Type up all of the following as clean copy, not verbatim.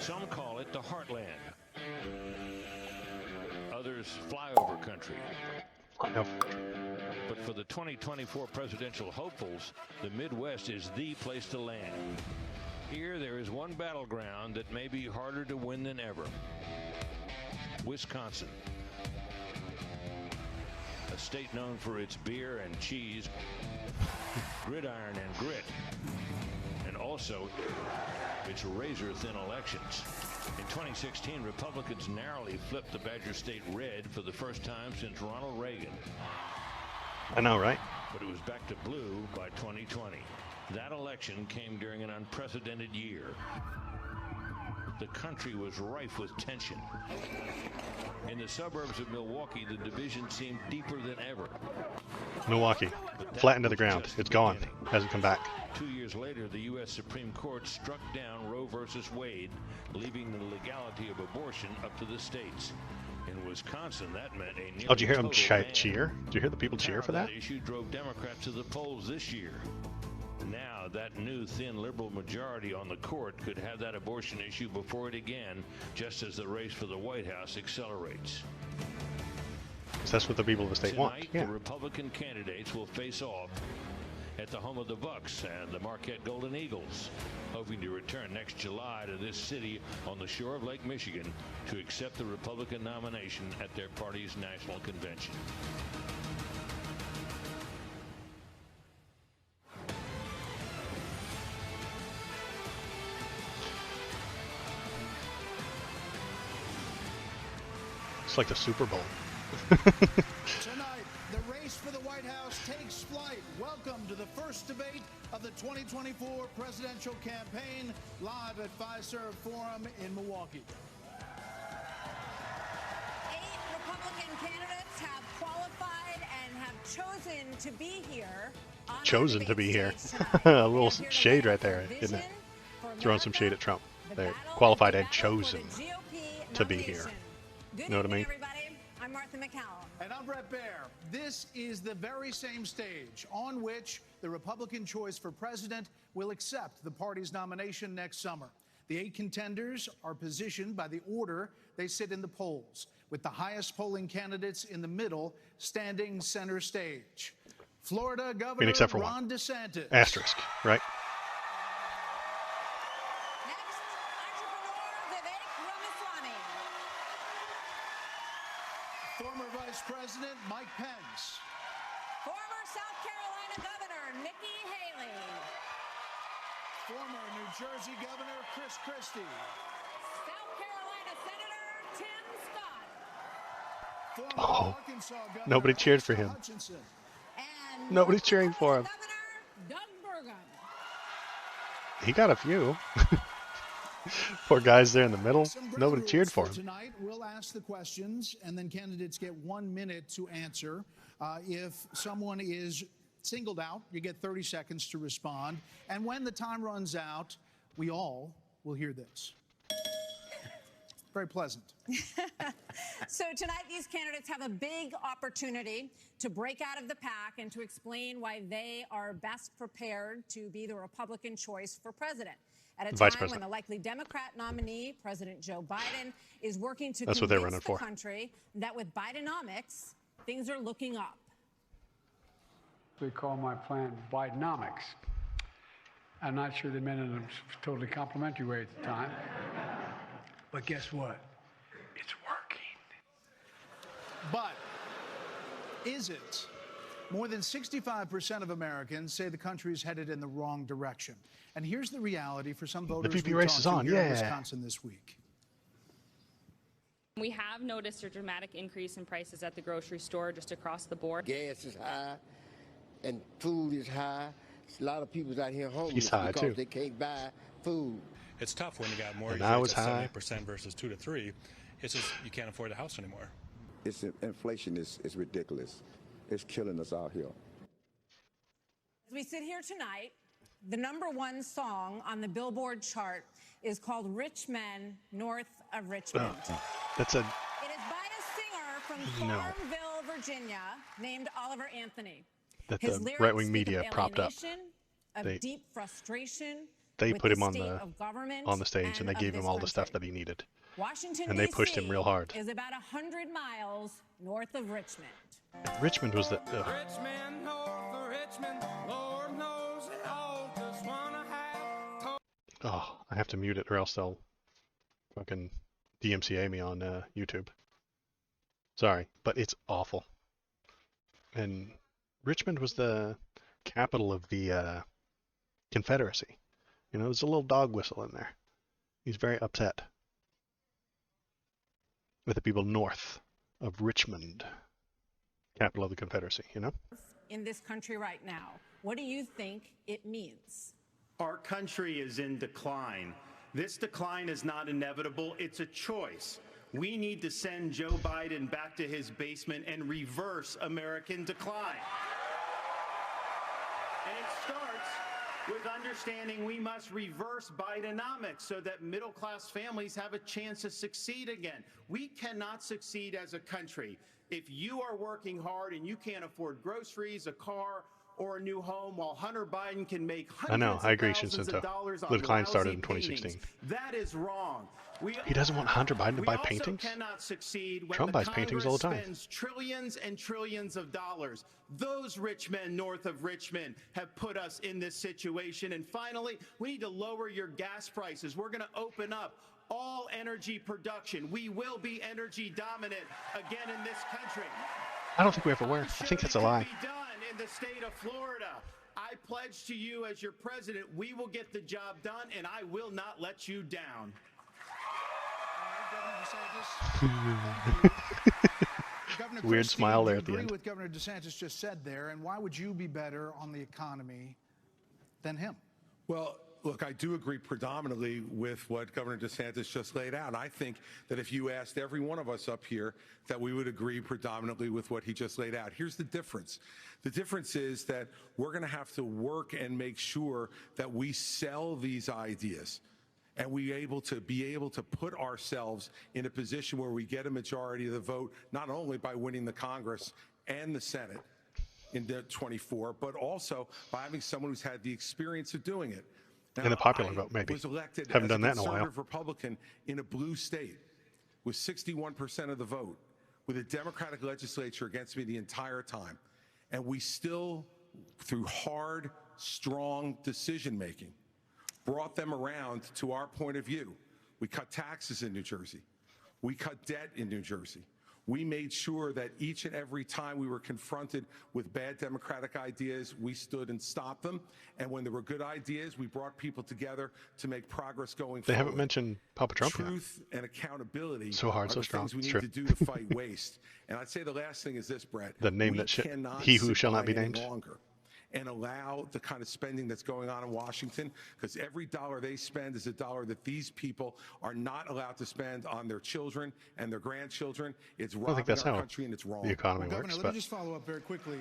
Some call it the heartland. Others flyover country. But for the 2024 presidential hopefuls, the Midwest is the place to land. Here, there is one battleground that may be harder to win than ever. Wisconsin. A state known for its beer and cheese, gridiron and grit, and also its razor-thin elections. In 2016, Republicans narrowly flipped the Badger State red for the first time since Ronald Reagan. I know, right? But it was back to blue by 2020. That election came during an unprecedented year. The country was rife with tension. In the suburbs of Milwaukee, the division seemed deeper than ever. Milwaukee, flattened to the ground. It's gone. Hasn't come back. 2 years later, the U.S. Supreme Court struck down Roe versus Wade, leaving the legality of abortion up to the states. In Wisconsin, that meant a nearly Oh, did you hear them total cheer? Did you hear the people cheer for that? That issue drove Democrats to the polls this year. Now, that new thin liberal majority on the court could have that abortion issue before it again, just as the race for the White House accelerates. So that's what the people of the state want. Yeah. The Republican candidates will face off at the home of the Bucks and the Marquette Golden Eagles, hoping to return next July to this city on the shore of Lake Michigan to accept the Republican nomination at their party's national convention. It's like the Super Bowl. Tonight, the race for the White House takes flight. Welcome to the first debate of the 2024 presidential campaign, live at Fiserv Forum in Milwaukee. 8 Republican candidates have qualified and have chosen to be here. Chosen to be here. A little shade right there, isn't it? Throwing some shade at Trump. They're qualified and chosen to be here. Good know what I mean? Everybody. I'm Martha McCallum. And I'm Brett Baer. This is the very same stage on which the Republican choice for president will accept the party's nomination next summer. The 8 contenders are positioned by the order they sit in the polls, with the highest polling candidates in the middle standing center stage. Florida Governor except for Ron one. DeSantis. Asterisk, right? Next, entrepreneur Vivek Ramaswamy. Former Vice President Mike Pence. Former South Carolina Governor Nikki Haley. Former New Jersey Governor Chris Christie. South Carolina Senator Tim Scott. Former Arkansas Governor Nobody cheered for Asa him. Hutchinson. And Nobody's cheering for him. Governor Doug Burgum. He got a few. Poor guys there in the middle. Some ground Nobody rules cheered for him. Tonight, we'll ask the questions, and then candidates get 1 minute to answer. If someone is singled out, you get 30 seconds to respond. And when the time runs out, we all will hear this. Very pleasant. So tonight, these candidates have a big opportunity to break out of the pack and to explain why they are best prepared to be the Republican choice for president. At a time when the likely Democrat nominee, President Joe Biden, is working to convince the country that with Bidenomics, things are looking up. They call my plan Bidenomics. I'm not sure they meant it in a totally complimentary way at the time. But guess what? It's working. But is it? More than 65% of Americans say the country is headed in the wrong direction. And here's the reality for some voters the VP race is on. here in Wisconsin this week. We have noticed a dramatic increase in prices at the grocery store just across the board. Gas is high and food is high. A lot of people out here homeless He's high because too. they can't buy food. It's tough when you got mortgage rates at 70% versus 2 to 3. It's just you can't afford the house anymore. Inflation is ridiculous. It's killing us out here. As we sit here tonight, the #1 song on the Billboard chart is called Rich Men North of Richmond. That's a... It is by a singer from Farmville, Virginia, named Oliver Anthony. That His the lyrics right-wing speak media of propped up. alienation, of deep frustration, they with put the him on state the of government stage, and they of gave him this all the stuff country. that he needed. Washington, And they pushed him real hard. is about 100 miles north of Richmond. Richmond was the. Richmond, north of Richmond, Lord knows they all just wanna have. Oh, I have to mute it or else they'll fucking DMCA me on YouTube. Sorry, but it's awful. And Richmond was the capital of the Confederacy. You know, there's a little dog whistle in there. He's very upset with the people north of Richmond, capital of the Confederacy, you know? In this country right now, what do you think it means? Our country is in decline. This decline is not inevitable, it's a choice. We need to send Joe Biden back to his basement and reverse American decline. And it starts with understanding we must reverse Bidenomics so that middle-class families have a chance to succeed again. We cannot succeed as a country if you are working hard and you can't afford groceries, a car, or a new home, while Hunter Biden can make hundreds of thousands of dollars on the decline started lousy in 2016. paintings. That is wrong. He doesn't want Hunter Biden to buy paintings? We also cannot succeed when Trump the buys paintings all the time. Congress spends trillions and trillions of dollars. Those rich men north of Richmond have put us in this situation. And finally, we need to lower your gas prices. We're going to open up all energy production. We will be energy dominant again in this country. I don't think we ever were. I think that's a lie. In the state of Florida, I pledge to you as your president, we will get the job done, and I will not let you down. Weird smile there at the agree end. With Governor DeSantis just said there, and why would you be better on the economy than him? Well, look, I do agree predominantly with what Governor DeSantis just laid out. I think that if you asked every one of us up here, that we would agree predominantly with what he just laid out. Here's the difference. The difference is that we're going to have to work and make sure that we sell these ideas and be able to put ourselves in a position where we get a majority of the vote, not only by winning the Congress and the Senate in 24, but also by having someone who's had the experience of doing it. Now, in the popular vote, maybe. Was elected Haven't as done that in a while. conservative Republican in a blue state with 61% of the vote, with a Democratic legislature against me the entire time. And we still, through hard, strong decision-making, brought them around to our point of view. We cut taxes in New Jersey. We cut debt in New Jersey. We made sure that each and every time we were confronted with bad Democratic ideas, we stood and stopped them. And when there were good ideas, we brought people together to make progress going forward. They haven't mentioned Papa Trump Truth and accountability so hard, are so the strong. things we It's need true. to do to fight waste. And I'd say the last thing is this, Brett. The name We that shall, cannot he who sit shall not by be any named. longer and allow the kind of spending that's going on in Washington, because every dollar they spend is a dollar that these people are not allowed to spend on their children and their grandchildren. It's I don't robbing think that's our how country, and it's wrong. the economy Governor, works. let But me just follow up very quickly.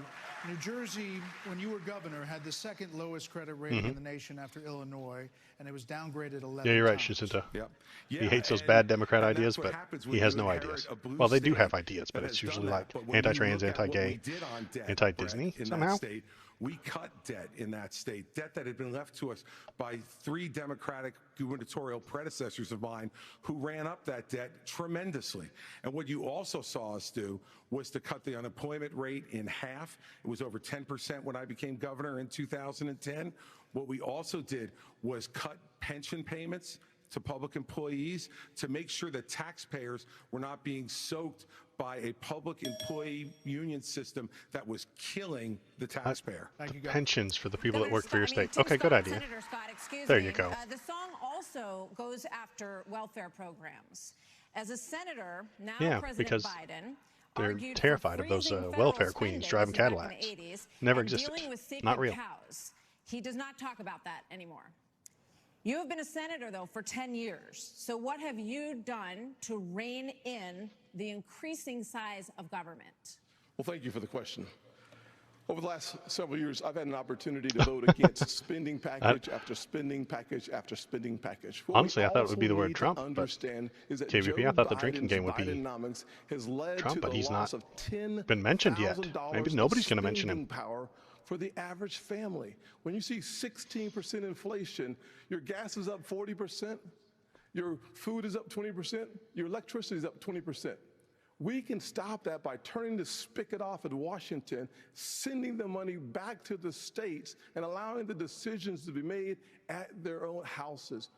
New Jersey, when you were governor, had the second lowest credit rating in the nation after Illinois, and it was downgraded 11 yeah, you're right, times. Jacinto. Yep. He Yeah, hates those and- bad Democrat and that's ideas, what but happens when he has you no inherit ideas. a blue Well, they do state have ideas, but that it's has done usually that. like But when you anti-trans, look at what anti-gay, we did on debt, anti-Disney Brett, in somehow. that state, we cut debt in that state, debt that had been left to us by 3 Democratic gubernatorial predecessors of mine who ran up that debt tremendously. And what you also saw us do was to cut the unemployment rate in half. It was over 10% when I became governor in 2010. What we also did was cut pension payments to public employees to make sure that taxpayers were not being soaked by a public employee union system that was killing the taxpayer. Pensions for the people that Governor work for your Scott- I mean, state. to Okay, good Scott, idea. Senator Scott, excuse There me. you go. The song also goes after welfare programs. As a senator, now Yeah, President because Biden they're argued for terrified of those freezing welfare federal queens spending, driving this is back in Cadillacs. the 80s, Never and existed. dealing with sacred Not real. cows. He does not talk about that anymore. You have been a senator, though, for 10 years. So what have you done to rein in the increasing size of government? Well, thank you for the question. Over the last several years, I've had an opportunity to vote against spending package after spending package after spending package. What Honestly, we I thought it would be the also word need to Trump, but understand is that KVP, Joe I thought the drinking Biden's game would be Bidenomics has led Trump, to but the he's loss not of $10,000 been mentioned yet. Maybe nobody's going to mention him. spending power for the average family. When you see 16% inflation, your gas is up 40%, your food is up 20%, your electricity is up 20%. We can stop that by turning the spigot off at Washington, sending the money back to the states, and allowing the decisions to be made at their own houses.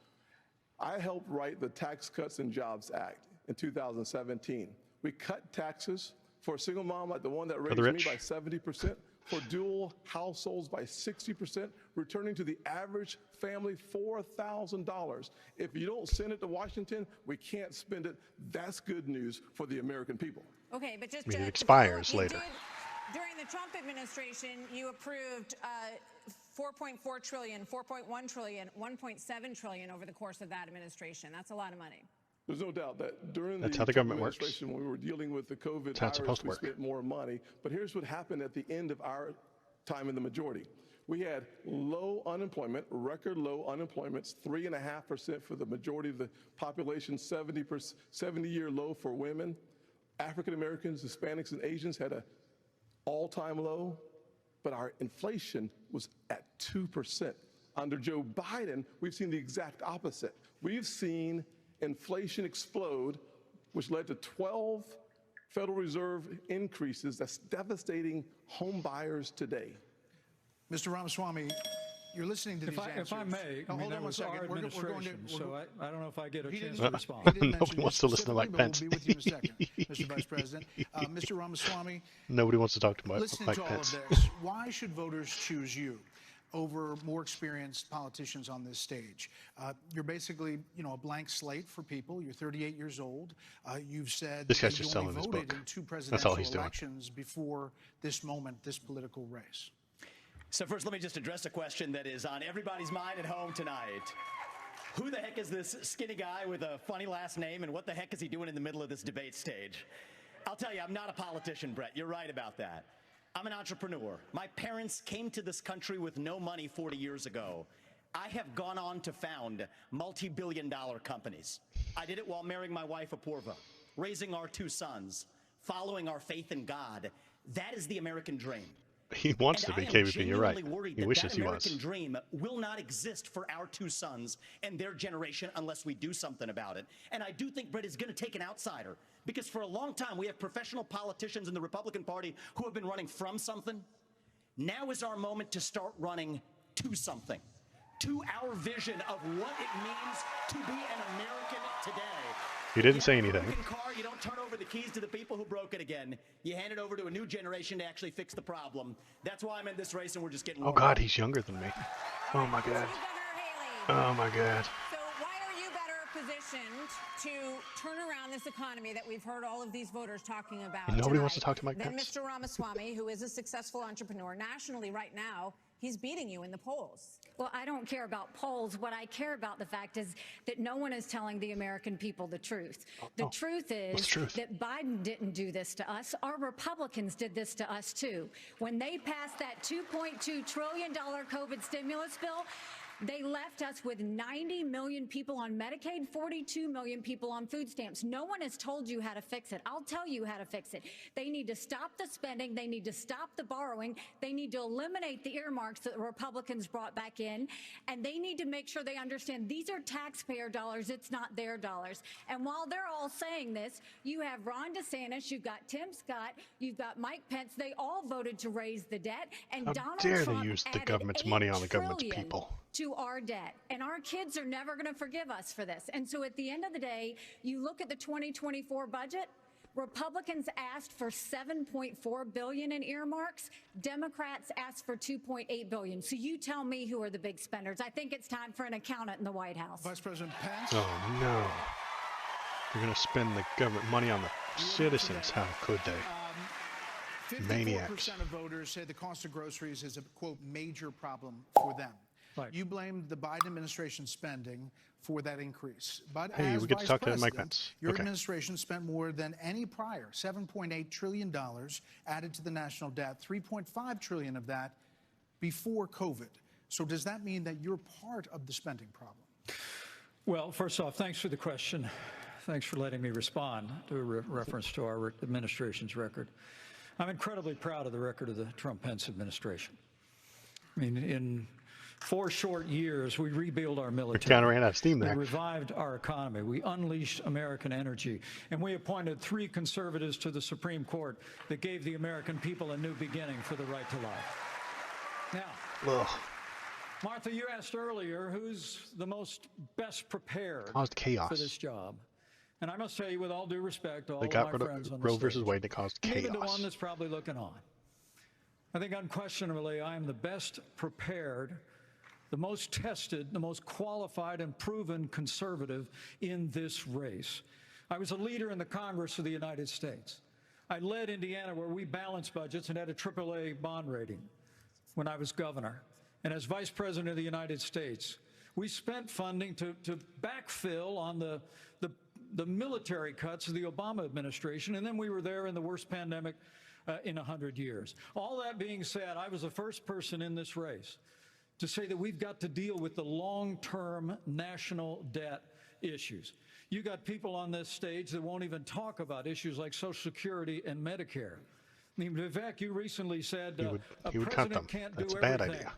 I helped write the Tax Cuts and Jobs Act in 2017. We cut taxes for a single mom like the one that raised me by 70%, for dual households by 60%, returning to the average family $4,000. If you don't send it to Washington, we can't spend it. That's good news for the American people. Okay, but just I mean, to it expires later. During the Trump administration, you approved $4.4 trillion, $4.1 trillion, $1.7 trillion over the course of that administration. That's a lot of money. There's no doubt that during That's the how the government works. administration, when we were dealing with the COVID That's how it's virus, supposed to we work. spent more money. But here's what happened at the end of our time in the majority. We had low unemployment, record low unemployment, 3.5% for the majority of the population, 70-year low for women. African Americans, Hispanics, and Asians had an all-time low, but our inflation was at 2%. Under Joe Biden, we've seen the exact opposite. We've seen inflation explode, which led to 12 Federal Reserve increases that's devastating home buyers today. Mr. Ramaswamy, you're listening to these answers. If I may, Hold on that one was second. our administration, so I don't know if I get a chance to respond. Nobody wants to listen to Mike Pence. We'll be with you in a second, Mr. Vice President. Mr. Ramaswamy, Nobody wants to talk to Mike Pence. listening to all of this, why should voters choose you over more experienced politicians on this stage? You're basically, a blank slate for people. You're 38 years old. You've said This guy's that you just only selling his voted book. in 2 That's all presidential he's doing. elections before this moment, this political race. So first, let me just address a question that is on everybody's mind at home tonight. Who the heck is this skinny guy with a funny last name, and what the heck is he doing in the middle of this debate stage? I'll tell you, I'm not a politician, Brett. You're right about that. I'm an entrepreneur. My parents came to this country with no money 40 years ago. I have gone on to found multi-billion-dollar companies. I did it while marrying my wife, Apoorva, raising our 2 sons, following our faith in God. That is the American dream. He wants to be KVP, you're right. He wishes he was. That American dream will not exist for our 2 sons and their generation unless we do something about it. And I do think Brett is going to take an outsider, because for a long time we have professional politicians in the Republican Party who have been running from something. Now is our moment to start running to something, to our vision of what it means to be an American today. He didn't say anything. Broken car, you don't turn over the keys to the people who broke it again. You hand it over to a new generation to actually fix the problem. That's why I'm in this race, and we're just getting Oh God, he's younger than me. Oh my God. Oh my God. So why are you better positioned to turn around this economy that we've heard all of these voters talking about Nobody wants to talk to Mike than Pence. Mr. Ramaswamy, who is a successful entrepreneur nationally right now? He's beating you in the polls. Well, I don't care about polls. What I care about, the fact is that no one is telling the American people the truth. The truth is that Biden didn't do this to us. Our Republicans did this to us, too. When they passed that $2.2 trillion COVID stimulus bill, they left us with 90 million people on Medicaid, 42 million people on food stamps. No one has told you how to fix it. I'll tell you how to fix it. They need to stop the spending. They need to stop the borrowing. They need to eliminate the earmarks that the Republicans brought back in. And they need to make sure they understand these are taxpayer dollars. It's not their dollars. And while they're all saying this, you have Ron DeSantis, you've got Tim Scott, you've got Mike Pence. They all voted to raise the debt. And How Donald dare Trump they use the added government's $8 money on the government's trillion people? To our debt. And our kids are never going to forgive us for this. And so at the end of the day, you look at the 2024 budget, Republicans asked for $7.4 billion in earmarks. Democrats asked for $2.8 billion. So you tell me who are the big spenders. I think it's time for an accountant in the White House. Vice President Pence. Oh no. You're going to spend the government money on the citizens. How could they? 54% of voters say the cost of groceries is a, quote, major problem for them. Right. You blamed the Biden administration spending for that increase. But Hey, as we get to Vice talk to President, Mike Pence. your Okay. administration spent more than any prior, $7.8 trillion added to the national debt, $3.5 trillion of that before COVID. So does that mean that you're part of the spending problem? Well, first off, thanks for the question. Thanks for letting me respond to a reference to our administration's record. I'm incredibly proud of the record of the Trump-Pence administration. I mean, in 4 short years, we rebuilt our military. We kind of ran out of steam there. We revived our economy. We unleashed American energy. And we appointed 3 conservatives to the Supreme Court that gave the American people a new beginning for the right to life. Now, Ugh. Martha, you asked earlier who's the most best prepared Caused chaos. for this job. And I must tell you, with all due respect to all They of got my friends on the Roe stage, versus Wade. That caused and even the chaos. one that's probably looking on, I think unquestionably I am the best prepared, the most tested, the most qualified and proven conservative in this race. I was a leader in the Congress of the United States. I led Indiana where we balanced budgets and had a AAA bond rating when I was governor. And as Vice President of the United States, we spent funding to backfill on the military cuts of the Obama administration, and then we were there in the worst pandemic in 100 years. All that being said, I was the first person in this race to say that we've got to deal with the long-term national debt issues. You got people on this stage that won't even talk about issues like Social Security and Medicare. I mean, Vivek, you recently said he would cut them. Can't That's do a bad everything. idea.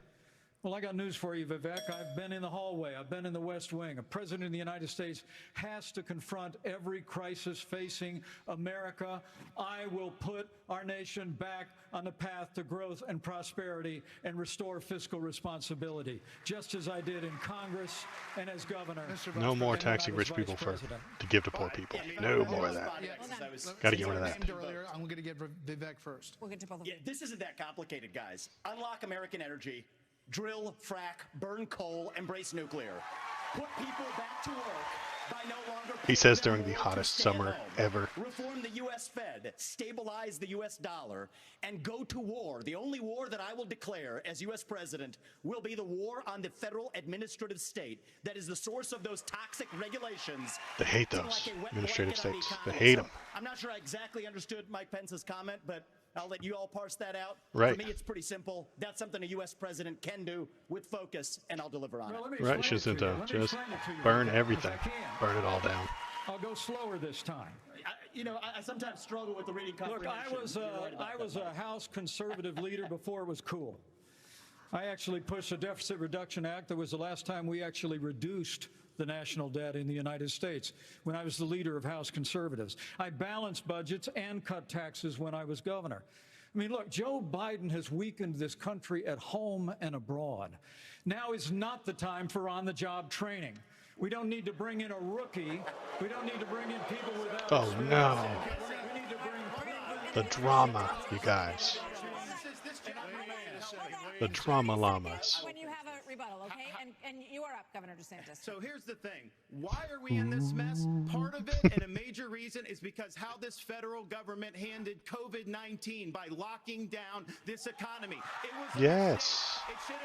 Well, I got news for you, Vivek. I've been in the hallway. I've been in the West Wing. A president of the United States has to confront every crisis facing America. I will put our nation back on the path to growth and prosperity and restore fiscal responsibility, just as I did in Congress and as governor. No more taxing rich people to give to poor people. No more of that. Got to get rid of that. I'm going to get Vivek first. We'll get to both of them. This isn't that complicated, guys. Unlock American energy. Drill, frack, burn coal, embrace nuclear. Put people back to work by no longer. He says during the hottest summer ever. Reform the U.S. Fed, stabilize the U.S. dollar, and go to war. The only war that I will declare as U.S. president will be the war on the federal administrative state that is the source of those toxic regulations. They hate those administrative states. They hate them. I'm not sure I exactly understood Mike Pence's comment, but I'll let you all parse that out. Right. For me, it's pretty simple. That's something a U.S. president can do with focus, and I'll deliver on it. Right, just burn everything. Burn it all down. I'll go slower this time. I sometimes struggle with the reading comprehension. Look, I was a House conservative leader before it was cool. I actually pushed a Deficit Reduction Act. That was the last time we actually reduced the national debt in the United States when I was the leader of House conservatives. I balanced budgets and cut taxes when I was governor. I mean, look, Joe Biden has weakened this country at home and abroad. Now is not the time for on-the-job training. We don't need to bring in a rookie. We don't need to bring in people without experience. No. We need to bring The drama, you guys. The drama llamas. When you have a rebuttal, okay? And you are up, Governor DeSantis. So here's the thing. Why are we in this mess? Part of it, and a major reason, is because how this federal government handled COVID-19 by locking down this economy. It was Yes.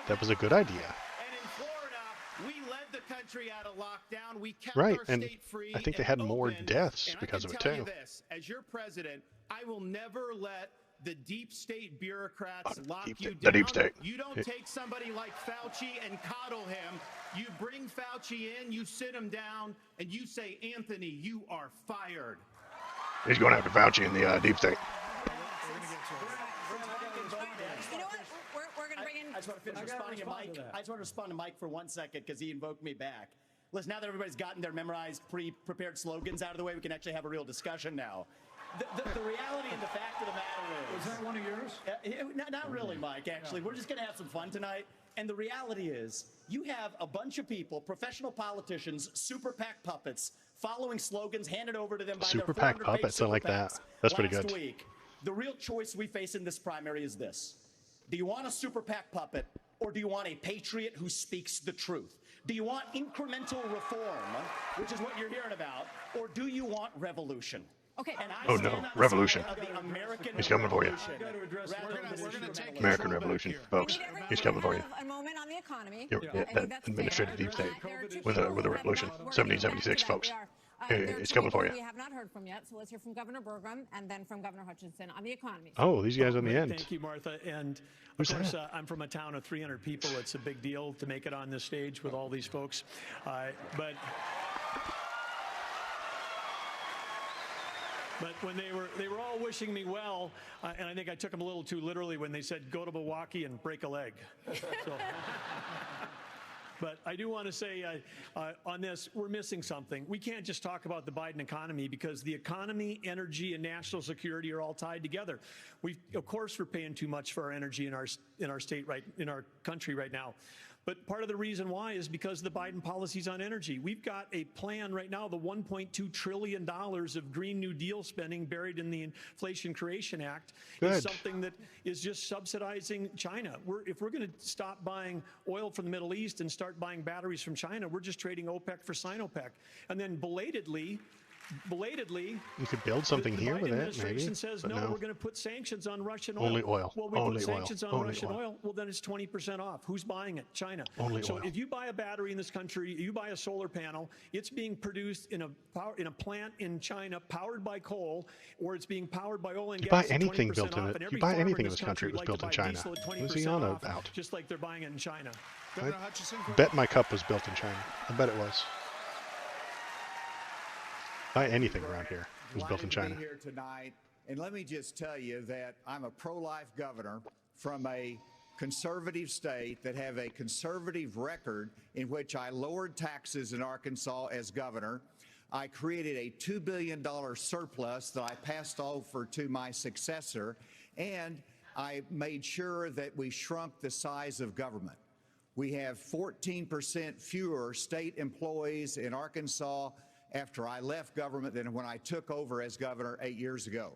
That was a good idea. And in Florida, we led the country out of lockdown. We kept Right, our and state free. I think they and had more open. deaths And because I of can it, tell you too. this, as your president, I will never let the deep state bureaucrats lock you down. The deep state. You don't take somebody like Fauci and coddle him. You bring Fauci in, you sit him down, and you say, Anthony, you are fired. He's going after Fauci in the deep state. You know what? We're going to bring in... I just want to finish responding to Mike. I just want to respond to Mike for 1 second because he invoked me back. Listen, now that everybody's gotten their memorized, pre-prepared slogans out of the way, we can actually have a real discussion now. The reality and the fact of the matter is... Was that one of yours? Not really, Mike, actually. We're just going to have some fun tonight. And the reality is, you have a bunch of people, professional politicians, super PAC puppets, following slogans handed over to them by Super their PAC 400-page puppets, I like super that. PACs That's pretty last good. Week. The real choice we face in this primary is this. Do you want a super PAC puppet, or do you want a patriot who speaks the truth? Do you want incremental reform, which is what you're hearing about, or do you want revolution? Okay. And I Oh, stand no. on the Revolution. side of the American He's coming for you. revolution rather than the American Revolution, folks. He's coming for you. A moment on the economy. Yeah, that administrative deep state with a revolution. 1776, folks. It's coming for you. We have not heard from yet, so let's hear from Governor Burgum and then from Governor Hutchinson on the economy. Oh, these guys on the end. Thank you, Martha. And Who's of course, that? I'm from a town of 300 people. It's a big deal to make it on this stage with all these folks. But when they were all wishing me well, and I think I took them a little too literally when they said go to Milwaukee and break a leg. So, but I do want to say on this, we're missing something. We can't just talk about the Biden economy because the economy, energy, and national security are all tied together. Of course, we're paying too much for our energy in our state in our country right now. But part of the reason why is because of the Biden policies on energy. We've got a plan right now, the $1.2 trillion of Green New Deal spending buried in the Inflation Creation Act is something that is just subsidizing China. If we're going to stop buying oil from the Middle East and start buying batteries from China, we're just trading OPEC for Sinopec. And then belatedly, you could build something here with that, maybe. Says, but no, we're going to put sanctions on Russian oil. Only oil. Well, we Only put sanctions oil. on Only Russian oil. oil. Well, then it's 20% off. Who's buying it? China. Only so oil. if you buy a battery in this country, you buy a solar panel, it's being produced in a plant in China powered by coal, or it's being powered by oil and You gas. buy anything at 20% built in off, it. and You every buy farmer anything in in this country would was built in China. diesel at What is he 20% on off, about? just like they're buying it in China. I bet my cup was built in China. I bet it was. Buy anything around here was built in China. Glad to be here tonight, and let me just tell you that I'm a pro-life governor from a conservative state that have a conservative record in which I lowered taxes in Arkansas as governor. I created a $2 billion surplus that I passed over to my successor, and I made sure that we shrunk the size of government. We have 14% fewer state employees in Arkansas after I left government than when I took over as governor 8 years ago.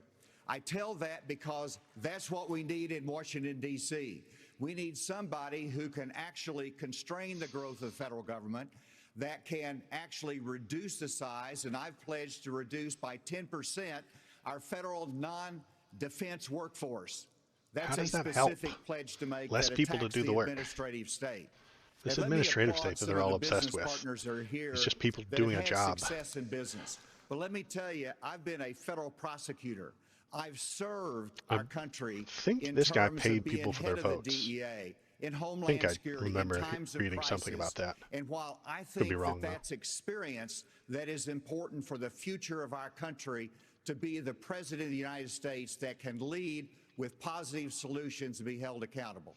I tell that because that's what we need in Washington, D.C. We need somebody who can actually constrain the growth of the federal government, that can actually reduce the size, and I've pledged to reduce by 10% our federal non-defense workforce. That's a specific pledge to make less that people to attacks do the work. administrative state. This And administrative state that they're all obsessed with. It's just people doing a job. Success in business. But let me tell you, I've been a federal prosecutor. I've served our country. I think in this guy terms of paid being people for head their of the votes. DEA, in I Homeland think I Security, remember in times of reading something crisis. about that. And while I Could think be wrong, that that's experience that is important for the future of our country, to be the president of the United States that can lead with positive solutions and be held accountable.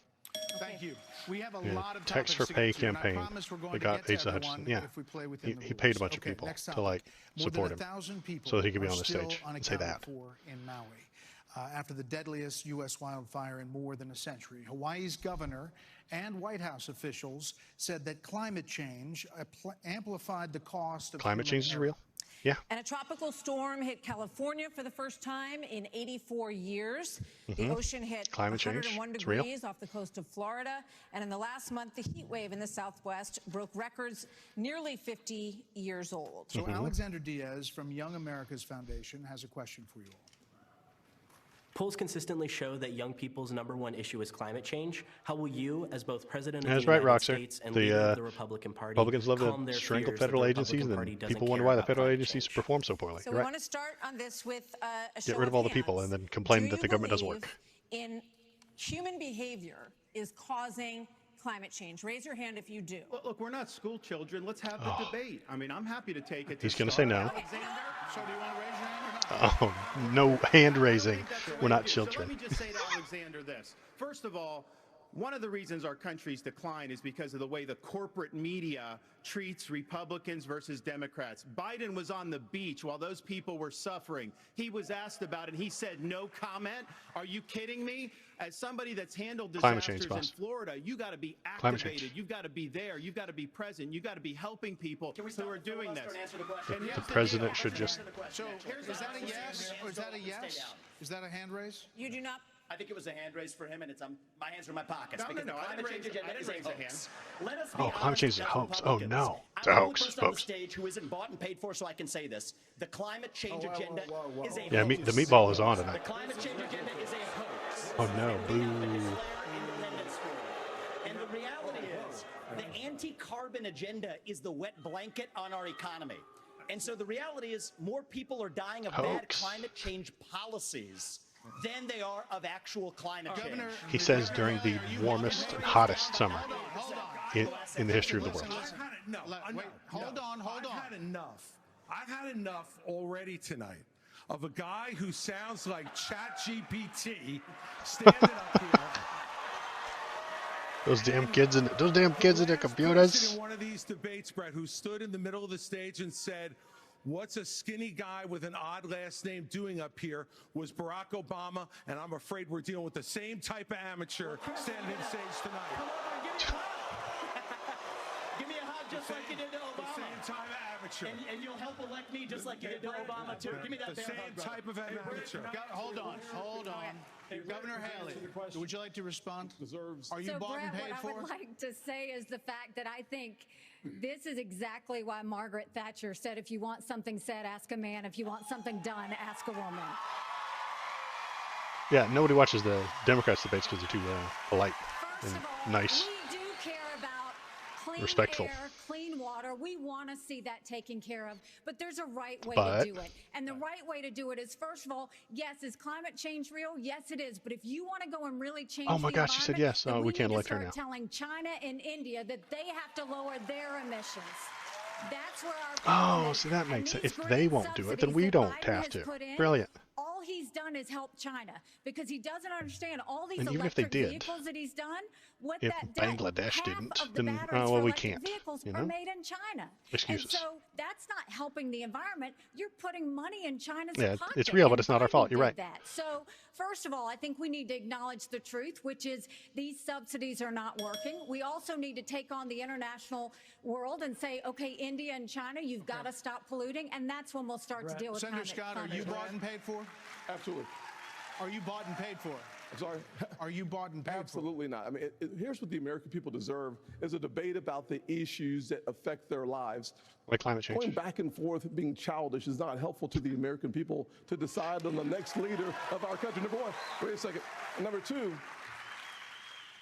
Thank you. We have a Yeah, lot of Text for topics to Pay get to, and campaign. I promise we're going They to got get to Asa everyone Hutchinson. Yeah, if we play within the he paid a rules. bunch of Okay, people next to topic. like More support than him, 1,000 people so that he could be are on the still stage and say unaccounted that. for in Maui. After the deadliest U.S. wildfire in more than a century, Hawaii's governor and White House officials said that climate change amplified the cost of Climate human change is error. real. Yeah. And a tropical storm hit California for the first time in 84 years. The ocean hit Climate change, 101 it's real. degrees off the coast of Florida. And in the last month, the heat wave in the Southwest broke records nearly 50 years old. So Alexander Diaz from Young America's Foundation has a question for you all. Polls consistently show that young people's #1 issue is climate change. How will you, as both president of That's the right, United Roxer. States and leader of the Republican Party, Republicans love calm to their strangle fears that federal the agencies, Republican and Party then doesn't people wonder care why the about federal climate agencies change? perform so poorly. So You're we right. want to start on this with a show Get rid of all the people hands. and then complain Do that the you government doesn't believe work. in human behavior is causing climate change? Raise your hand if you do. Look, we're not school children. Let's have the debate. I mean, I'm happy to take it. He's going to say no. Alexander, so do you want to raise your hand or not? Oh, no hand raising. We're not So children. let me just say to Alexander this. First of all, one of the reasons our country's decline is because of the way the corporate media treats Republicans versus Democrats. Biden was on the beach while those people were suffering. He was asked about it. He said no comment. Are you kidding me? As somebody that's handled Climate disasters change, boss. in Florida, you got to be Climate change. activated. You've got to be there. You've got to be present. You've got to be helping people who are doing this. The president should just. So is that a yes or is that a yes? Is that a hand raise? You do not. I think it was a hand raise for him, and it's my hands are in my pockets. No, because no, the I climate didn't change raise- I agenda didn't is a raise a hoax. hand. Let us be Oh, climate honest change is a as hoax. Oh, Republicans. no. It's I'm a the only hoax, person on the folks. stage who isn't bought and paid for, so I can say this. The climate change whoa, agenda whoa, whoa, is a Yeah, hoax. the meatball is on The tonight. climate change agenda is a hoax. Oh no, boo. Independence for it. And the reality is, the anti-carbon agenda is the wet blanket on our economy. And so the reality is, more people are dying of bad Hoax. climate change policies than they are of actual climate change. He says during the warmest and hottest summer in the history of the world. Hold on. I've had enough already tonight of a guy who sounds like ChatGPT standing up here. Those damn kids in their computers. In one of these debates, Brett, who stood in the middle of the stage and said, "What's a skinny guy with an odd last name doing up here?" was Barack Obama, and I'm afraid we're dealing with the same type of amateur standing on stage tonight. Give me a hug just like you did to Obama. The same type of amateur. And you'll help elect me just like you did to Obama, too. Give me that the same type of amateur. Hold on. Governor Haley, would you like to respond? Are you bought and paid for? What I would like to say is the fact that I think this is exactly why Margaret Thatcher said, if you want something said, ask a man. If you want something done, ask a woman. Yeah, nobody watches the Democrats debates because they're too polite and nice. We do care about clean Respectful. air, clean water. We want to see that taken care of, but there's a right way to do it. And the right way to do it is, first of all, yes, is climate change real? Yes, it is. But if you want to go and really change Oh my the gosh, she said yes. environment, Oh, we can't elect her start now. telling China and India that they have to lower their emissions. That's where our Oh, see, that makes sense. If they won't do it, then we don't have to. Brilliant. all he's done is help China because he doesn't understand all these And even if they electric did, vehicles that he's done. What if that does, Bangladesh half didn't, of the then batteries well, for we electric can't. vehicles You are know? made in China. Excuses. And so that's not helping the environment. You're putting money in China's Yeah, pocket. it's real, but and it's not our Biden fault. You're did right. That. So first of all, I think we need to acknowledge the truth, which is these subsidies are not working. We also need to take on the international world and say, okay, India and China, you've got to stop polluting, and that's when we'll start to deal with Senator climate. Scott, are you bought and paid for? Absolutely. Are you bought and paid for? I'm sorry? Are you bought and paid Absolutely not. I mean, here's what the American people deserve is a debate about the issues that affect their lives. Like climate change. Going back and forth, being childish is not helpful to the American people to decide on the next leader of our country. Number one, wait a second. Number two,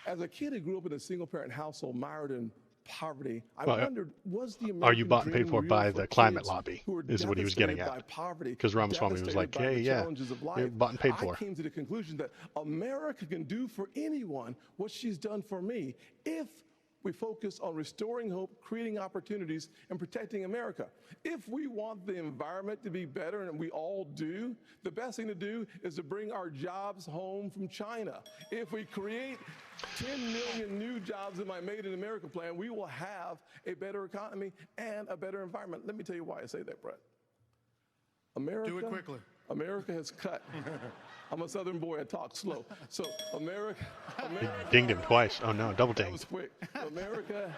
as a kid who grew up in a single-parent household mired in poverty, I wondered, was the American Are you bought and paid dream for real by for the climate kids lobby, who are is what he was getting devastated at. by poverty, Because Ramaswamy was like, devastated by the yeah, challenges of life? you're bought and paid for. I came to the conclusion that America can do for anyone what she's done for me if we focus on restoring hope, creating opportunities, and protecting America. If we want the environment to be better, and we all do, the best thing to do is to bring our jobs home from China. If we create 10 million new jobs in my Made in America plan, we will have a better economy and a better environment. Let me tell you why I say that, Brett. America, Do it quickly. America has cut. I'm a Southern boy, I talk slow. So America Dinged him twice. Oh no, double that dinged. was quick. America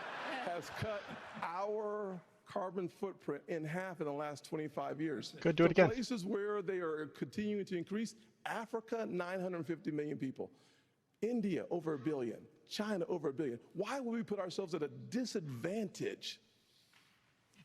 has cut our carbon footprint in half in the last 25 years. Good, do it again. Places where they are continuing to increase, Africa, 950 million people. India, over 1 billion. China, over 1 billion. Why would we put ourselves at a disadvantage?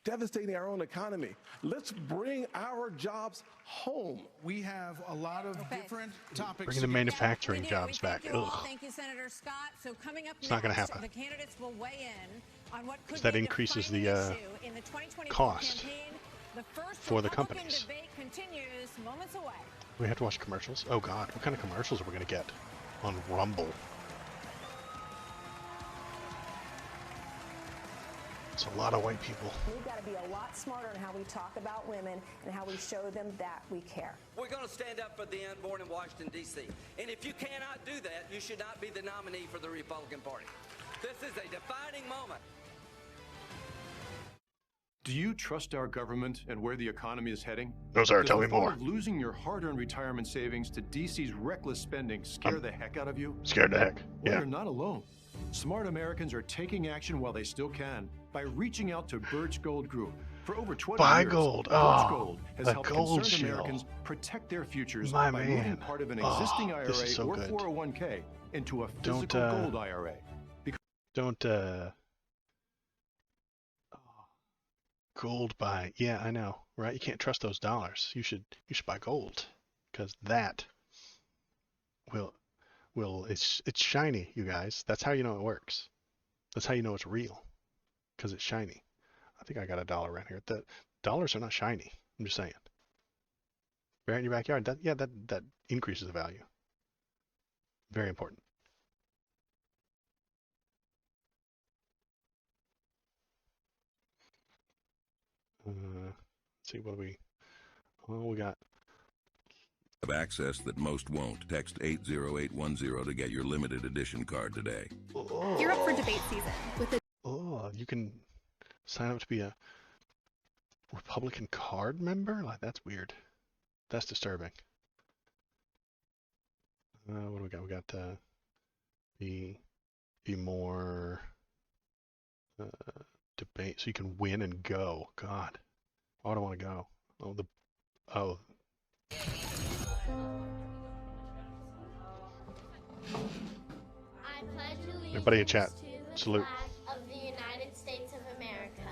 Devastating our own economy. Let's bring our jobs home. We have a lot of different topics. Bringing the manufacturing jobs back. Ugh. Thank you, Senator Scott. So coming up It's not gonna next, happen. the candidates will weigh in on what could That be increases the the defining issue in the 2024 cost campaign. The first for the Republican companies. debate continues moments away. We have to watch commercials. Oh God, what kind of commercials are we gonna get on Rumble? It's a lot of white people. We've got to be a lot smarter in how we talk about women and how we show them that we care. We're going to stand up for the unborn in Washington, D.C. And if you cannot do that, you should not be the nominee for the Republican Party. This is a defining moment. Do you trust our government and where the economy is heading? No, sir. Does Tell the me thought more. of losing your hard-earned retirement savings to DC's reckless spending scare the heck out of you? Scared the heck. Well, Yeah. you're not alone. Smart Americans are taking action while they still can by reaching out to Birch Gold Group. For over 20 Buy years, gold. Birch Oh, Gold has the helped gold concerned shield. Americans protect their futures My by man. moving part of an Oh, existing this is IRA so or good. 401k into a Don't, physical gold IRA. Don't gold buy. Yeah, I know, right? You can't trust those dollars. You should buy gold because that will it's shiny, you guys. That's how you know it works. That's how you know it's real, because it's shiny. I think I got a dollar right here. The dollars are not shiny. I'm just saying. Right in your backyard. That increases the value. Very important. Let's see what we. Oh, we got Have access that most won't. Text 80810 to get your limited edition card today. You're up for debate season with the you can sign up to be a Republican card member? Like, that's weird. That's disturbing. What do we got? We got be more debate, so you can win and go. God, why do I want to go? Everybody in chat, salute. Of the United States of America.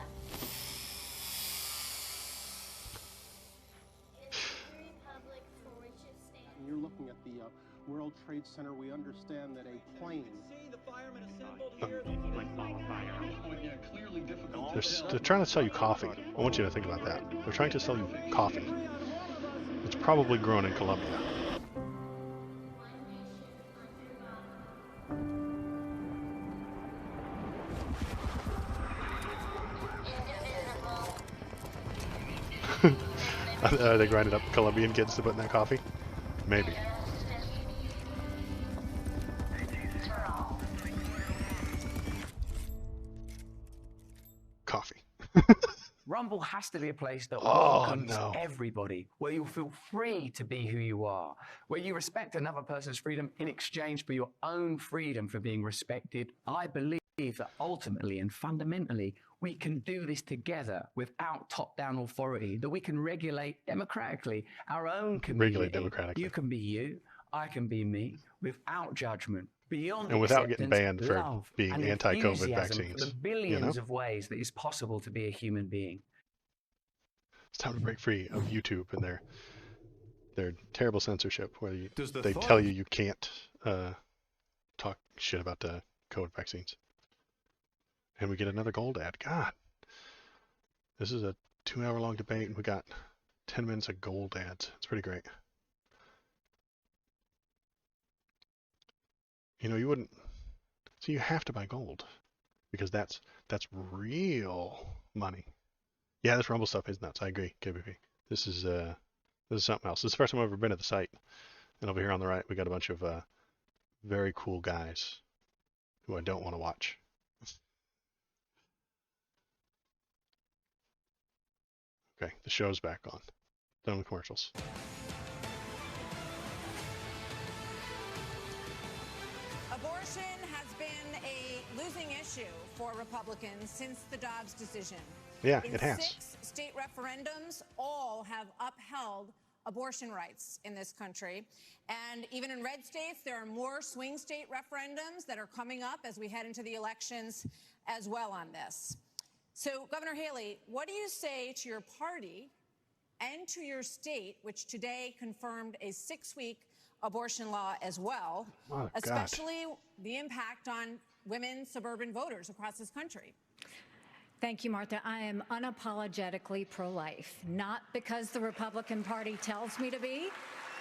You're looking at the World Trade Center. We understand that a plane. They're trying to sell you coffee. I want you to think about that. They're trying to sell you coffee. It's probably grown in Colombia. Are they grinding up Colombian kids to put in that coffee? Maybe. Coffee. Rumble has to be a place that welcomes everybody, where you feel free to be who you are, where you respect another person's freedom in exchange for your own freedom for being respected. I believe that ultimately and fundamentally, we can do this together without top-down authority, that we can regulate democratically our own community. Regulate democratically. You can be you, I can be me, without judgment. Beyond and without getting banned for love, being and anti-COVID enthusiasm vaccines. for the billions of ways that it's possible to be a human being. It's time to break free of YouTube and their terrible censorship, where they thought- tell you can't talk shit about the COVID vaccines. And we get another gold ad. God, this is a 2-hour-long debate, and we got 10 minutes of gold ads. It's pretty great. You know, you wouldn't. So you have to buy gold because that's real money. Yeah, this Rumble stuff is nuts. I agree, KBP. This is something else. This is the first time I've ever been at the site. And over here on the right, we got a bunch of very cool guys who I don't want to watch. Okay, the show's back on. Done with commercials. Abortion has been a losing issue for Republicans since the Dobbs decision. Yeah, it has. 6 state referendums, all have upheld abortion rights in this country. And even in red states, there are more swing state referendums that are coming up as we head into the elections as well on this. So, Governor Haley, what do you say to your party and to your state, which today confirmed a 6-week abortion law as well, especially the impact on women suburban voters across this country? Thank you, Martha. I am unapologetically pro-life, not because the Republican Party tells me to be,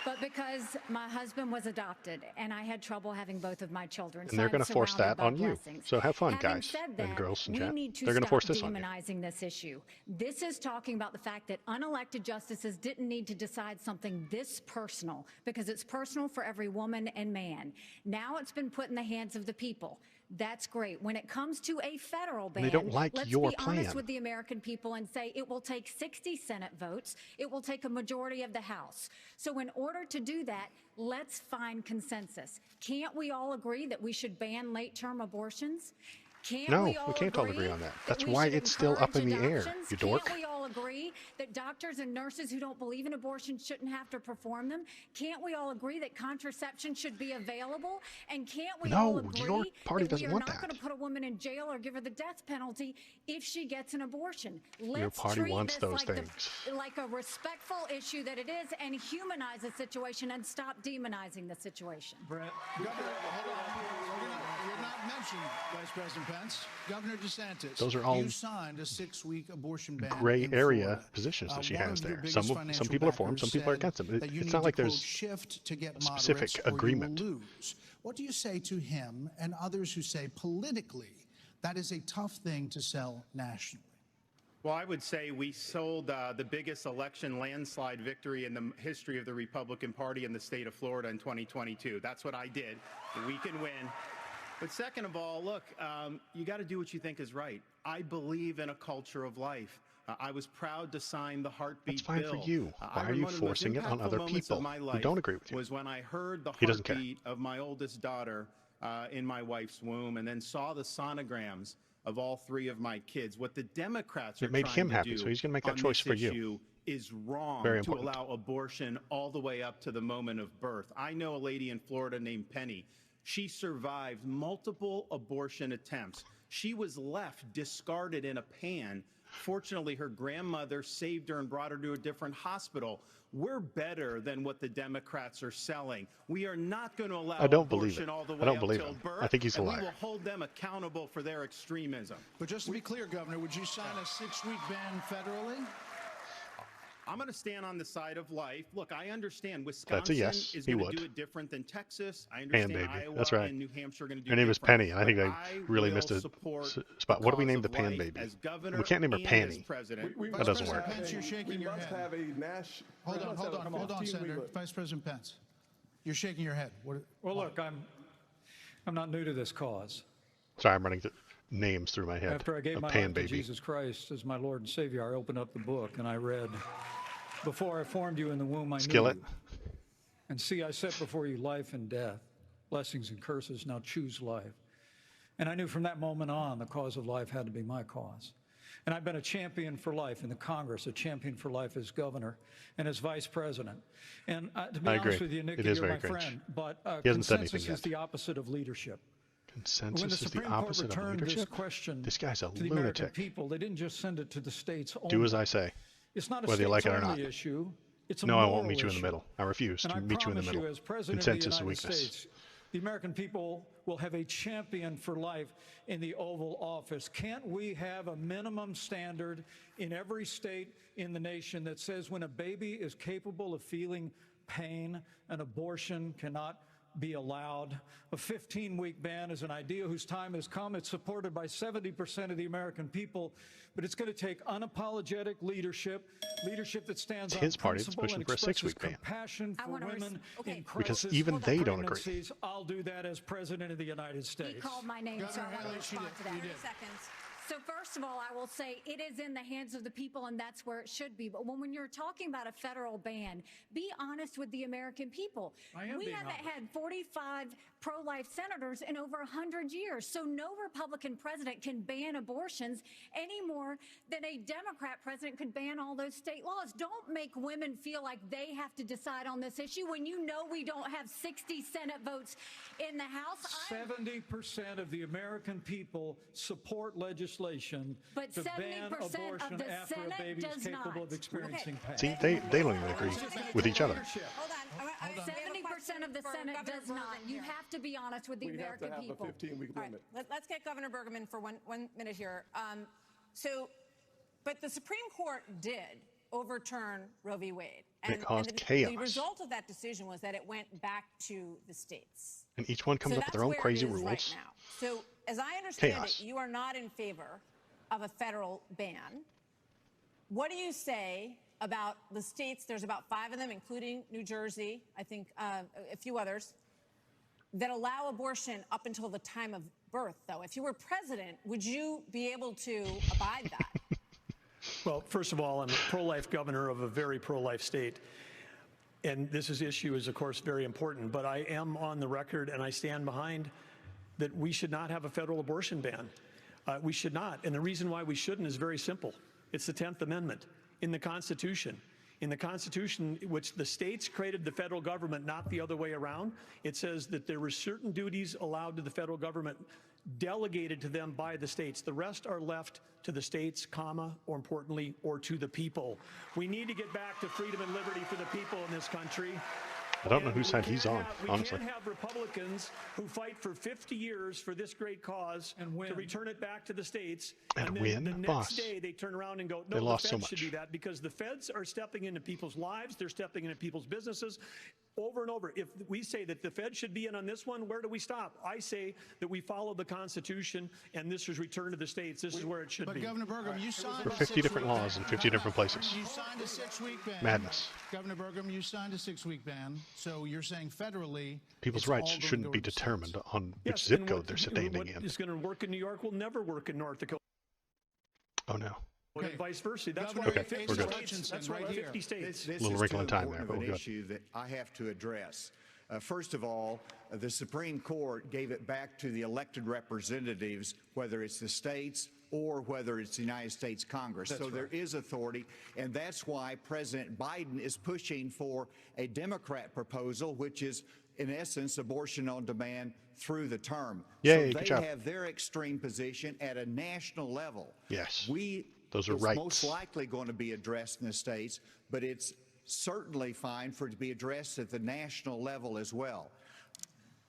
but because my husband was adopted and I had trouble having both of my children. And they're going to force that on you. So have fun, guys and girls in chat. They're going to force this on you. Demonizing this issue. This is talking about the fact that unelected justices didn't need to decide something this personal because it's personal for every woman and man. Now it's been put in the hands of the people. That's great. When it comes to a federal ban, they don't like let's your be plan. honest with the American people and say it will take 60 Senate votes. It will take a majority of the House. So in order to do that, let's find consensus. Can't we all agree that we should ban late-term abortions? No, we can't all agree on that. That's why it's still up in the air, you dork. Can't we all agree that doctors and nurses who don't believe in abortion shouldn't have to perform them? Can't we all agree that contraception should be available? And can't we all agree your party doesn't want we are not that. going to put a woman in jail or give her the death penalty if she gets an abortion? Your party wants those things. Like a respectful issue that it is, and humanize the situation and stop demonizing the situation. Brett, Governor, hold on. You're not mentioned, Vice President Pence. Governor DeSantis, Those are all you signed a 6-week abortion ban. gray area positions that she has there. Some people are for them, some people are against them. It's not like there's shift to get a specific agreement. Or you will lose. What do you say to him and others who say politically that is a tough thing to sell nationally? Well, I would say we sold the biggest election landslide victory in the history of the Republican Party in the state of Florida in 2022. That's what I did. We can win. But second of all, look, you got to do what you think is right. I believe in a culture of life. I was proud to sign the heartbeat That's fine bill. for you. Why are you forcing it on other people who don't agree with you? Was when I heard the He doesn't care. heartbeat of my oldest daughter in my wife's womb, and then saw the sonograms of all three of my kids. What the Democrats are It made trying him to happy, do so he's going to make that on choice this for you. issue is wrong Very to important. allow abortion all the way up to the moment of birth. I know a lady in Florida named Penny. She survived multiple abortion attempts. She was left discarded in a pan. Fortunately, her grandmother saved her and brought her to a different hospital. We're better than what the Democrats are selling. We are not going to allow I don't believe abortion it. all the way I don't up believe till him. birth. I think he's a and liar. we will hold them accountable for their extremism. But just to be clear, Governor, would you sign a 6-week ban federally? I'm going to stand on the side of life. Look, I understand Wisconsin That's a yes. is He going to would. do it different than Texas. I And understand baby. Iowa That's right. and New Hampshire are going to do Her name is different. Penny, and I think But I really will missed a support spot. What do we the name the cause pan of life baby? as governor We can't name her and as Panny. president. That doesn't work. Pence, you're shaking your must head. have a national. Hold on, Senator. Vice President Pence. You're shaking your head. Well, look, I'm not new to this cause. Sorry, I'm running names through my head. After I gave of my pan life to baby. Jesus Christ as my Lord and Savior, I opened up the book and I read, "Before I formed you in the womb, I Skillet. knew you. And see, I set before you life and death, blessings and curses. Now choose life." And I knew from that moment on the cause of life had to be my cause. And I've been a champion for life in the Congress, a champion for life as governor and as vice president. And to be I honest agree. with you, Nikki, It is you're very my cringe. friend, but He hasn't said anything consensus yet. is the opposite of leadership. Consensus When the is the Supreme Court opposite of returned leadership? this question This guy's a to the American lunatic. people, they didn't just send it to the states only. Do as I say, It's not a whether you like it or states-only not. issue. It's a No, I won't moral meet you in the issue. middle. I refuse And to I meet you in the promise middle. you, as President Consensus of is the a United weakness. States, the American people will have a champion for life in the Oval Office. Can't we have a minimum standard in every state in the nation that says when a baby is capable of feeling pain, an abortion cannot be allowed? A 15-week ban is an idea whose time has come. It's supported by 70% of the American people, but it's going to take unapologetic leadership that stands It's on his party that's principle pushing and for a expresses 6-week ban. compassion for women in Because crisis even they don't agree. pregnancies. I'll do that as president of the United States. He called my name, so I want to respond to that. 30 seconds. So first of all, I will say it is in the hands of the people, and that's where it should be. But when you're talking about a federal ban, be honest with the American people. We haven't had 45 pro-life senators in over 100 years. So no Republican president can ban abortions any more than a Democrat president could ban all those state laws. Don't make women feel like they have to decide on this issue when you know we don't have 60 Senate votes in the House. 70% of the American people support legislation But to ban 70% of abortion the after Senate a baby is does capable not. of experiencing pain. See, they don't even agree with each other. Hold on. 70% of the Senate does not. You have to be honest with the American people. We have to have a 15-week limit. Let's get Governor Bergman for one minute here. But the Supreme Court did overturn Roe v. Wade. And it caused chaos. The result of that decision was that it went back to the states. And each one comes up with their own crazy rules. Right now. So as I understand Chaos. it, you are not in favor of a federal ban. What do you say about the states? There's about 5 of them, including New Jersey, I think a few others, that allow abortion up until the time of birth, though. If you were president, would you be able to abide that? Well, first of all, I'm a pro-life governor of a very pro-life state. And this issue is, of course, very important. But I am on the record, and I stand behind that we should not have a federal abortion ban. We should not. And the reason why we shouldn't is very simple. It's the 10th Amendment in the Constitution. In the Constitution, which the states created the federal government, not the other way around, it says that there were certain duties allowed to the federal government delegated to them by the states. The rest are left to the states, or importantly, or to the people. We need to get back to freedom and liberty for the people in this country. I don't know whose side he's on, honestly. We can't have Republicans who fight for 50 years for this great cause to return it back to the states. And then win? the next Boss. day they turn around and go, They no, the lost so feds should much. do that, because the feds are stepping into people's lives. They're stepping into people's businesses. over and over. If we say that the Fed should be in on this one, where do we stop? I say that we follow the Constitution, and this is return to the states. This is where it should be. But Governor Burgum, you signed For 50 different laws in 50 different places. You signed a 6-week ban. Madness. Governor Burgum, you signed a 6-week ban. So you're saying federally, people's rights shouldn't be determined on which Yes, zip and code they're staying what in. is going to work in New York will never work in North Dakota. Oh no. And vice versa. That's Governor why we have 50 we're good. states. That's why we have 50 states. This Little is wrinkle too in time important there, but of we're an good. issue that I have to address. First of all, the Supreme Court gave it back to the elected representatives, whether it's the states or whether it's the United States Congress. That's so there right. is authority, and that's why President Biden is pushing for a Democrat proposal, which is, in essence, abortion on demand through the term. Yay, so good they job. have their extreme position at a national level. Yes. Those are it's rights. most likely going to be addressed in the states, but it's certainly fine for it to be addressed at the national level as well.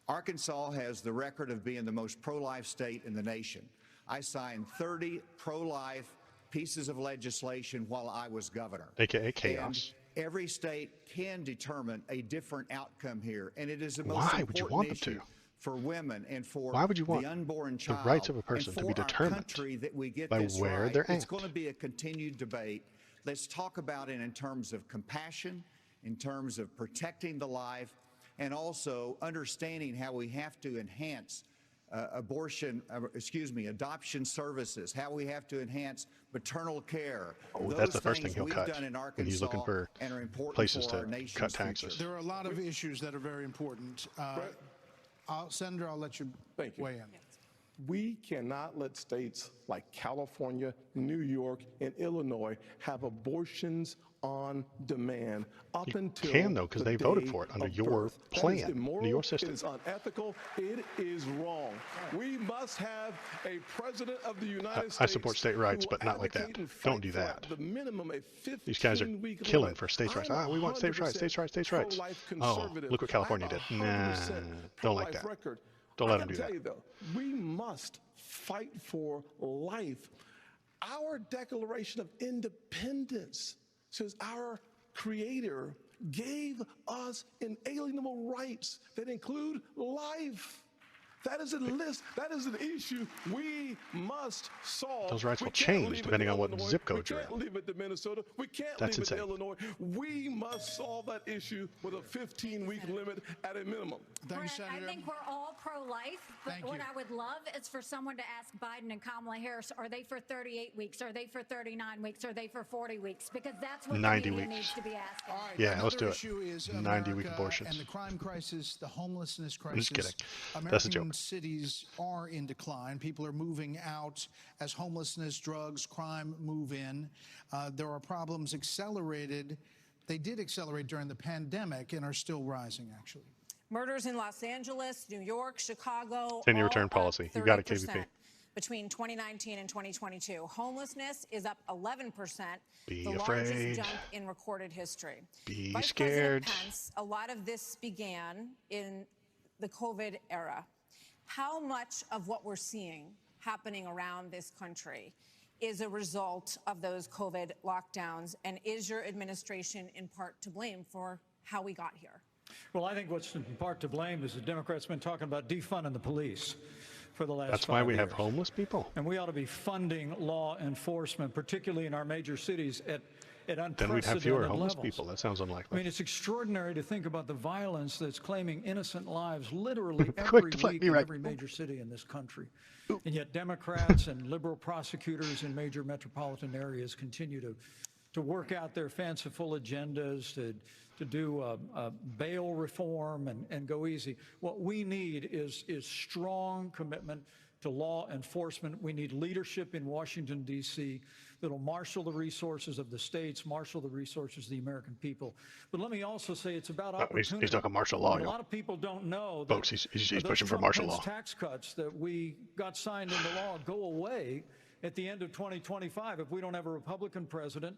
Arkansas has the record of being the most pro-life state in the nation. I signed 30 pro-life pieces of legislation while I was governor. AKA chaos. And every state can determine a different outcome here, and it is the most Why would you want important them issue to? for women and for Why would you want the unborn child, the rights of a and person to for be our determined country that we get by this where right. they're It's aimed? going to be a continued debate. Let's talk about it in terms of compassion, in terms of protecting the life, and also understanding how we have to enhance adoption services, how we have to enhance maternal care. Oh, Those that's the first things thing he'll we've cut done in when he's looking Arkansas for and are important places for our to nation's cut future. taxes. There are a lot of issues that are very important. Senator, I'll let you weigh in. We cannot let states like California, New York, and Illinois have abortions on demand up until can, though, because the they voted day for it under of your birth. That is plan, immoral, under your system. It is unethical. It is wrong. We must have a president of the United States. I support state rights, who but not like that. advocate and fight Don't do for that. The minimum, a These guys are 15-week killing limit. for states' rights. I'm We want states' rights, 100% states' rights, states' rights. pro-life Oh, conservative. look what California did. I have a Nah, 100% don't like pro-life that. record. Don't let I them gotta do tell that. you, though, we must fight for life. Our Declaration of Independence says our Creator gave us inalienable rights that include life. That is a list. That is an issue we must solve. Those rights We will can't change leave it depending to on what Illinois. zip code you're We can't in. leave it to Minnesota. We can't That's leave it insane. to Illinois. We must solve that issue with a 15-week limit at a minimum. Thank you, Brett, I Senator. think we're all pro-life, but Thank what you. I would love is for someone to ask Biden and Kamala Harris, are they for 38 weeks? Are they for 39 weeks? Are they for 40 weeks? Because that's what 90 the media weeks. needs to be asking. All right, Yeah, another let's do it. issue is 90-week America abortions. and the crime crisis, the homelessness I'm crisis. just kidding. American That's a joke. cities are in decline. People are moving out as homelessness, drugs, crime move in. There are problems accelerated. They did accelerate during the pandemic and are still rising, actually. Murders in Los Angeles, New York, Chicago. 10-year all return up policy. You got it, KVP. 30% between 2019 and 2022. Homelessness is up 11%, Be the afraid. largest jump in recorded history. Be Vice scared. President Pence, a lot of this began in the COVID era. How much of what we're seeing happening around this country is a result of those COVID lockdowns, and is your administration in part to blame for how we got here? Well, I think what's in part to blame is the Democrats been talking about defunding the police for the last That's why 5 we have years. homeless people. And we ought to be funding law enforcement, particularly in our major cities, at unprecedented Then we'd have fewer homeless levels. people. That sounds I unlikely. mean, it's extraordinary to think about the violence that's claiming innocent lives literally Quick every to flag week me in right. every major city in this country. And yet Democrats and liberal prosecutors in major metropolitan areas continue to work out their fanciful agendas, to do bail reform and go easy. What we need is strong commitment to law enforcement. We need leadership in Washington, D.C. that'll marshal the resources of the states, marshal the resources of the American people. But let me also say it's about opportunity. He's talking martial law, And a y'all. lot of people don't know that Folks, he's those pushing for Trump martial Pence law. tax cuts that we got signed into law go away at the end of 2025 if we don't have a Republican president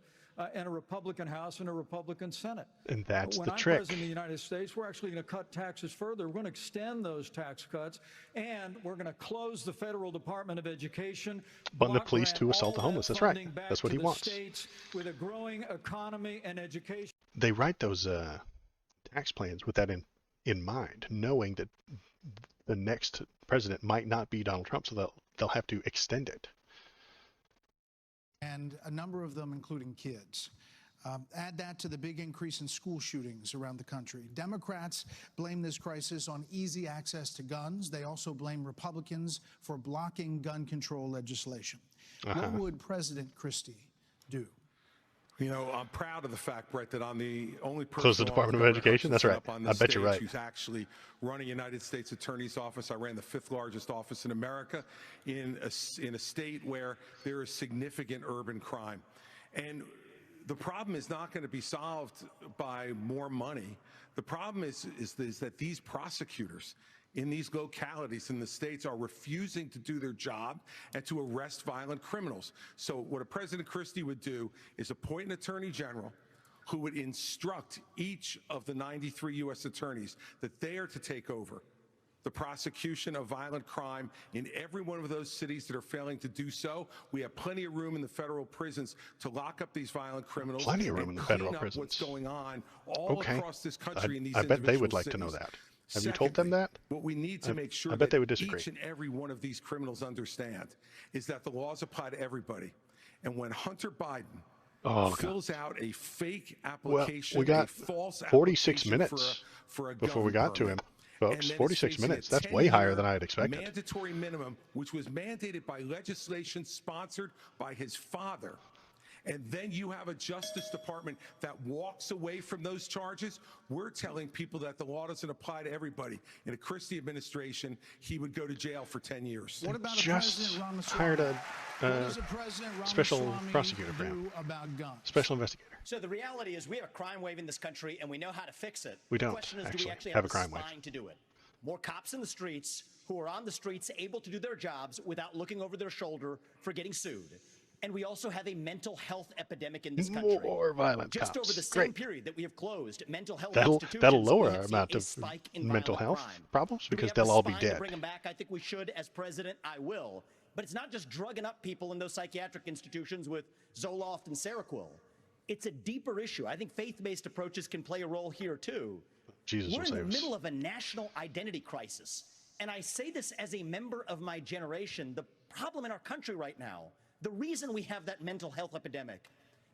and a Republican House and a Republican Senate. And that's when the I'm trick. president of the United States, we're actually going to cut taxes further. We're going to extend those tax cuts, and we're going to close the Federal Department of Education. Fund the block police grant to assault the all that homeless. That's right. funding back That's what to he the wants. States with a growing economy and education. They write those tax plans with that in mind, knowing that the next president might not be Donald Trump, so they'll have to extend it. And a number of them, including kids. Add that to the big increase in school shootings around the country. Democrats blame this crisis on easy access to guns. They also blame Republicans for blocking gun control legislation. What would President Christie do? You know, I'm proud of the fact, Brett, that I'm the only person Close the Department of Education? That's right. I bet you're right. Who's actually running United States Attorney's Office. I ran the 5th largest office in America in a state where there is significant urban crime. And the problem is not going to be solved by more money. The problem is that these prosecutors in these localities in the states are refusing to do their job and to arrest violent criminals. So what a President Christie would do is appoint an attorney general who would instruct each of the 93 U.S. attorneys that they are to take over the prosecution of violent crime in every one of those cities that are failing to do so. We have plenty of room in the federal prisons to lock up these violent criminals. Plenty of room in the federal prisons. What's going on all across this country in these I bet they would individual like to know cities. that. Have you told them that? What we need to make sure I bet that they would disagree. each and every one of these criminals understand is that the laws apply to everybody. And when Hunter Biden fills out a fake application, we got a false 46 application minutes for a before we gun got to him, permit, folks. and then 46 is facing minutes. a That's way higher 10-year than I had expected. Mandatory minimum, which was mandated by legislation sponsored by his father. And then you have a Justice Department that walks away from those charges. We're telling people that the law doesn't apply to everybody. In a Christie administration, he would go to jail for 10 years. What about Just hired a special prosecutor for him. Special investigator. So the reality is we have a crime wave in this country, and we know how to fix it. We don't The question is, do we actually have have a crime the wave. spine to do it? More cops in the streets who are on the streets able to do their jobs without looking over their shoulder for getting sued. And we also have a mental health epidemic in this country. More violent Just cops. over the same Great. period that we have closed mental health That'll institutions, lower we our have amount seen a of spike in mental violent health crime. problems Do we because have the they'll all be spine to dead. bring them back? I think we should. As president, I will. But it's not just drugging up people in those psychiatric institutions with Zoloft and Seroquel. It's a deeper issue. I think faith-based approaches can play a role here too. Jesus We're will in the save us. middle of a national identity crisis. And I say this as a member of my generation. The problem in our country right now, the reason we have that mental health epidemic,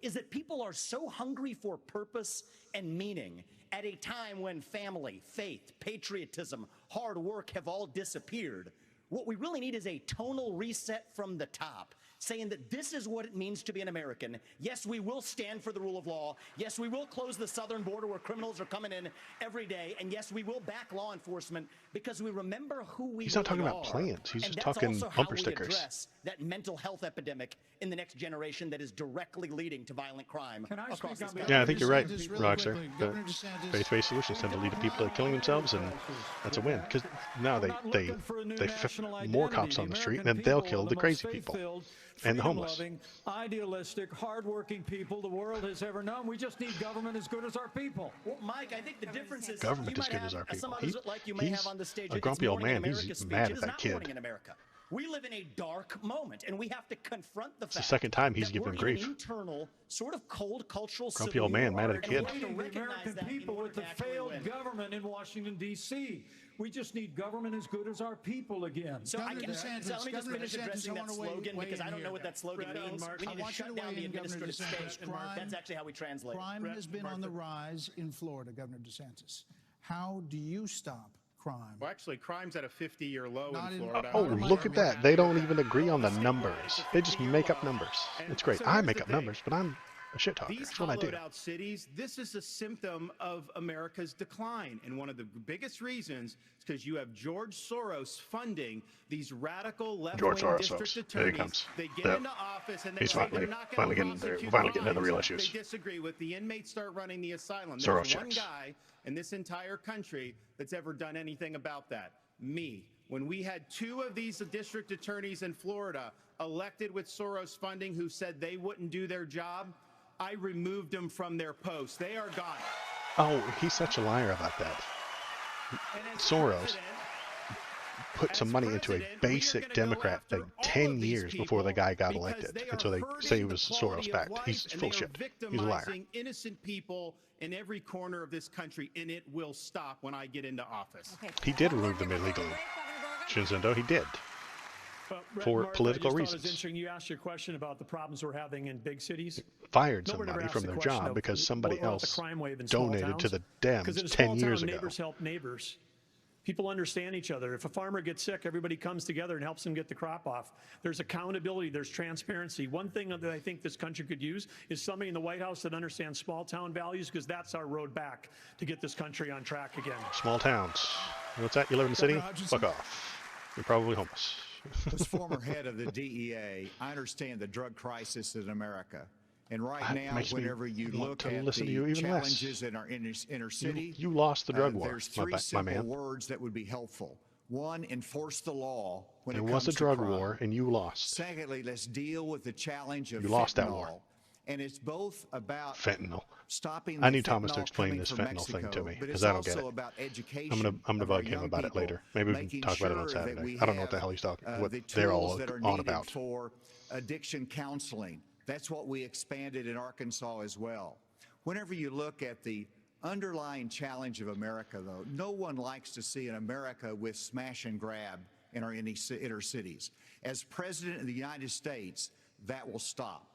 is that people are so hungry for purpose and meaning at a time when family, faith, patriotism, hard work have all disappeared. What we really need is a tonal reset from the top, saying that this is what it means to be an American. Yes, we will stand for the rule of law. Yes, we will close the southern border where criminals are coming in every day. And yes, we will back law enforcement because we remember who we He's not really talking about are. plans. He's And just that's talking also how bumper we stickers. address that mental health epidemic in the next generation that is directly leading to violent crime across this country. Yeah, I think you're right, DeSantis, really Roxer. quickly. The Governor DeSantis- faith-based solutions tend to lead to people killing themselves, and that's a win. Because now they more cops on the street, and then they'll kill the crazy people and the homeless. Freedom-loving, idealistic, hardworking people the world has ever known. We just need government as good as our people. Well, Mike, I think the difference is Government you as might good have as our some people. others like you may have on the stage. a It's grumpy old Morning in man. He's America speech. mad It at is that not kid. Morning in America. We live in a dark moment, and we have to confront the It's the fact second time he's that given we're him grief. in an internal, sort of cold cultural Grumpy civil old man war, mad at a and kid. we have to The recognize American that in people order with the to actually failed win. government in Washington, D.C. We just need government as good as our people again. So, let me just finish addressing that slogan because I don't know what that slogan means. We need to shut down the administrative state. That's actually how we translate it. Crime has been on the rise in Florida, Governor DeSantis. How do you stop crime? Well, actually, crime's at a 50-year low Not in in- Florida. Oh, look at that. They don't even agree on the numbers. They just make up numbers. It's great. so I here's make the up thing. numbers, but I'm a shit talker. These That's what I do. hollowed out cities, this is a symptom of America's decline. And one of the biggest reasons is because you have George Soros funding these radical George left-wing Soros. district There he attorneys. comes. They get Yep. into office and they He's say finally- they're not going finally to getting there. prosecute Finally getting into the real crimes issues. They disagree with. The inmates start running the asylum. Soros There's one checks. guy in this entire country that's ever done anything about that. Me. When we had two of these district attorneys in Florida elected with Soros funding who said they wouldn't do their job, I removed them from their posts. They are gone. Oh, he's such a liar about that. Soros put some money into a basic Democrat like 10 years before the guy got elected. And so they say he was Soros backed. He's full of shit. He's a liar. Innocent people in every corner of this country, and it will stop when I get into office. Okay. He did remove them illegally. Shinzendo, he did. For Martha, political I just reasons. thought it was interesting. You asked your question about the problems we're having in big cities. Fired Nobody ever somebody asked from the their question job of because somebody what about the else crime wave in small donated to towns? the Because in a Dems small 10 years town, ago. neighbors help neighbors. People understand each other. If a farmer gets sick, everybody comes together and helps him get the crop off. There's accountability. There's transparency. One thing that I think this country could use is somebody in the White House that understands small town values, because that's our road back to get this country on track again. Small towns. What's that? You live in the city? Fuck off. You're probably homeless. As former head of the DEA, I understand the drug crisis in America. And right That now, makes me whenever you want look to at listen to you the even less. challenges in our inner city, You lost the drug war, there's my three simple man. words that would be helpful. One, enforce the law when There it was comes a drug to crime. war, and you lost. Secondly, let's deal with the challenge of You fentanyl. lost that war. And it's both about Fentanyl. stopping I the need Thomas to fentanyl explain coming this from fentanyl thing to Mexico, me but because it's I don't get also it. about I'm education gonna of our bug him young about it people, later. Maybe we can making talk about it on sure that Saturday. we I don't know what the have, hell he's talking. What the they're all tools that are on needed about. for addiction counseling. That's what we expanded in Arkansas as well. Whenever you look at the underlying challenge of America, though, no one likes to see an America with smash and grab in our inner cities. As President of the United States, that will stop.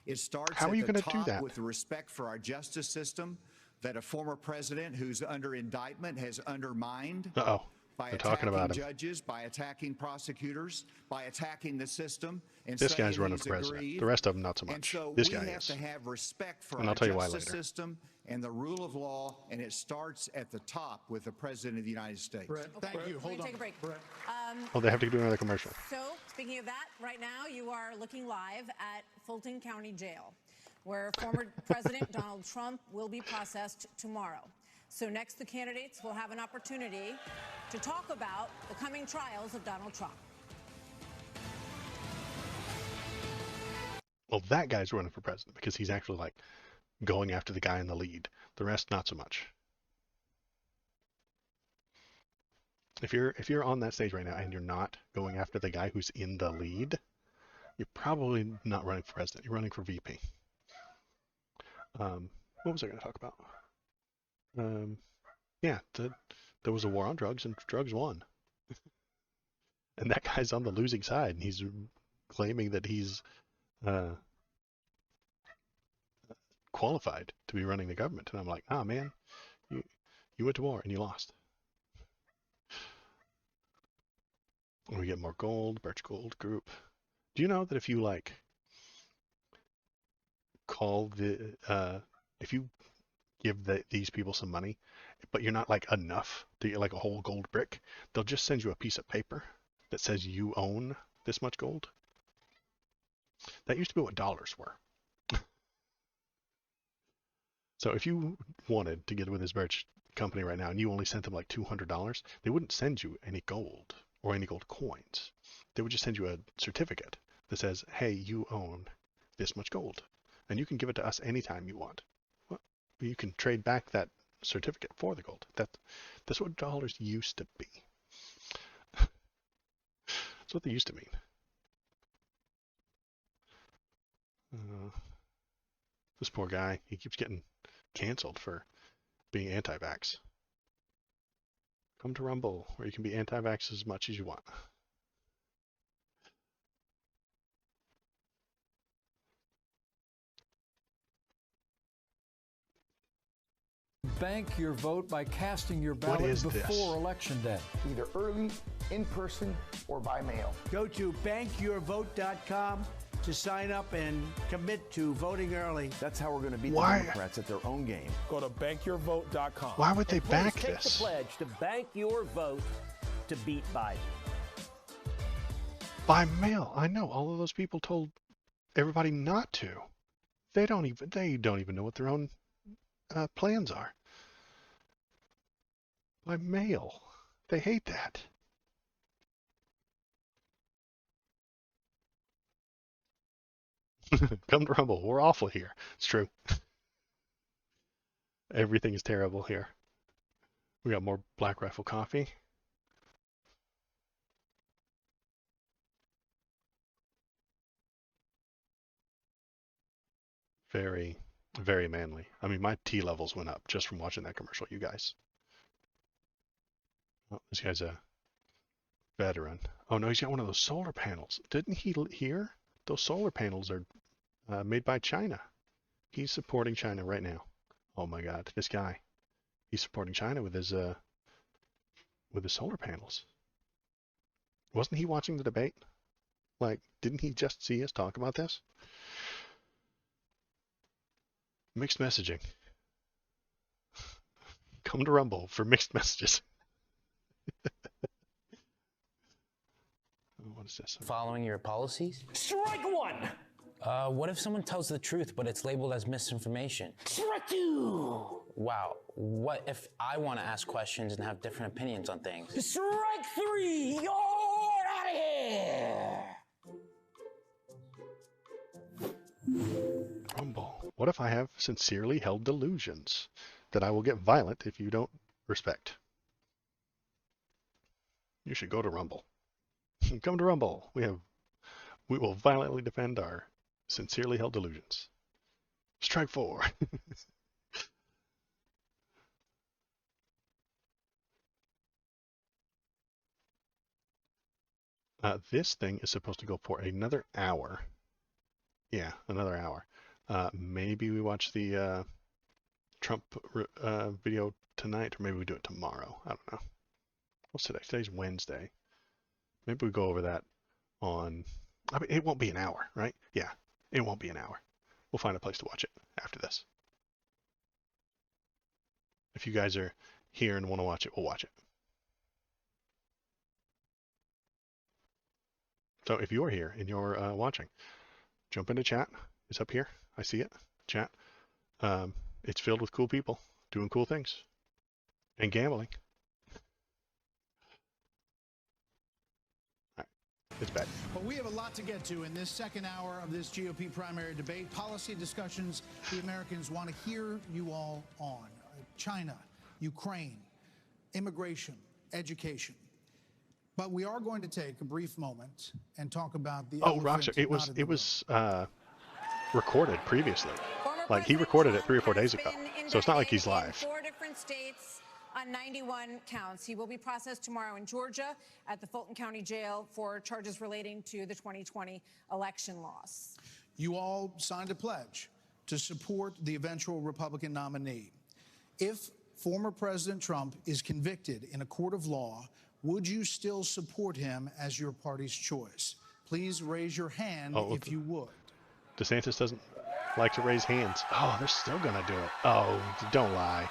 It starts How are you at the gonna do top that? with the respect for our justice system that a former president who's under indictment has undermined. Uh-oh. By They're talking attacking about him. judges, by attacking prosecutors, by attacking the system, and This saying guy's running he's for president. agreed. The rest of them, not so And much. so This we guy have is. to have respect for And our I'll tell you why justice later. system and the rule of law, and it starts at the top with the President of the United States. Thank you. Hold on. Take a break. Oh, they have to do another commercial. So, speaking of that, right now you are looking live at Fulton County Jail, where former President Donald Trump will be processed tomorrow. So next, the candidates will have an opportunity to talk about the coming trials of Donald Trump. Well, that guy's running for president because he's actually like going after the guy in the lead. The rest, not so much. If you're on that stage right now and you're not going after the guy who's in the lead, you're probably not running for president. You're running for VP. What was I going to talk about? Yeah, there was a war on drugs, and drugs won. And that guy's on the losing side, and he's claiming that he's qualified to be running the government. And I'm like, ah, man, you went to war and you lost. And we get more gold, Birch Gold Group. Do you know that if you like call if you give these people some money, but you're not like enough to get like a whole gold brick, they'll just send you a piece of paper that says you own this much gold? That used to be what dollars were. So if you wanted to get with this Birch company right now and you only sent them like $200, they wouldn't send you any gold or any gold coins. They would just send you a certificate that says, hey, you own this much gold, and you can give it to us anytime you want. Well, you can trade back that certificate for the gold. That's what dollars used to be. That's what they used to mean. This poor guy, he keeps getting canceled for being anti-vax. Come to Rumble, where you can be anti-vax as much as you want. Bank your vote by casting your What ballot is before this? Election Day. Either early, in person, or by mail. Go to bankyourvote.com to sign up and commit to voting early. That's how we're going to beat Why? the Democrats at their own game. Go to bankyourvote.com. Why would they Please back take this? the pledge to bank your vote to beat Biden. By mail. I know. All of those people told everybody not to. They don't even know what their own plans are. By mail. They hate that. Come to Rumble. We're awful here. It's true. Everything is terrible here. We got more Black Rifle coffee. Very Very manly. I mean, my T levels went up just from watching that commercial, you guys. Oh, this guy's a veteran. Oh no, he's got one of those solar panels. Didn't he hear? Those solar panels are made by China. He's supporting China right now. Oh my God, this guy. He's supporting China with his solar panels. Wasn't he watching the debate? Like, didn't he just see us talk about this? Mixed messaging. Come to Rumble for mixed messages. What is this? Following your policies? Strike one! What if someone tells the truth, but it's labeled as misinformation? Strike two! Wow. What if I want to ask questions and have different opinions on things? Strike three! You're out of here! Rumble. What if I have sincerely held delusions that I will get violent if you don't respect? You should go to Rumble. Come to Rumble. We will violently defend our sincerely held delusions. Strike 4. This thing is supposed to go for another hour. Yeah, another hour. Maybe we watch the Trump video tonight, or maybe we do it tomorrow. I don't know. What's today? Today's Wednesday. Maybe we go over that on... I mean, it won't be an hour, right? Yeah, it won't be an hour. We'll find a place to watch it after this. If you guys are here and want to watch it, we'll watch it. So if you're here and you're watching, jump into chat. It's up here. I see it. Chat. It's filled with cool people doing cool things and gambling. All right. It's bad. Well, we have a lot to get to in this second hour of this GOP primary debate. Policy discussions the Americans want to hear you all on. China, Ukraine, immigration, education. But we are going to take a brief moment and talk about the... Oh, Rockstar, it was recorded previously. Like, he recorded it 3 or 4 days ago. So it's not like he's live. 4 different states on 91 counts. He will be processed tomorrow in Georgia at the Fulton County Jail for charges relating to the 2020 election loss. You all signed a pledge to support the eventual Republican nominee. If former President Trump is convicted in a court of law, would you still support him as your party's choice? Please raise your hand if you would. DeSantis doesn't like to raise hands. Oh, they're still going to do it. Oh, don't lie.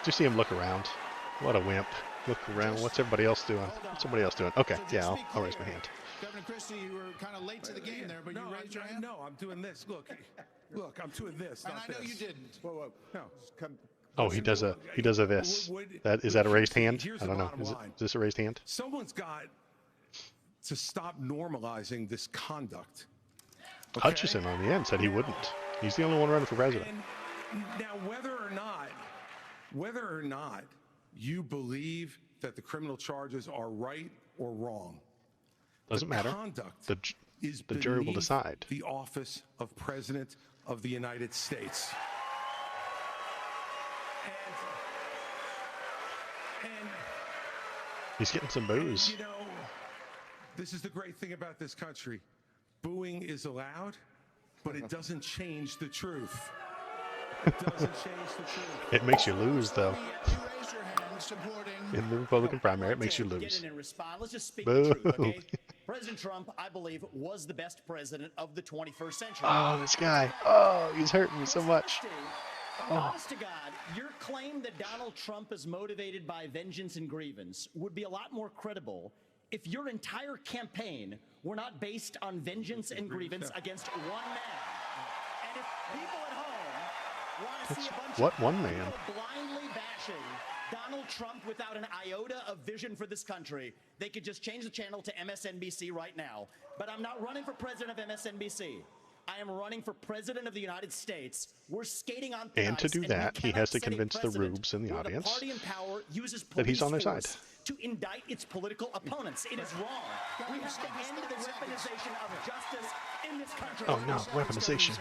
Just see him look around. What a wimp. Look around. What's everybody else doing? What's somebody else doing? Okay, yeah, I'll raise my hand. Governor Christie, you were kind of late to the game there, but you raised your hand? No, I'm doing this. Look, I'm doing this. And I know you didn't. Whoa. No. Oh, he does a this. Is that a raised hand? I don't know. Is this a raised hand? Someone's got to stop normalizing this conduct. Okay? Hutchison on the end said he wouldn't. He's the only one running for president. And now, whether or not you believe that the criminal charges are right or wrong, doesn't matter. Conduct the jury will decide. The office of President of the United States. And he's getting some boos. You know, this is the great thing about this country. Booing is allowed, but it doesn't change the truth. It doesn't change the truth. It makes you lose, though. In the Republican primary, it makes you lose. Get in and respond. Let's just speak the truth, okay? President Trump, I believe, was the best president of the 21st century. Oh, this guy. Oh, he's hurting me so much. Honest to God, your claim that Donald Trump is motivated by vengeance and grievance would be a lot more credible if your entire campaign were not based on vengeance and grievance against one man. And if people at home want to see a bunch of one man blindly bashing Donald Trump without an iota of vision for this country, they could just change the channel to MSNBC right now. But I'm not running for president of MSNBC. I am running for president of the United States. We're skating on thin And to ice, do we that, he cannot has to set a convince the precedent rubes in the where audience party in power uses that he's on their police side. force to indict its political opponents. It is wrong. We have to end the weaponization of justice in this country. Oh no, weaponization.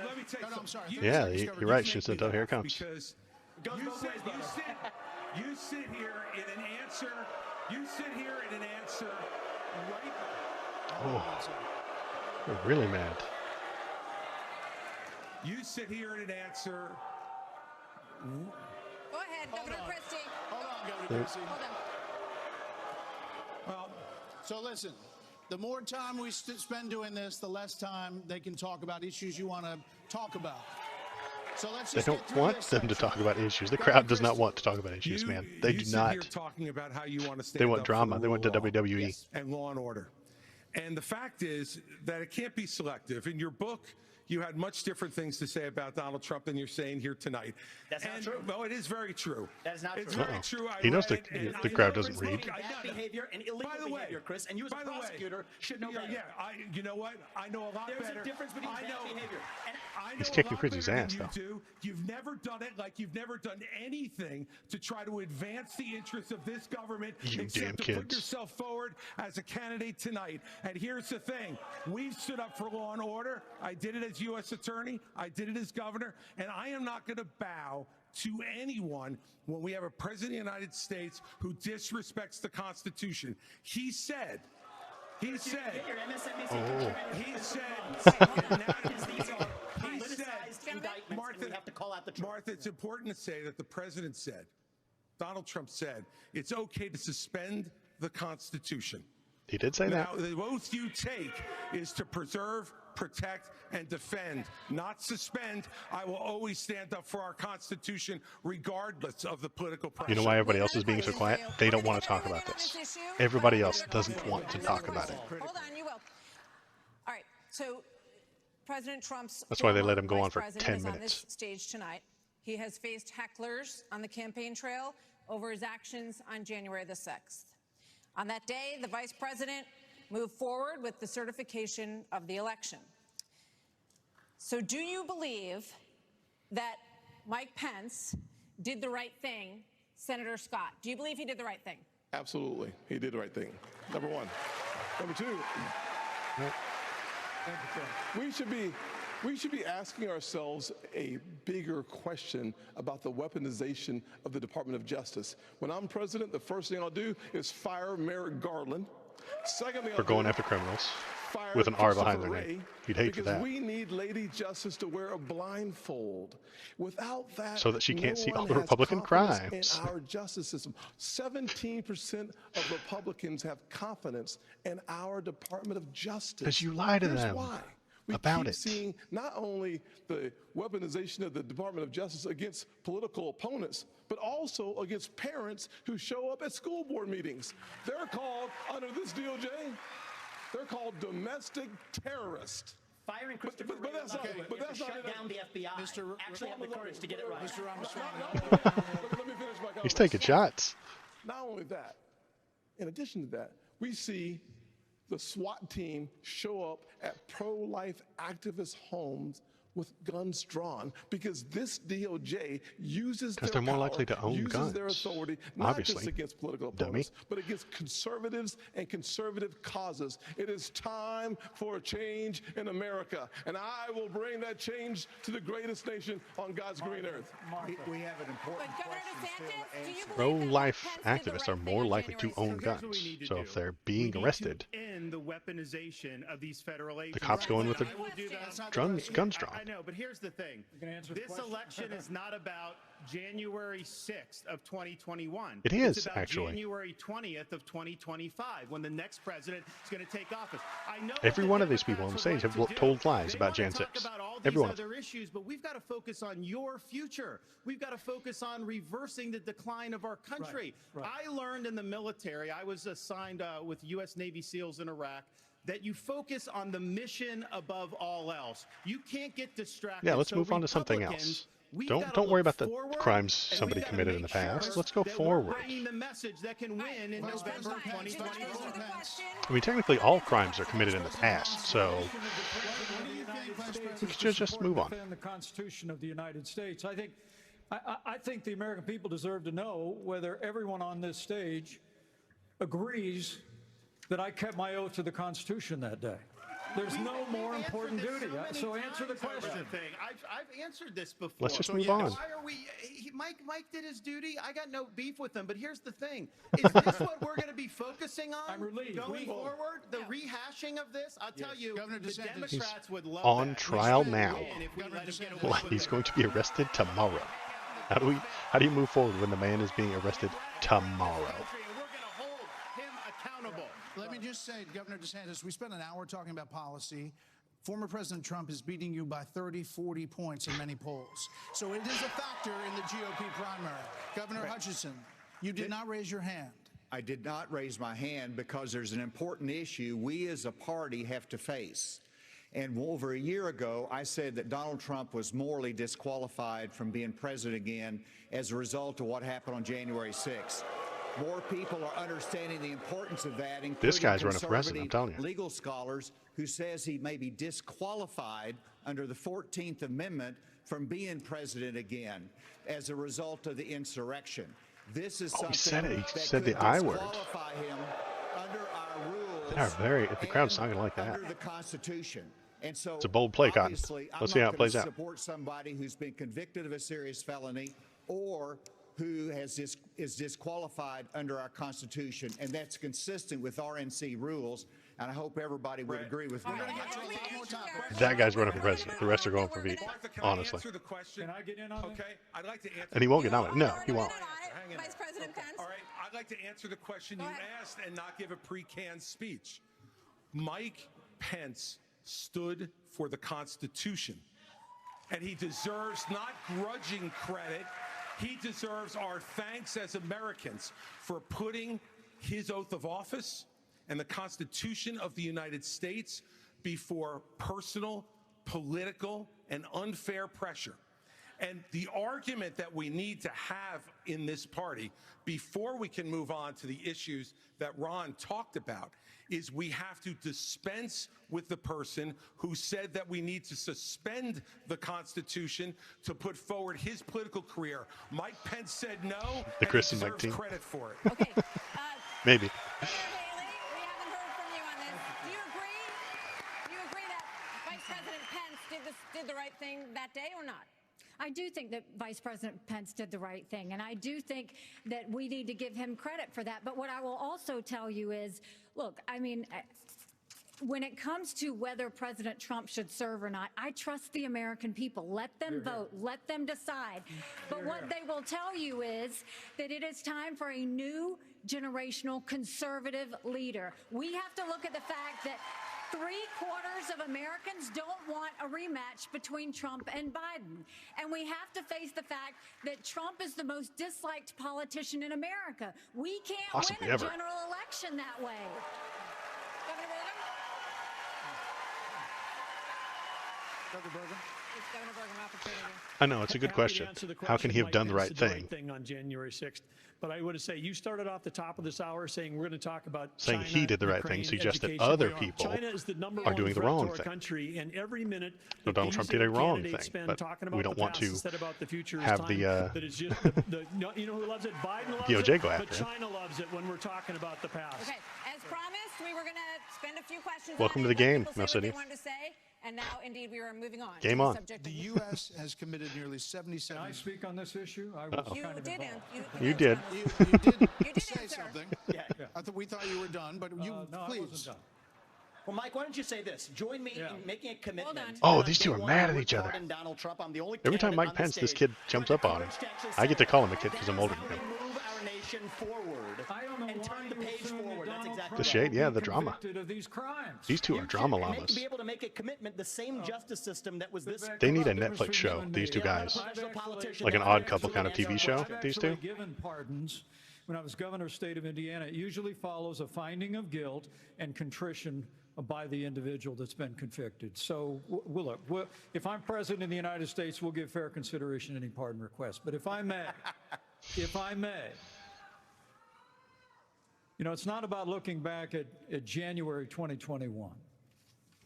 Let me tell you something. Yeah, you're right, Shinzo. Here it comes. Because you sit here in an answer. You sit here in an answer right. Oh, they're really mad. You sit here in an answer. Go ahead, Governor Christie. Hold on, Governor Christie. Hold on. Well, so listen, the more time we spend doing this, the less time they can talk about issues you want to talk about. So let's They just don't want them to talk about issues. The crowd does not want to talk about issues, man. They do not. Here talking about how you want to stand They want up drama. for the They want rule the of law WWE. and law and order. And the fact is that it can't be selective. In your book, you had much different things to say about Donald Trump than you're saying here tonight. That's not true. Well, it is very true. That is not It's true. very true. He knows read it, and the I crowd know doesn't it's read. bad Behavior and illegal behavior, Chris, and you as a prosecutor should know better. Yeah, you know what? I know a lot better. There's a difference between bad behavior. I know He's a kicking lot Christie's better ass, than though. you do. You've never done it like you've never done anything to try to advance the interests of this government You except damn to put kids. yourself forward as a candidate tonight. And here's the thing. We've stood up for law and order. I did it as U.S. attorney. I did it as governor. And I am not going to bow to anyone when we have a president of the United States who disrespects the Constitution. He said, Get your MSNBC he said, politicized indictments, and we have to call out the truth. Martha, it's important to say that the president said, Donald Trump said, it's okay to suspend the Constitution. He did say Now, that. the oath you take is to preserve, protect, and defend, not suspend. I will always stand up for our Constitution, regardless of the political pressure. You know why everybody else is being so quiet? They don't want to talk about this. Everybody else doesn't want to talk about it. Hold on, you will. All right, so President Trump's That's why they let him go former on for vice 10 president is on minutes. this stage tonight. He has faced hecklers on the campaign trail over his actions on January the 6th. On that day, the vice president moved forward with the certification of the election. So do you believe that Mike Pence did the right thing, Senator Scott? Do you believe he did the right thing? Absolutely. He did the right thing. Number one. Number two, we should be asking ourselves a bigger question about the weaponization of the Department of Justice. When I'm president, the first thing I'll do is fire Merrick Garland. Secondly, For going after criminals with an R behind their name. You'd hate for because that. we need Lady Justice to wear a blindfold. Without that, So that she can't see no all one the has Republican confidence crimes. in our justice system. 17% of Republicans have confidence in our Department of Justice. Because you lie to Here's them why. We about keep it. seeing not only the weaponization of the Department of Justice against political opponents, but also against parents who show up at school board meetings. They're called, under this DOJ, they're called domestic terrorists. Firing Christopher But that's not, but that's not shut down the FBI. Actually have the courage to get it right. Mr. Ramaswamy. Let me finish my He's taking shots. Not only that, in addition to that, we see the SWAT team show up at pro-life activist homes with guns drawn because this DOJ uses their they're more power, likely to own uses their guns, authority, not obviously. just against political Dummy. opponents, but against conservatives and conservative causes. It is time for a change in America, and I will bring that change to the greatest nation on God's green earth. We have an important Pro-life activists are more likely to own guns. So if they're being arrested, End the weaponization of these federal agents. the cops go in with I will do that. guns drawn. I know, but here's the thing. This election is not about January 6th of 2021. It is, it's about actually. January 20th of 2025 when the next president is going to take office. I know Every what one the of these people on the Democrats stage would have like to told do. lies They about want Jan to talk 6. about all Every these one of them. other issues, but we've got to focus on your future. We've got to focus on reversing the decline of our country. I learned in the military, I was assigned with U.S. Navy SEALs in Iraq, that you focus on the mission above all else. You can't get distracted. Yeah, let's So move on to something Republicans, else. we've gotta Don't worry look about the forward, crimes and somebody we've gotta committed in the make sure past. Let's go that we're forward. bringing the message that can win in November 2024. I mean, technically all crimes are committed in the past, so States We is should to just support move and on. defend the Constitution of the United States. I think the American people deserve to know whether everyone on this stage agrees that I kept my oath to the Constitution that day. There's no more important duty. So answer the question. I've answered this before. Let's just move on. Why are we? Mike did his duty. I got no beef with him. But here's the thing: is this what we're going to be focusing on I'm relieved. going forward? The rehashing of this? I'll tell you, Governor the DeSantis. Democrats would love On that. trial We now. win if we let him get away Well, with he's it. going to be arrested tomorrow. How do you move forward when the man is being arrested tomorrow? Let me just say, Governor DeSantis, we spent an hour talking about policy. Former President Trump is beating you by 30, 40 points in many polls. So it is a factor in the GOP primary. Governor Hutchinson, you did not raise your hand. I did not raise my hand because there's an important issue we as a party have to face. And over a year ago, I said that Donald Trump was morally disqualified from being president again as a result of what happened on January 6th. More people are understanding the importance of that, including This guy's running for president, I'm telling you. legal scholars who says he may be disqualified under the 14th Amendment from being president again as a result of the insurrection. This is something he said it. He that said could the I word. disqualify him under our rules. They are very. The crowd's not going to like that. Under the Constitution. And so It's a bold play, Cotton. obviously, Let's see how it plays I'm out. not going to support somebody who's been convicted of a serious felony or who is disqualified under our Constitution, and that's consistent with RNC rules, and I hope everybody would agree with me. That guy's running for president. The rest are going for VP. Honestly, Answer the question. Can I get in on this? Okay, I'd like to answer. and he won't get nominated. No, he won't. Hang in Vice there. President Pence. All right, I'd like to answer the question you asked and not give a pre-canned speech. Mike Pence stood for the Constitution, and he deserves not grudging credit. He deserves our thanks as Americans for putting his oath of office and the Constitution of the United States before personal, political, and unfair pressure. And the argument that we need to have in this party before we can move on to the issues that Ron talked about is we have to dispense with the person who said that we need to suspend the Constitution to put forward his political career. Mike Pence said no, The and Kristen he Mike deserves team. credit for it. Okay. Maybe. Haley, we haven't heard from you on this. Do you agree? Do you agree that Vice President Pence did the right thing that day or not? I do think that Vice President Pence did the right thing, and I do think that we need to give him credit for that. But what I will also tell you is, look, I mean, when it comes to whether President Trump should serve or not, I trust the American people. Let them vote. Let them decide. But what they will tell you is that it is time for a new generational conservative leader. We have to look at the fact that 3/4 of Americans don't want a rematch between Trump and Biden. And we have to face the fact that Trump is the most disliked politician in America. We can't Possibly win a ever. general election that way. Governor Bergen. It's Governor Bergen, opportunity. I know it's a good Happy to question. answer the How can he have Mike done the Pence right did thing? on January 6th. But I would say you started off the top of this hour saying we're going to talk about Saying China, he did the right Ukraine, thing suggests that education. other We are. people China is the number are one doing the threat wrong to our thing. country, and every minute So that Donald these Trump did a wrong candidates thing, spend but talking we about don't the want past to instead about the future is have time the, that it's just you know who loves it? Biden loves DOJ it, go but after him. China loves it when we're talking about the past. Okay, as promised, we were going to spend a few questions Welcome on to it, the let game, people say Mouse what they City. wanted to say, and now, indeed, we are moving on. Game to on. The subject The of U.S. has committed nearly 77. Can I speak on this issue? I was You kind of did, involved. You did. You did say answer. something. I thought we thought you were done, but you No, I please. wasn't done. Well, Mike, why don't you say this? Join me in making a commitment. Oh, that on these two day are one, mad I at would each other. pardon Donald Trump. I'm the only Every time candidate Mike on the Pence, this stage kid jumps up on him. to actually I get to say call him a kid because I'm that is older how than him. we move our nation forward I don't know and why turn the you page assume that forward. That's Donald exactly The Trump shade, will yeah, be the drama. convicted of these crimes. These two are drama llamas. be able to make a commitment. The same justice system that was this. They need a Difference Netflix between show, you and these me. two guys. Politician Like an that odd I've couple kind of actually TV show, I've these actually two. given pardons when I was governor of the state of Indiana. It usually follows a finding of guilt and contrition by the individual that's been convicted. So, look, if I'm president of the United States, we'll give fair consideration to any pardon request. But if I may, you know, it's not about looking back at January 2021.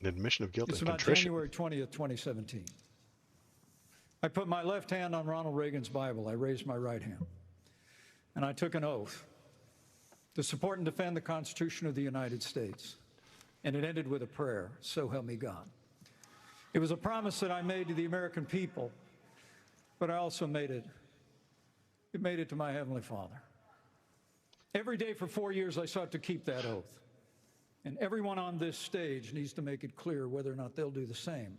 An admission of guilt It's and about contrition. January 20th, 2017. I put my left hand on Ronald Reagan's Bible. I raised my right hand. And I took an oath to support and defend the Constitution of the United States. And it ended with a prayer, so help me God. It was a promise that I made to the American people, but I also made it to my Heavenly Father. Every day for 4 years, I sought to keep that oath. And everyone on this stage needs to make it clear whether or not they'll do the same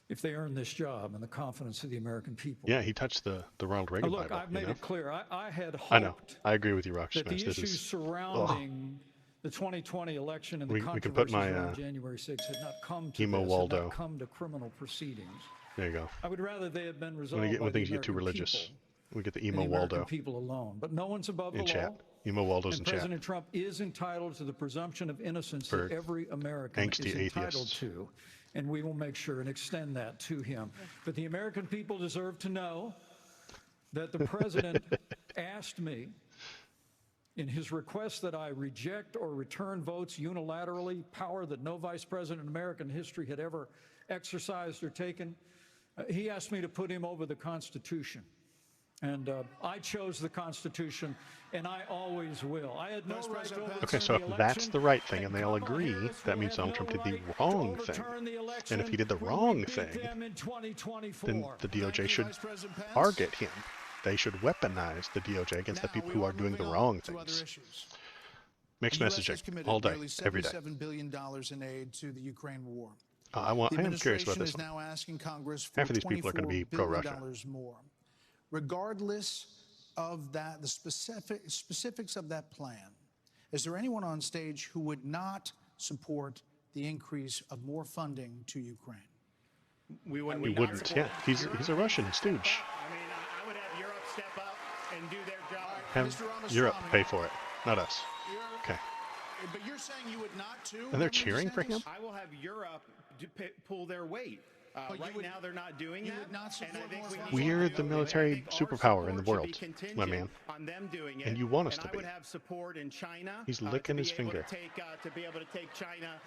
if they earn this job and the confidence of the American people. Yeah, he touched the Ronald Reagan Look, Bible. I've made it clear. I had hoped I know. I agree with you, Rock that Smith. the This issues is surrounding the 2020 election and the we can put controversies my, around January 6th had not come to emo this, Waldo. had not come to criminal proceedings. There you go. I would rather they had been resolved When by things the get too American religious, people we get the and emo the American Waldo people alone. But no one's above in the chat. law. Emo Waldo's in And chat. President Trump is entitled to the presumption of innocence For that every American angsty is entitled atheists. to, and we will make sure and extend that to him. But the American people deserve to know that the president asked me in his request that I reject or return votes unilaterally, power that no vice president in American history had ever exercised or taken. He asked me to put him over the Constitution. And I chose the Constitution, and I always will. I had no right to overturn Okay, so the if that's election, the right thing and and they all Kamala agree, Harris that will means have Donald Trump no did the right wrong to thing. overturn the election And if he did the when wrong we beat thing, them in 2024. then the DOJ should target him. They should weaponize the DOJ against the people who are doing the wrong things. Mixed The US has messaging committed all day, nearly every day. $77 billion in aid to the Ukraine war. I The am curious about administration this is one. now asking Congress for Half of these people are going to be $24 billion pro-Russia. more. Regardless of that, the specifics of that plan, is there anyone on stage who would not support the increase of more funding to Ukraine? He wouldn't. Yeah, he's a Russian stooge. I would have Europe step up and do their job. Have Europe pay for it, not us. Okay. But you're saying you would not too? And they're cheering for him? I will have Europe pull their weight. Right now, they're not doing that. And I think We're the military superpower in the world, my man. on them doing it. And you want us and to I be. would have support in China. He's licking his finger. To be able to take China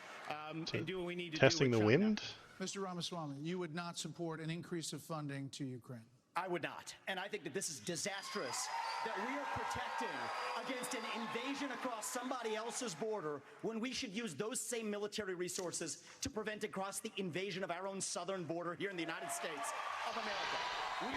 and do what we need to Testing do the with China. wind? Mr. Ramaswamy, you would not support an increase of funding to Ukraine? I would not. And I think that this is disastrous, that we are protecting against an invasion across somebody else's border when we should use those same military resources to prevent across the invasion of our own southern border here in the United States of America.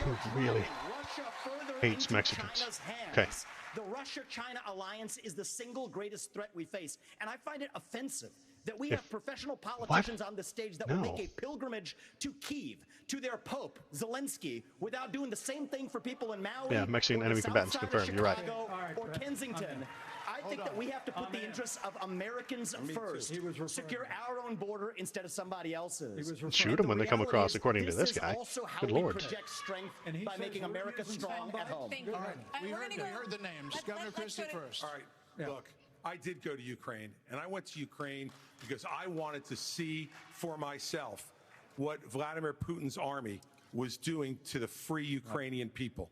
Who really Russia further hates into Mexicans? China's hands. Okay. The Russia-China alliance is the single greatest threat we face. And I find it offensive that we have professional politicians on the stage that will make a pilgrimage to Kyiv, to their Pope, Zelensky, without doing the same thing for people in Maui, Yeah, Mexican or enemy the south combatants side of confirmed. You're right. Chicago, or Kensington. I think that we have to put the interests of Americans first. Secure our own border instead of somebody else's. Shoot them when they come across, according to this guy. Also how Good we Lord. project strength by making America strong at home. All right, we heard the names. Governor Christie first. All right, look, I did go to Ukraine, and I went to Ukraine because I wanted to see for myself what Vladimir Putin's army was doing to the free Ukrainian people.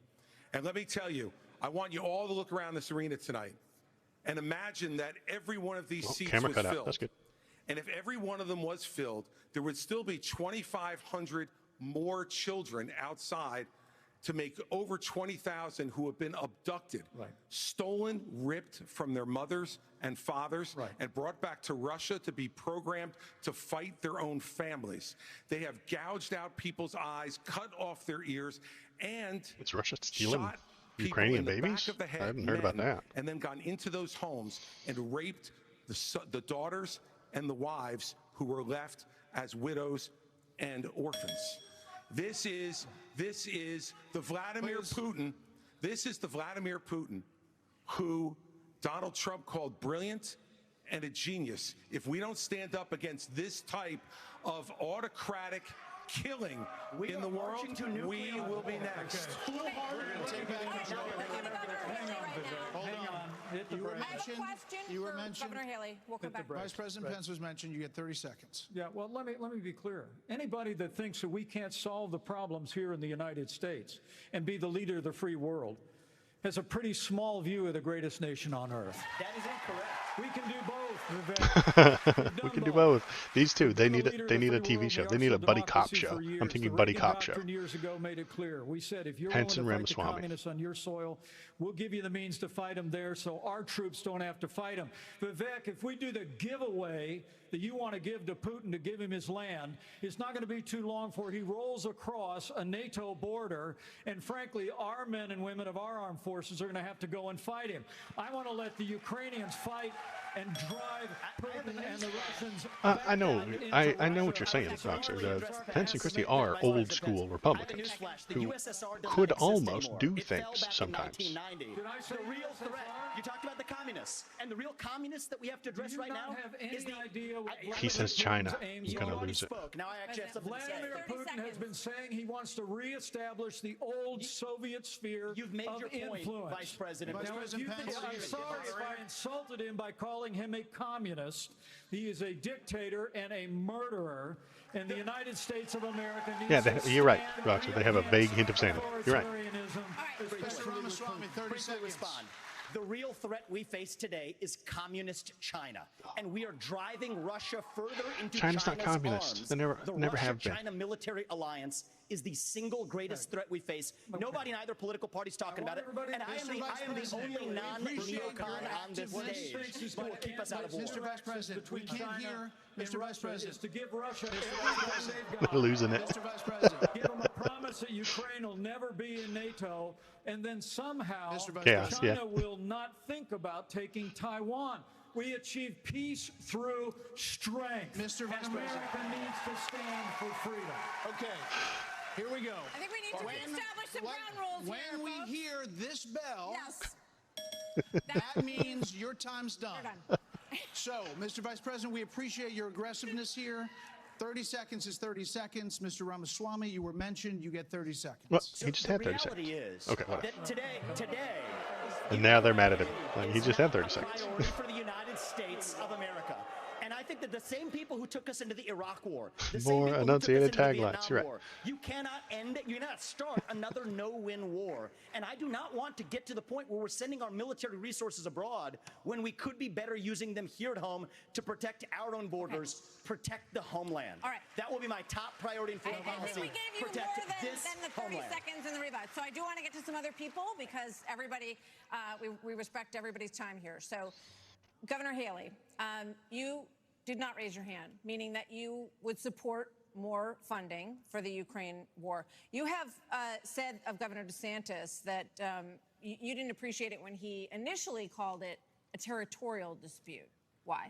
And let me tell you, I want you all to look around this arena tonight and imagine that every one of these seats camera was cut out. filled. That's good. And if every one of them was filled, there would still be 2,500 more children outside to make over 20,000 who have been abducted, stolen, ripped from their mothers and fathers, and brought back to Russia to be programmed to fight their own families. They have gouged out people's eyes, cut off their ears, and Is Russia stealing shot people Ukrainian in the babies? back of the head, I haven't heard about men, that. and then gone into those homes and raped the daughters and the wives who were left as widows and orphans. This is the Vladimir Putin. This is the Vladimir Putin who Donald Trump called brilliant and a genius. If we don't stand up against this type of autocratic killing in the world, we will be next. You were mentioned. Governor Haley. We'll come back. Vice President Pence was mentioned. You get 30 seconds. Yeah, well, let me be clear. Anybody that thinks that we can't solve the problems here in the United States and be the leader of the free world has a pretty small view of the greatest nation on earth. That is incorrect. We can do both, Vivek. We can do both. These two, they need a TV show. They need a buddy cop show. I'm thinking buddy cop show. Years ago made it clear. We said if you're Pence willing and to fight the Ramaswamy. communists on your soil, we'll give you the means to fight them there, so our troops don't have to fight them. Vivek, if we do the giveaway that you want to give to Putin to give him his land, it's not going to be too long before he rolls across a NATO border, and frankly, our men and women of our armed forces are going to have to go and fight him. I want to let the Ukrainians fight and drive Putin and the Russians. I know what you're saying, Roxer. Pence and Christie are old school Republicans who could almost do things sometimes. The real threat. You talked about the communists, and the real communists that we have to address right now is the idea. He says China is going to lose it. Now I actually have something to say. Vladimir Putin has been saying he wants to reestablish the old Soviet sphere You've made of your point, influence. Vice President. Now, if you think I'm sorry if I insulted him by calling him a communist. He is a dictator and a murderer, and the United States of America needs to you're right, Roxer. They have a vague hint of saying it. You're right. Mr. Ramaswamy, 30 seconds. Respond. The real threat we face today is communist China, and we are driving Russia further into China's not communist. arms. They never have been. The Russia-China military alliance is the single greatest threat we face. Nobody in either political party is talking about it, and I am the only non-neocon on this stage who will keep us out of war. Mr. Vice President, we can't hear. Mr. Vice President, is to give Russia They're losing it. Mr. Vice President, give them a promise that Ukraine will never be in NATO, and then somehow Chaos, China will not think about taking Taiwan. We achieve peace through strength. Mr. Vice America needs to stand for freedom. Okay. Here we go. I think we need to establish some ground rules when here, we folks. hear this bell, Yes. that means your time's done. So, Mr. Vice President, we appreciate your aggressiveness here. 30 seconds is 30 seconds. Mr. Ramaswamy, you were mentioned. You get 30 seconds. Well, he just had 30 reality seconds. is Okay, whatever. that today, And now they're mad at him. Like, he just had 30 seconds. priority for the United States of America. And I think that the same people who took us into the Iraq War, the same More people enunciated who took us into the taglines. Vietnam You're right. War, you cannot start another no-win war. And I do not want to get to the point where we're sending our military resources abroad when we could be better using them here at home to protect our own borders, protect the homeland. All right. That will be my top priority in foreign I policy. think we gave you protect more this than the 30 homeland. seconds in the rebut. So I do want to get to some other people because everybody, we respect everybody's time here. So, Governor Haley, you did not raise your hand, meaning that you would support more funding for the Ukraine war. You have said of Governor DeSantis that you didn't appreciate it when he initially called it a territorial dispute. Why?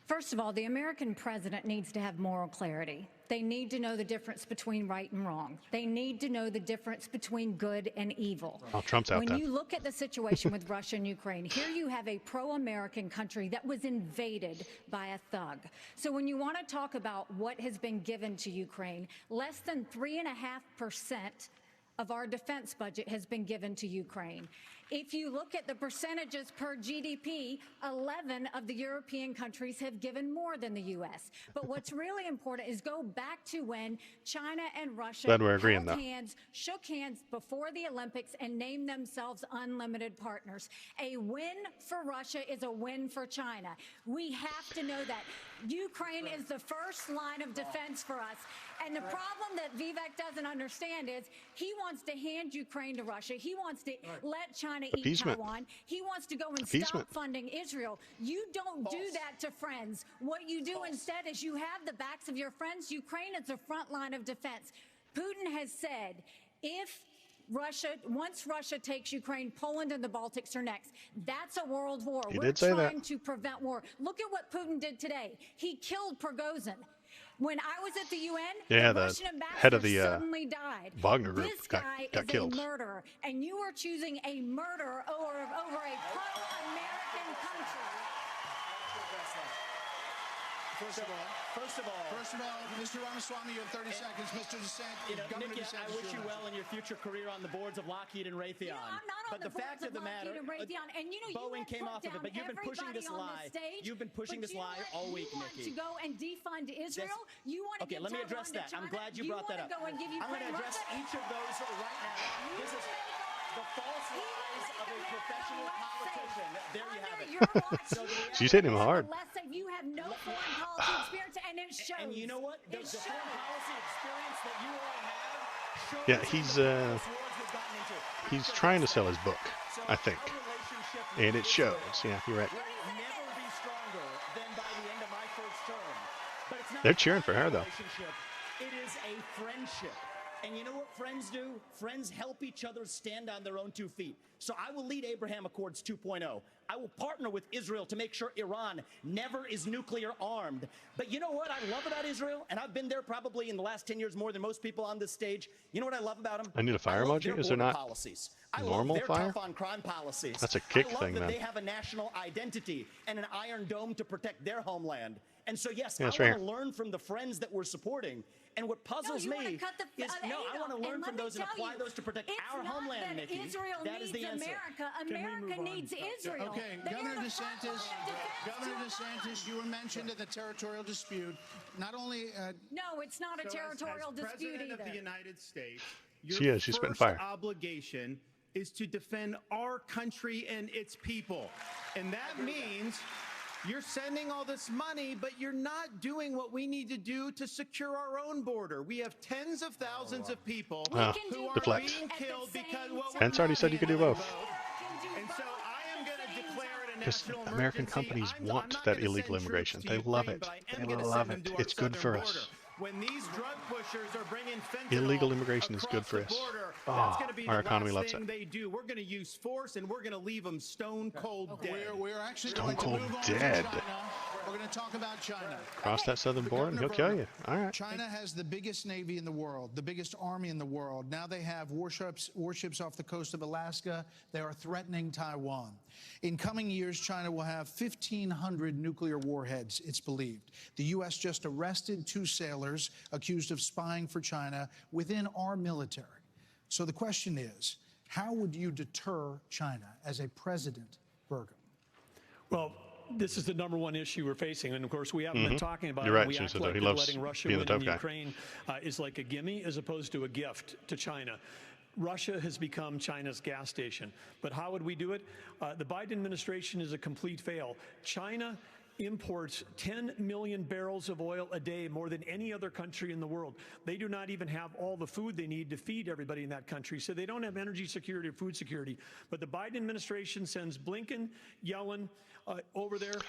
First of all, the American president needs to have moral clarity. They need to know the difference between right and wrong. They need to know the difference between good and evil. Oh, Trump's out When then. you look at the situation with Russia and Ukraine, here you have a pro-American country that was invaded by a thug. So when you want to talk about what has been given to Ukraine, less than 3.5% of our defense budget has been given to Ukraine. If you look at the percentages per GDP, 11 of the European countries have given more than the U.S. But what's really important is go back to when China and Russia Glad we're agreeing, held though. hands, shook hands before the Olympics, and named themselves unlimited partners. A win for Russia is a win for China. We have to know that. Ukraine is the first line of defense for us. And the problem that Vivek doesn't understand is he wants to hand Ukraine to Russia. He wants to let China eat Appeasement. Taiwan. He wants to go and Appeasement. stop funding Israel. You don't do that to friends. What you do instead is you have the backs of your friends. Ukraine is the front line of defense. Putin has said if once Russia takes Ukraine, Poland and the Baltics are next. That's a world war. He We're did say that. trying to prevent war. Look at what Putin did today. He killed Prigozhin. When I was at the UN, Yeah, the the Russian ambassador head of the, suddenly died. Wagner group This got guy is killed. a murderer, and you are choosing a murderer over a pro-American country. First of all, Mr. Ramaswamy, you have 30 seconds. Mr. DeSantis, Governor Nikki, DeSantis, I wish you well in your future career on the boards of Lockheed and Raytheon. I'm not on but the boards fact of the matter, Lockheed and Raytheon. And you know, Boeing came off of it, but you've been pushing this lie. You've been pushing this lie all week, You want Nikki. to go and defund Israel? You want to Okay, give let me Taiwan address to that. China? I'm glad you brought that up. want to go and give I'm going to Ukraine address Russia? each of those right now. This is The false lies of a professional politician. There you have it. She's hitting him hard. You have no foreign policy experience, and it shows. And you know what? The foreign policy experience that you all have shows Yeah, he's trying to sell his book, I think. And it shows. Yeah, you're right. never be stronger than by the end of my first term. But it's not They're cheering for her, though. It is a friendship. And you know what friends do? Friends help each other stand on their own 2 feet. So I will lead Abraham Accords 2.0. I will partner with Israel to make sure Iran never is nuclear armed. But you know what I love about Israel? And I've been there probably in the last 10 years more than most people on this stage. You know what I love about them? I need a fire emoji. Is there not normal their fire? tough on crime policies. That's a kick I love thing, that then. they have a national identity and an iron dome to protect their homeland. And so, yes, Yeah, I that's want right. to learn from the friends that we're supporting. And what puzzles me is, I want to learn from those and apply those to protect our homeland, Nikki. Israel That is needs the answer. America needs Israel. Okay, Governor DeSantis, you were mentioned in the territorial dispute. Not only no, it's not a territorial dispute President either. of the United States, She's spitting fire. obligation is to defend our country and its people. And that means you're sending all this money, but you're not doing what we need to do to secure our own border. We have tens of thousands of people who are being killed because what Pence already said you could do both. And so I am going to declare it a Because national American emergency. companies I'm not want gonna that send illegal troops immigration. to They Ukraine, love it. but I am They gonna love send them it. to our It's good southern for border. us. When these drug pushers are bringing fentanyl Illegal immigration is good for across the us. border, Oh, that's going to be our the economy last loves thing it. they do. We're going to use force, and we're going to leave them stone cold dead. We're actually Stone going to cold move on dead. to China. We're going to talk about China. Cross that southern border and he'll kill you. All right. China has the biggest navy in the world, the biggest army in the world. Now they have warships off the coast of Alaska. They are threatening Taiwan. In coming years, China will have 1,500 nuclear warheads, it's believed. The U.S. just arrested 2 sailors accused of spying for China within our military. So the question is, how would you deter China as a president, Burgum? Well, this is the #1 issue we're facing, and of course we haven't been talking about You're it. right. We She act said like he that loves letting Russia being win the in tough guy. Ukraine is like a gimme as opposed to a gift to China. Russia has become China's gas station. But how would we do it? The Biden administration is a complete fail. China imports 10 million barrels of oil a day, more than any other country in the world. They do not even have all the food they need to feed everybody in that country, so they don't have energy security or food security. But the Biden administration sends Blinken, Yellen over there.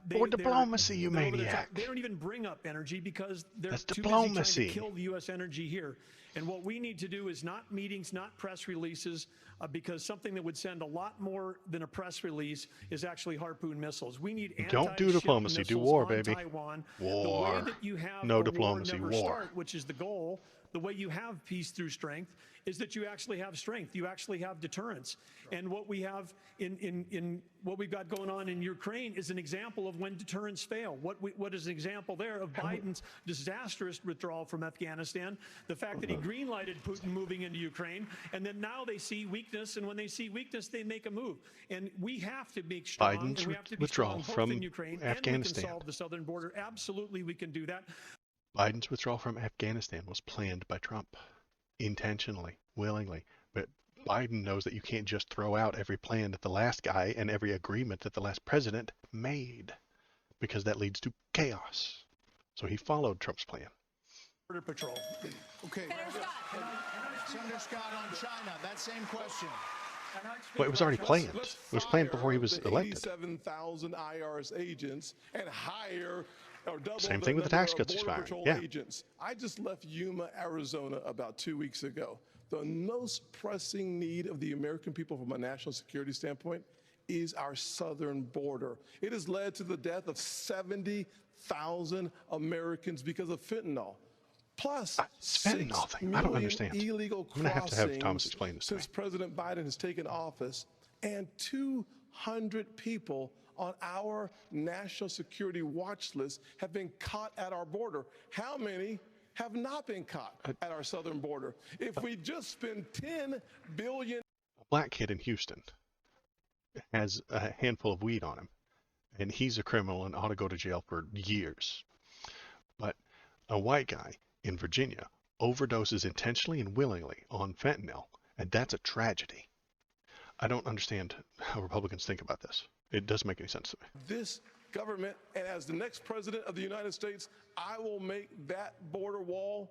For diplomacy, you maniac. They don't even bring up energy because they're That's too diplomacy. busy trying to kill the U.S. energy here. And what we need to do is not meetings, not press releases, because something that would send a lot more than a press release is actually Harpoon missiles. We need Don't do anti-ship diplomacy, do missiles war, on baby. Taiwan. War. The way that you have No a diplomacy, war never war. start, which is the goal, the way you have peace through strength is that you actually have strength. You actually have deterrence. And what we have in what we've got going on in Ukraine is an example of when deterrence fail. What is an example there of Biden's disastrous withdrawal from Afghanistan, the fact that he greenlighted Putin moving into Ukraine, and then now they see weakness, and when they see weakness, they make a move. And we have to make strong, Biden's and we have to be withdrawal strong both from in Ukraine Afghanistan. and we can solve the southern border. Absolutely, we can do that. Biden's withdrawal from Afghanistan was planned by Trump intentionally, willingly. But Biden knows that you can't just throw out every plan that the last guy and every agreement that the last president made, because that leads to chaos. So he followed Trump's plan. Border Patrol. Okay. Senator Scott on China, that same question. Well, it was already planned. It was planned before he was the elected. 87,000 IRS agents and hire or double Same the thing with the number tax of cuts he's Border firing. Patrol Yeah. agents. I just left Yuma, Arizona about 2 weeks ago. The most pressing need of the American people from a national security standpoint is our southern border. It has led to the death of 70,000 Americans because of fentanyl. Plus, fentanyl 6 thing. I don't million understand. illegal I'm gonna have to have Thomas crossings explain this to since President Biden has taken office, and 200 people on our national security watch list have been caught at our border. How many have not been caught at our southern border? If we just spend $10 billion. A black kid in Houston has a handful of weed on him, and he's a criminal and ought to go to jail for years. But a white guy in Virginia overdoses intentionally and willingly on fentanyl, And that's a tragedy. I don't understand how Republicans think about this. It doesn't make any sense to me. This government, and as the next president of the United States, I will make that border wall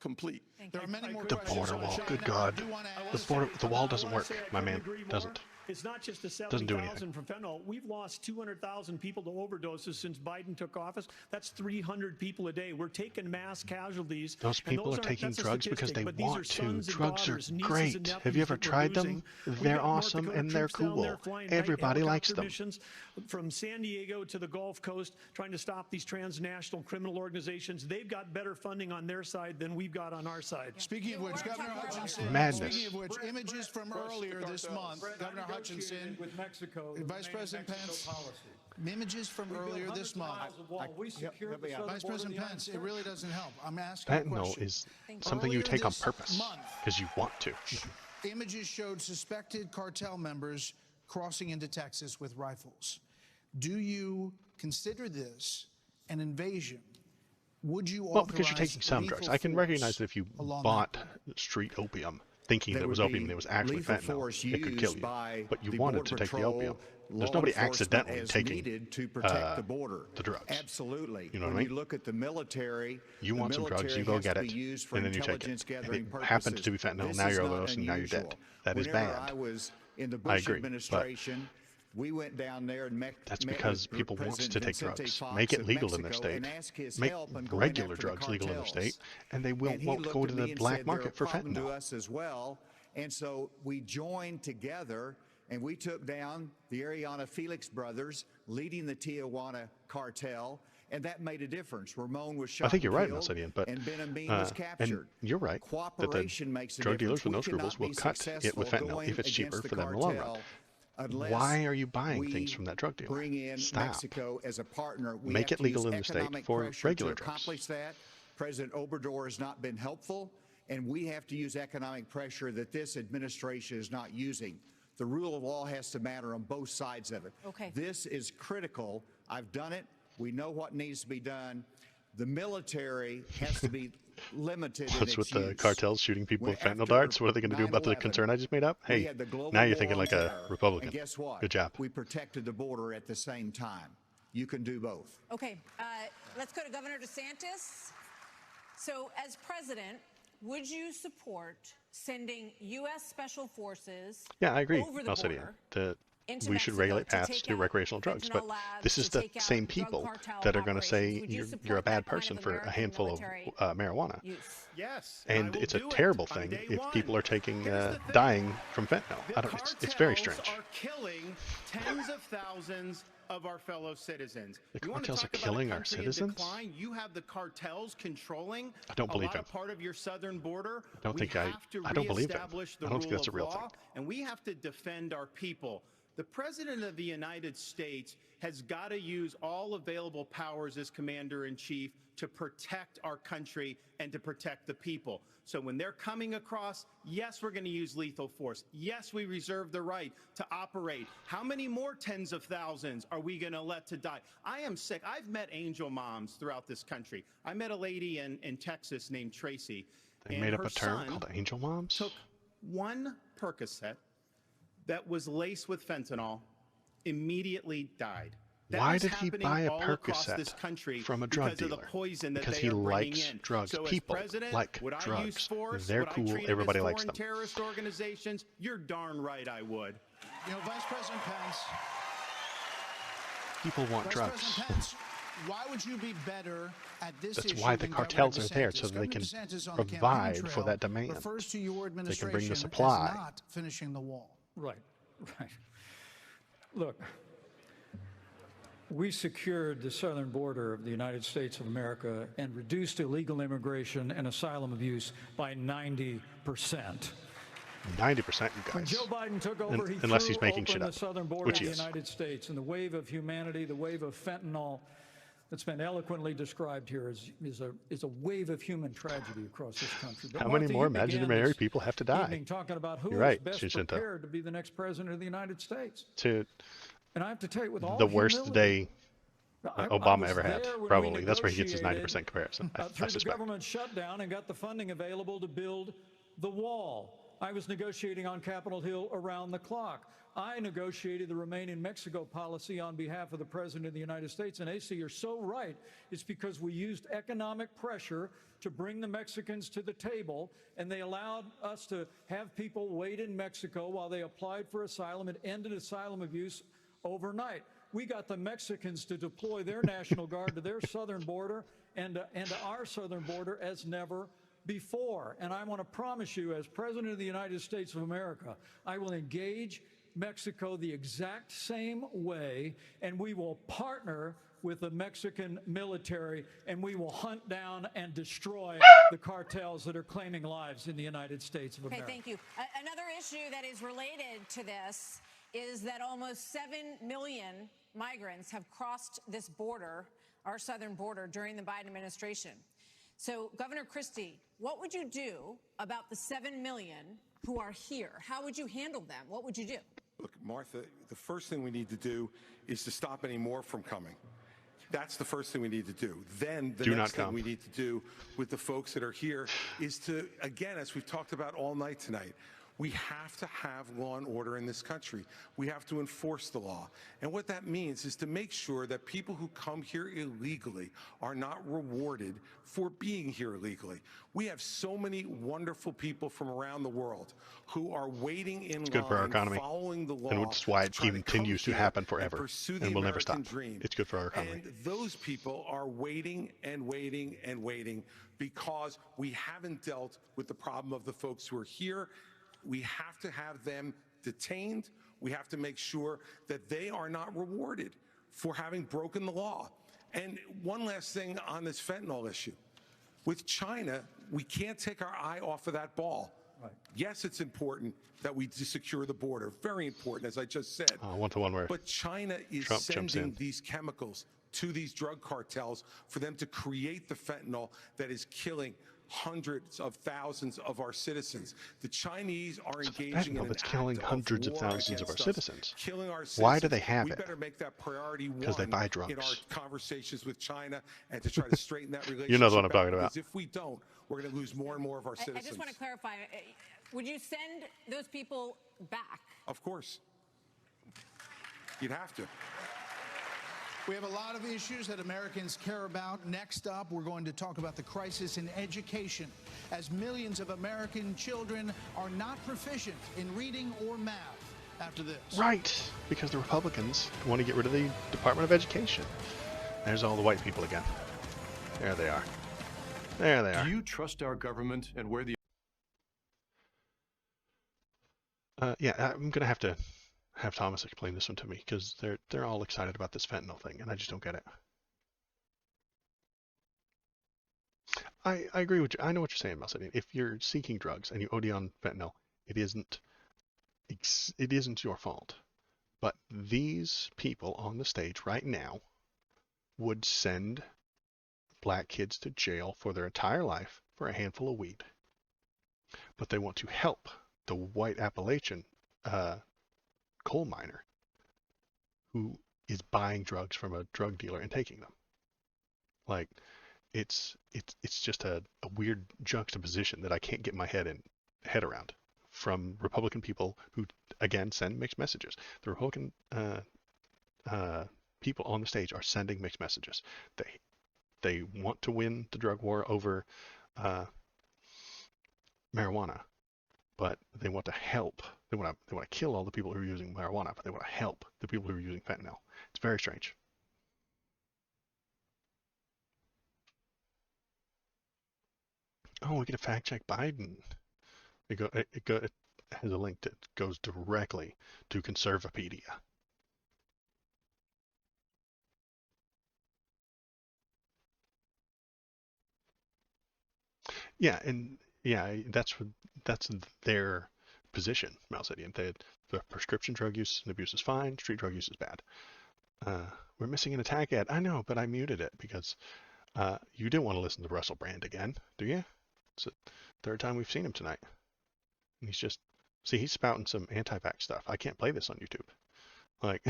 complete. There are many more The border wall, good God. The wall doesn't work, my man. Doesn't. It's not just the Doesn't do anything. 70,000 from fentanyl. We've lost 200,000 people to overdoses since Biden took office. That's 300 people a day. We're taking mass casualties. Those people are taking drugs because they want to. Drugs are great. Have you ever tried them? They're awesome and they're cool. Everybody likes them. From San Diego to the Gulf Coast, trying to stop these transnational criminal organizations. They've got better funding on their side than we've got on our side. Speaking of which, Governor Hutchinson. Madness. Speaking of which, images from earlier this month, Governor Hutchinson, with Mexico, Vice President Pence, images from earlier this month. Vice President Pence, it really doesn't help. I'm asking a Fentanyl question. is something you take on purpose because you want to. Images showed suspected cartel members crossing into Texas with rifles. Do you consider this an invasion? Would you Well, because you're taking some drugs. I can recognize that if you bought street opium, thinking that it was opium and it was actually fentanyl, it could kill you. But you wanted to take the opium. There's nobody accidentally taking the drugs. Absolutely. You know what I when mean? you look at the military, you want some drugs, you go get it, and then you take it. And it happens to be fentanyl, now you're overdosing, and now you're dead. That is bad. I was in the Bush administration, we went down there and that's because people want to take drugs. Make it legal in their state. Make regular drugs legal in their state, and they won't go to the black market for fentanyl. To us as well, and so we joined together and we took down the Ariana Felix brothers, leading the Tijuana cartel, and that made a difference. Ramon was shot. I think you're right, and killed, Alcidian, but and Ben Amin was captured. And you're right that the drug dealers with no scruples will cut it with fentanyl if it's cheaper for them in the long run. Why are you buying things from that drug dealer? Bring in Stop. Mexico as a partner. We Make have it to use legal in the state economic for pressure regular to drugs. accomplish that. President Obrador has not been helpful, and we have to use economic pressure that this administration is not using. The rule of law has to matter on both sides of it. Okay. This is critical. I've done it. We know what needs to be done. The military has to be limited in What's its with the use. cartels shooting people with After fentanyl darts? What are they going to do about the 9/11, concern I just made up? we Hey, had the global now you're war thinking on like a terror. Republican. And guess what? Good job. We protected the border at the same time. You can do both. Okay, let's go to Governor DeSantis. So, as president, would you support sending U.S. Special Forces Yeah, I agree, over the Alcidian, border that into we should Mexico regulate to paths take to out recreational drugs, but fentanyl labs, this is to the take out same drug people cartel that are going to operations? say Would you you're support a bad that kind person of for a American handful military of marijuana. use? Yes. And it's a do it terrible on thing day if one. people are taking, Here's the thing. dying from fentanyl. The It's very cartels strange. are killing tens of thousands of our fellow citizens. The You wanna cartels are talk about a killing our country in citizens? decline? You have the cartels controlling I don't believe a lot him. of part of your southern border. I don't think I don't believe him. I don't think that's a real thing. And we have to defend our people. The President of the United States has got to use all available powers as Commander-in-Chief to protect our country and to protect the people. So when they're coming across, yes, we're going to use lethal force. Yes, we reserve the right to operate. How many more tens of thousands are we going to let to die? I am sick. I've met angel moms throughout this country. I met a lady in Texas named Tracy. They and made up her a term son called angel moms? took one Percocet that was laced with fentanyl, immediately died. That Why is did he happening buy a all across this Percocet country from a drug because of the dealer? poison that Because they he are bringing likes in. drugs. So as People president, like would I use drugs. force? They're Would I cool. treat them Everybody as likes foreign them. terrorist organizations? You're darn right I would. You know, Vice President Pence. People want Vice drugs. President Pence, why would you be better at this That's issue why the than cartels Governor are there, DeSantis? so that they can Governor DeSantis on the campaign provide for trail that demand. refers to your They can administration bring the as supply. not finishing the wall. Right, right. Look, we secured the southern border of the United States of America and reduced illegal immigration and asylum abuse by 90%. 90%, you When guys. Joe Biden took over, he Unless threw he's making open shit the up, southern border which of he the is. United States, and the wave of humanity, the wave of fentanyl that's been eloquently described here is a wave of human tragedy across this country. But How many Martha, more you began imaginary this people have to die? evening talking about who You're is right, best Jacinta. prepared to be the next president of the United States. To And I have to tell you, with all the worst humility, day I Obama was ever had, there when we probably. That's where he gets his negotiated, 90% comparison, I through the suspect. government shutdown and got the funding available to build the wall. I was negotiating on Capitol Hill around the clock. I negotiated the Remain in Mexico policy on behalf of the President of the United States. And AC, you're so right. It's because we used economic pressure to bring the Mexicans to the table, and they allowed us to have people wait in Mexico while they applied for asylum and ended asylum abuse overnight. We got the Mexicans to deploy their National Guard to their southern border and to our southern border as never before. And I want to promise you, as President of the United States of America, I will engage Mexico the exact same way, and we will partner with the Mexican military, and we will hunt down and destroy the cartels that are claiming lives in the United States of America. Okay, thank you. Another issue that is related to this is that almost 7 million migrants have crossed this border, our southern border, during the Biden administration. So, Governor Christie, what would you do about the 7 million who are here? How would you handle them? What would you do? Look, Martha, the first thing we need to do is to stop any more from coming. That's the first thing we need to do. Then the next thing we need to do with the folks that are here is to, again, as we've talked about all night tonight, we have to have law and order in this country. We have to enforce the law. And what that means is to make sure that people who come here illegally are not rewarded for being here illegally. We have so many wonderful people from around the world who are waiting in good for our line, economy. following the law. And that's why it continues to happen forever and will never stop. It's good for our economy. And those people are waiting and waiting and waiting because we haven't dealt with the problem of the folks who are here. We have to have them detained. We have to make sure that they are not rewarded for having broken the law. And one last thing on this fentanyl issue. With China, we can't take our eye off of that ball. Right. Yes, it's important that we secure the border. Very important, as I just said. One-to-one where But China is sending these chemicals to these drug cartels for them to create the fentanyl that is killing hundreds of thousands of our citizens. The Chinese are engaging in an that's killing act hundreds of of war thousands of our against us, citizens. killing our citizens. Why do they have we it? We better make that priority one Because they buy drugs. in our conversations with China and to try to straighten that relationship. You know the one I'm talking about. Because if we don't, we're going to lose more and more of our citizens. I just want to clarify, would you send those people back? Of course. You'd have to. We have a lot of issues that Americans care about. Next up, we're going to talk about the crisis in education, as millions of American children are not proficient in reading or math after this. Right, because the Republicans want to get rid of the Department of Education. There's all the white people again. There they are. There they are. Do you trust our government and where the... Yeah, I'm going to have Thomas explain this one to me, because they're all excited about this fentanyl thing, and I just don't get it. I agree with you. I know what you're saying, Malsadian. If you're seeking drugs and you OD on fentanyl, it isn't your fault. But these people on the stage right now would send black kids to jail for their entire life for a handful of weed. But they want to help the white Appalachian coal miner who is buying drugs from a drug dealer and taking them. Like, it's just a weird juxtaposition that I can't get my head around from Republican people who, again, send mixed messages. The Republican people on the stage are sending mixed messages. They want to win the drug war over marijuana, but they want to help. They want to kill all the people who are using marijuana, but they want to help the people who are using fentanyl. It's very strange. Oh, we get a fact check Biden. It has a link that goes directly to Conservapedia. Yeah, and yeah, that's their position, Malsadian. The prescription drug use and abuse is fine, street drug use is bad. We're missing an attack ad. I know, but I muted it because you didn't want to listen to Russell Brand again, do you? It's the third time we've seen him tonight. And he's spouting some anti-vax stuff. I can't play this on YouTube. Like,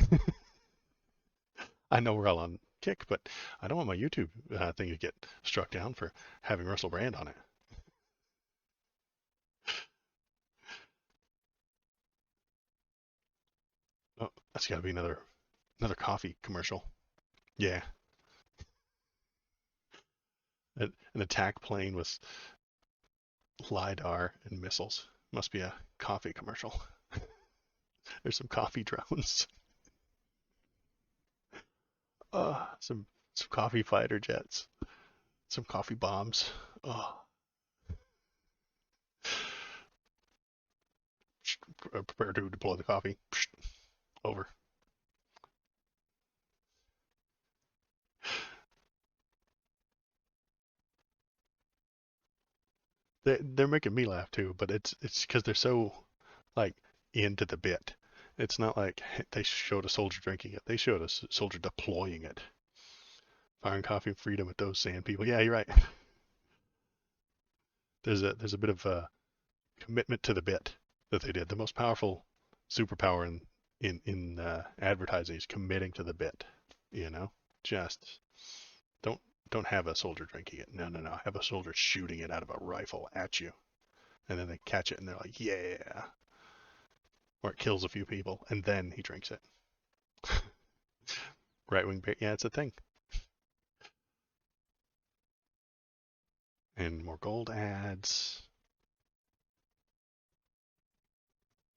I know we're all on Kick, but I don't want my YouTube thing to get struck down for having Russell Brand on it. That's got to be another coffee commercial. Yeah. An attack plane with LiDAR and missiles. Must be a coffee commercial. There's some coffee drones. Some coffee fighter jets. Some coffee bombs. Prepare to deploy the coffee. Over. They're making me laugh too, but it's because they're so like into the bit. It's not like they showed a soldier drinking it. They showed a soldier deploying it. Firing coffee and freedom at those sand people. Yeah, you're right. There's a bit of a commitment to the bit that they did. The most powerful superpower in advertising is committing to the bit. You know, just don't have a soldier drinking it. No. Have a soldier shooting it out of a rifle at you, and then they catch it and they're like, yeah. Or it kills a few people and then he drinks it. Right wing, yeah, it's a thing. And more gold ads.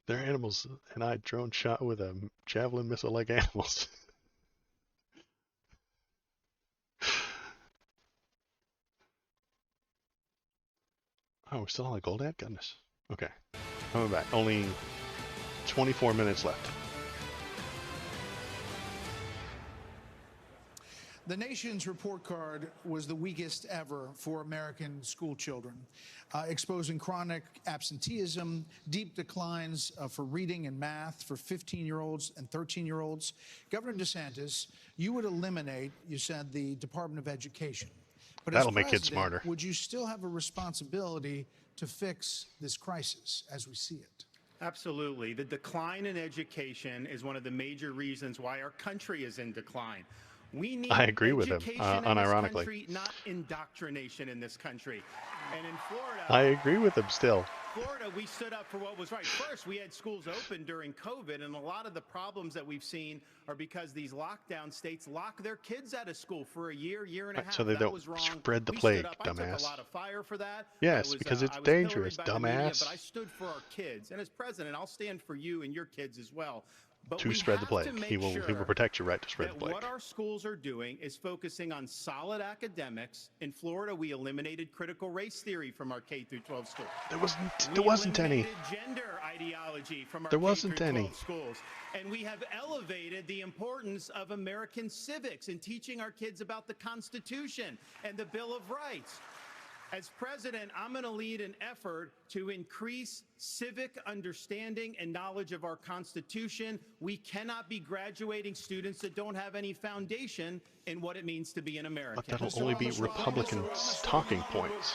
They're animals, and I drone shot with a javelin missile like animals. Oh, we're still on the gold ad? Goodness. Okay. Coming back. Only 24 minutes left. The nation's report card was the weakest ever for American school children, exposing chronic absenteeism, deep declines for reading and math for 15-year-olds and 13-year-olds. Governor DeSantis, you would eliminate, you said, the Department of Education. But that'll as make kids president, smarter. Would you still have a responsibility to fix this crisis as we see it? Absolutely. The decline in education is one of the major reasons why our country is in decline. We need I agree with him, education in unironically. this country, not indoctrination in this country. And in Florida, I agree with him still. Florida, we stood up for what was right. First, we had schools open during COVID, and a lot of the problems that we've seen are because these lockdown states lock their kids out of school for a year and a half. So they that don't was wrong. spread the We plague, stood up. I took dumbass. a lot of fire for that. Yes, because it's I was dangerous, pilloried by the media, dumbass. but I stood for our kids, and as president, I'll stand for you and your kids as well. But To we spread the have to plague. make He will sure protect your right to spread the that plague. what our schools are doing is focusing on solid academics. In Florida, we eliminated critical race theory from our K-12 schools. There wasn't any. We eliminated gender ideology from our There wasn't K-12 any. schools. And we have elevated the importance of American civics in teaching our kids about the Constitution and the Bill of Rights. As president, I'm going to lead an effort to increase civic understanding and knowledge of our Constitution. We cannot be graduating students that don't have any foundation in what it means to be an American. But that'll only be Republicans' talking points.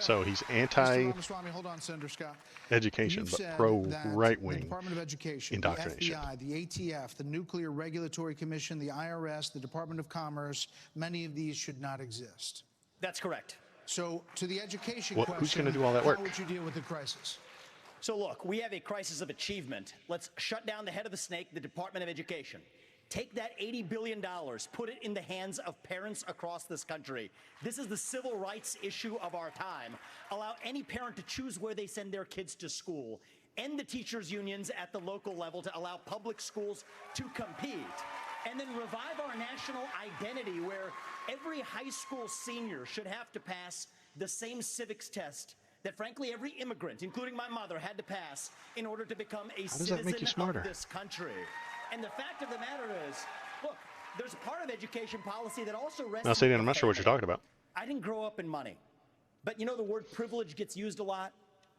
So he's Mr. Ramaswamy, hold on, Senator Scott. anti-education, You've but said pro-right-wing the Department of Education, indoctrination. the FBI, the ATF, the Nuclear Regulatory Commission, the IRS, the Department of Commerce, many of these should not exist. That's correct. So to the education Who's question, gonna do all that work? how would you deal with the crisis? So look, we have a crisis of achievement. Let's shut down the head of the snake, the Department of Education. Take that $80 billion, put it in the hands of parents across this country. This is the civil rights issue of our time. Allow any parent to choose where they send their kids to school. End the teachers' unions at the local level to allow public schools to compete. And then revive our national identity where every high school senior should have to pass the same civics test that, frankly, every immigrant, including my mother, had to pass in order to become a citizen of this country. And the fact of the matter is, look, there's a part of education policy that also rests Now, Sadie, I'm not sure what you're talking about. I didn't grow up in money. But you know the word privilege gets used a lot?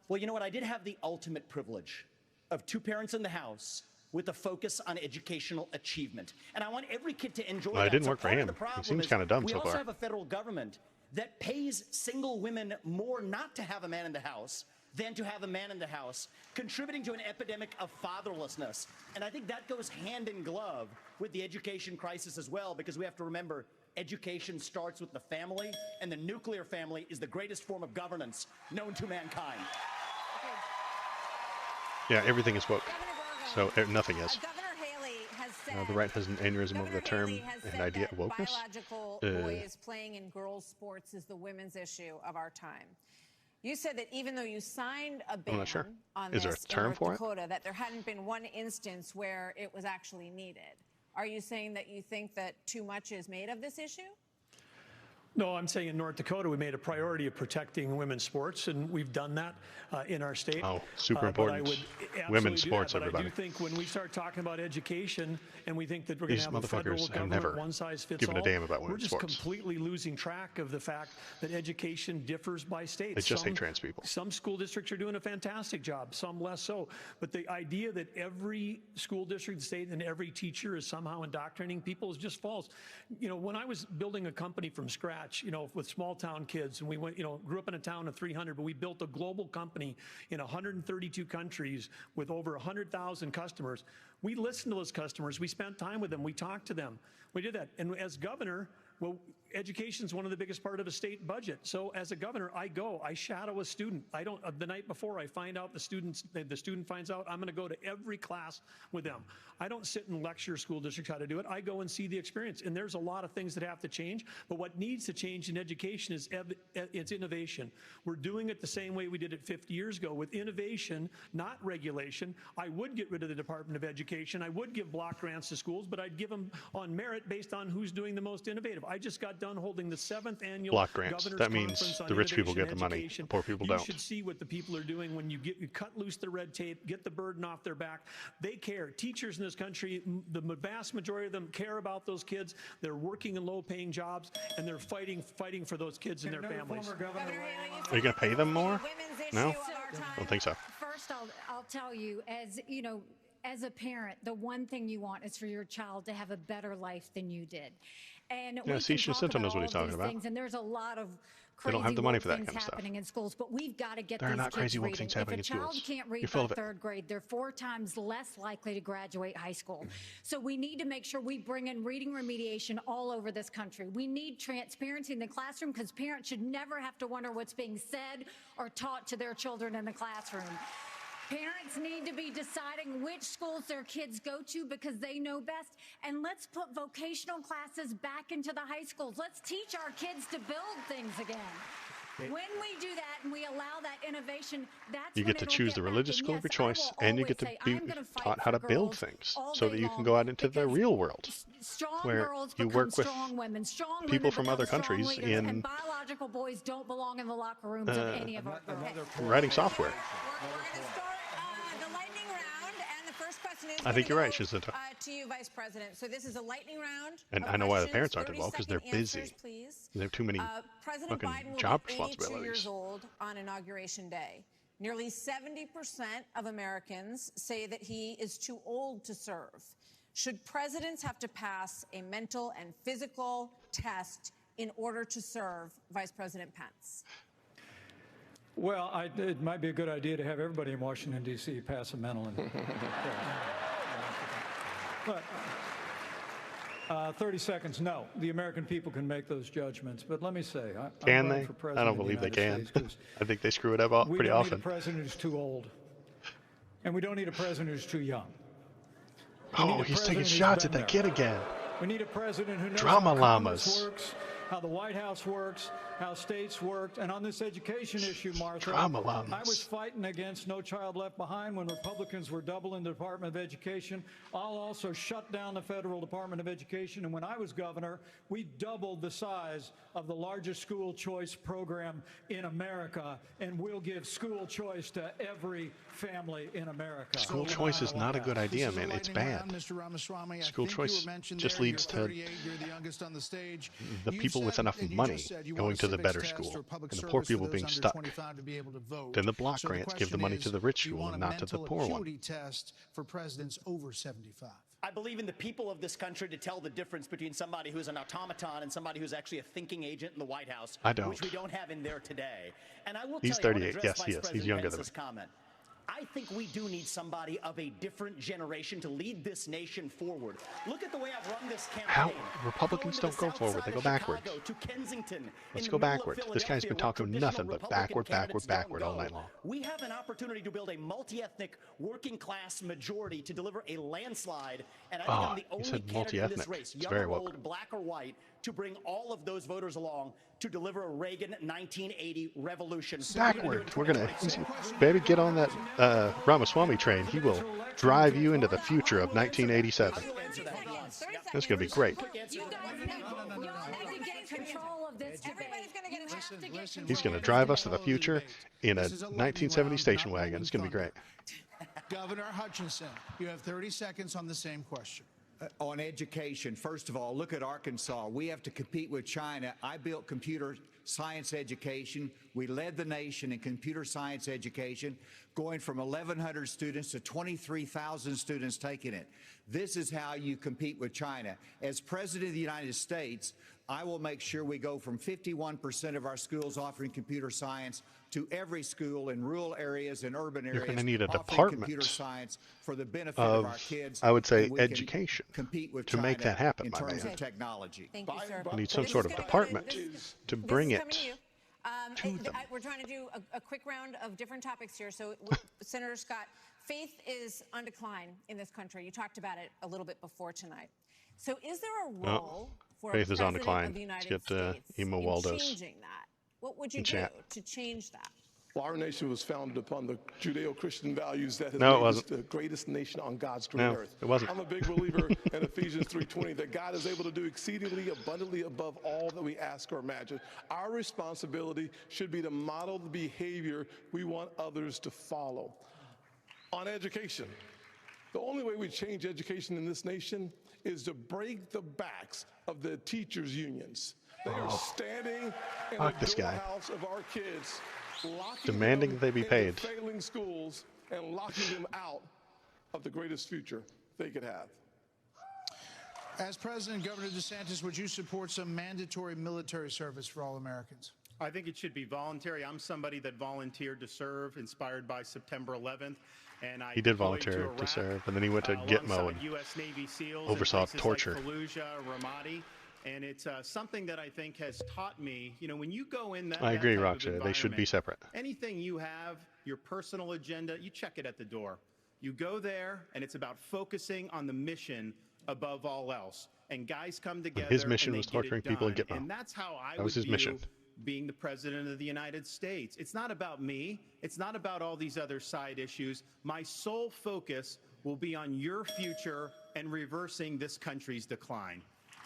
Well, you know what? I did have the ultimate privilege of two parents in the house with a focus on educational achievement. And I want every kid to enjoy that. It didn't So work for part of him. the He problem seems is kind of dumb we so also far. have a federal government that pays single women more not to have a man in the house than to have a man in the house, contributing to an epidemic of fatherlessness. And I think that goes hand in glove with the education crisis as well, because we have to remember education starts with the family, and the nuclear family is the greatest form of governance known to mankind. Yeah, everything is woke. So nothing is. Governor Haley The right has an aneurysm over the term and idea of wokeness. Biological boys playing in girls' sports is the women's issue of our time. You said that even though you signed a ban on Is there this a term in for North it? Dakota, that there hadn't been one instance where it was actually needed. Are you saying that you think that too much is made of this issue? No, I'm saying in North Dakota, we made a priority of protecting women's sports, and we've done that in our state. Oh, super But I important. would Women's absolutely do sports, that. But everybody. I do think when we start talking about education and we think that we're going These to have a federal motherfuckers have government, never one size fits given a all, damn about we're women's just sports. completely losing track of the fact that education differs by state. They just hate trans people. Some school districts are doing a fantastic job, some less so. But the idea that every school district, state, and every teacher is somehow indoctrinating people is just false. You know, when I was building a company from scratch, you know, with small town kids, and we went, you know, grew up in a town of 300, but we built a global company in 132 countries with over 100,000 customers. We listened to those customers. We spent time with them. We talked to them. We did that. And as governor, well, education is one of the biggest part of a state budget. So as a governor, I shadow a student. I don't, the night before I find out the student finds out, I'm going to go to every class with them. I don't sit and lecture school districts how to do it. I go and see the experience. And there's a lot of things that have to change. But what needs to change in education is it's innovation. We're doing it the same way we did it 50 years ago with innovation, not regulation. I would get rid of the Department of Education. I would give block grants to schools, but I'd give them on merit based on who's doing the most innovative. I just got done holding the 7th annual Block grants. Governor's That means Conference on the rich people Innovation get the money, Education. the poor people You don't. should see what the people are doing when you cut loose the red tape, get the burden off their back. They care. Teachers in this country, the vast majority of them care about those kids. They're working in low-paying jobs, and they're fighting for those kids and their families. Are you going to pay them more? No? I don't think so. First, I'll tell you, as you know, as a parent, the one thing you want is for your child to have a better life than you did. And Yeah, we see, can talk Jacinta about knows what all he's of talking these about. things, and there's a lot of They crazy don't have the money woke for that things kind of stuff. happening in schools, but we've got to get There are these not kids crazy woke reading. things If happening a in child schools. can't You're read full by of it. third grade, they're 4 times less likely to graduate high school. So we need to make sure we bring in reading remediation all over this country. We need transparency in the classroom because parents should never have to wonder what's being said or taught to their children in the classroom. Parents need to be deciding which schools their kids go to because they know best. And let's put vocational classes back into the high schools. Let's teach our kids to build things again. When we do that and we allow that innovation, that's You when get to it'll choose get the back. religious And school of yes, your I choice, will and you always get to say, be I'm gonna fight taught how for to build girls things all so day that you can long go out into the because real world. Strong where girls you become work with strong women. Strong people women from other become strong countries leaders, in and biological boys don't belong in the locker rooms of any of our girls. writing software. The lightning round, and the first question is I think gonna you're right, go, Jacinta. to you, Vice President. So this is a lightning round. And of I know why the questions, parents aren't involved, because they're 30-second answers, busy. please. They have too many President fucking Biden will job be 82 responsibilities. years old on Inauguration Day. Nearly 70% of Americans say that he is too old to serve. Should presidents have to pass a mental and physical test in order to serve, Vice President Pence? Well, it might be a good idea to have everybody in Washington, D.C. pass a mental and but 30 seconds, no. The American people can make those judgments. But let me say, I'm Can running they? for I president don't of the believe they United can. States 'cause I think they screw it up we pretty don't often. need a president who's too old. And we don't need a president who's too young. We need Oh, a he's taking president who's shots at been that there. kid again. We need a president who knows Drama how Congress llamas. works, how the White House works, how states worked. And on this education issue, Martha, Drama llamas. I was fighting against No Child Left Behind when Republicans were doubling the Department of Education. I'll also shut down the federal Department of Education. And when I was governor, we doubled the size of the largest school choice program in America. And we'll give school choice to every family in America. School choice is not a good idea, man. It's bad. Mr. Ramaswamy, School I think you choice were mentioned just there, leads you're to 38, you're the youngest on the stage. the You people with said- enough and you money just said you going want a to the civics better test school, or public and the poor service for people those being under stuck. 25 to be able to vote. Then the block So grants give the question money is, to the rich do you school want and a not to the mental poor one. acuity test for presidents over 75? I believe in the people of this country to tell the difference between somebody who's an automaton and somebody who's actually a thinking agent in the White House. I don't. Which we don't have in there today. And I will He's tell you, I 38. want to address Yes, he Vice is. He's President younger than Pence's me. comment. I think we do need somebody of a different generation to lead this nation forward. Look at the way I've run this campaign. How Republicans don't go forward, they go backwards. To Kensington, Let's go backwards. This guy's been talking nothing but backward all night long. We have an opportunity to build a multi-ethnic working class majority to deliver a landslide, and I think I'm the only candidate in this race, young or old, black or white, to bring all of those voters along to deliver a Reagan 1980 revolution. Backwards. We're gonna, baby, get on that Ramaswamy train. He will drive you into the future of 1987. That's gonna be great. He's gonna drive us to the future in a 1970 station wagon. It's gonna be great. Governor Hutchinson, you have 30 seconds on the same question. On education, first of all, look at Arkansas. We have to compete with China. I built computer science education. We led the nation in computer science education, going from 1,100 students to 23,000 students taking it. This is how you compete with China. As President of the United States, I will make sure we go from 51% of our schools offering computer science to every school in rural areas and urban areas. You're going to need a computer department science for the benefit of our kids. I would say, and education compete with to China make that happen, in my terms man. of technology. Thank you, sir. We need some sort of department to bring it to them. We're trying to do a quick round of different topics here. So, Senator Scott, faith is on decline in this country. You talked about it a little bit before tonight. So, is there a role for faith a is on president decline. of the United Let's get States Emo in Waldos changing that? What would you do chat. to change that? Well, our nation was founded upon the Judeo-Christian values that has No, it made us wasn't. the greatest nation on God's green No, earth. it wasn't. I'm a big believer in Ephesians 3:20 that God is able to do exceedingly abundantly above all that we ask or imagine. Our responsibility should be to model the behavior we want others to follow. On education, the only way we change education in this nation is to break the backs of the teachers' unions. They are standing in the doorhouse of our kids, demanding that they be paid. Failing schools and locking them out of the greatest future they could have. As President, Governor DeSantis, would you support some mandatory military service for all Americans? I think it should be voluntary. I'm somebody that volunteered to serve, inspired by September 11th. And I He did volunteer to serve, and then he went to Gitmo and US Navy SEALs oversaw in places torture. Like Fallujah, Ramadi. And it's something that I think has taught me, you know, when you go in that I agree, type of Roxy. They should be environment, separate. anything you have, your personal agenda, you check it at the door. You go there, and it's about focusing on the mission above all else. And guys come together. His mission and they was get torturing it people in done. Gitmo. And that's how I That was would his view mission. being the president of the United States. It's not about me. It's not about all these other side issues. My sole focus will be on your future and reversing this country's decline.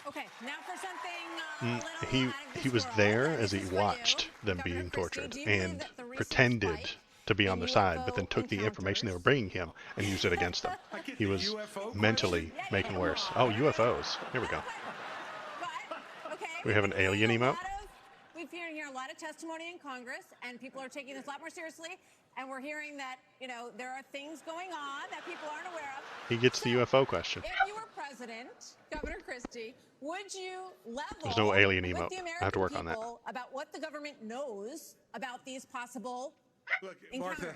Okay, now for something He was there as he watched them being tortured and pretended to be on their side, but then took the information they were bringing him and used it against them. He was mentally making worse. Oh, UFOs. Here we go. We have an alien emote. We've been hearing a lot of testimony in Congress, and people are taking this a lot more seriously. And we're hearing that, you know, there are things going on that people aren't aware of. He gets the UFO question. If you were president, Governor Christie, would you level There's no alien with emote. the American I have to work on that. people about what the government knows about these possible Look, encounters? Martha,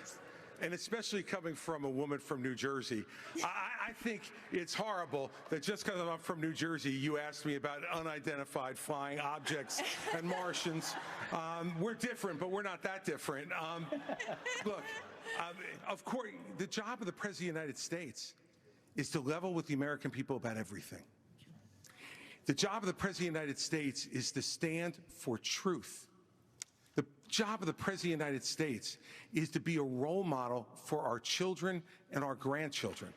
and especially coming from a woman from New Jersey, I think it's horrible that just because I'm from New Jersey, you asked me about unidentified flying objects and Martians. We're different, but we're not that different. Look, of course, the job of the President of the United States is to level with the American people about everything. The job of the President of the United States is to stand for truth. The job of the President of the United States is to be a role model for our children and our grandchildren.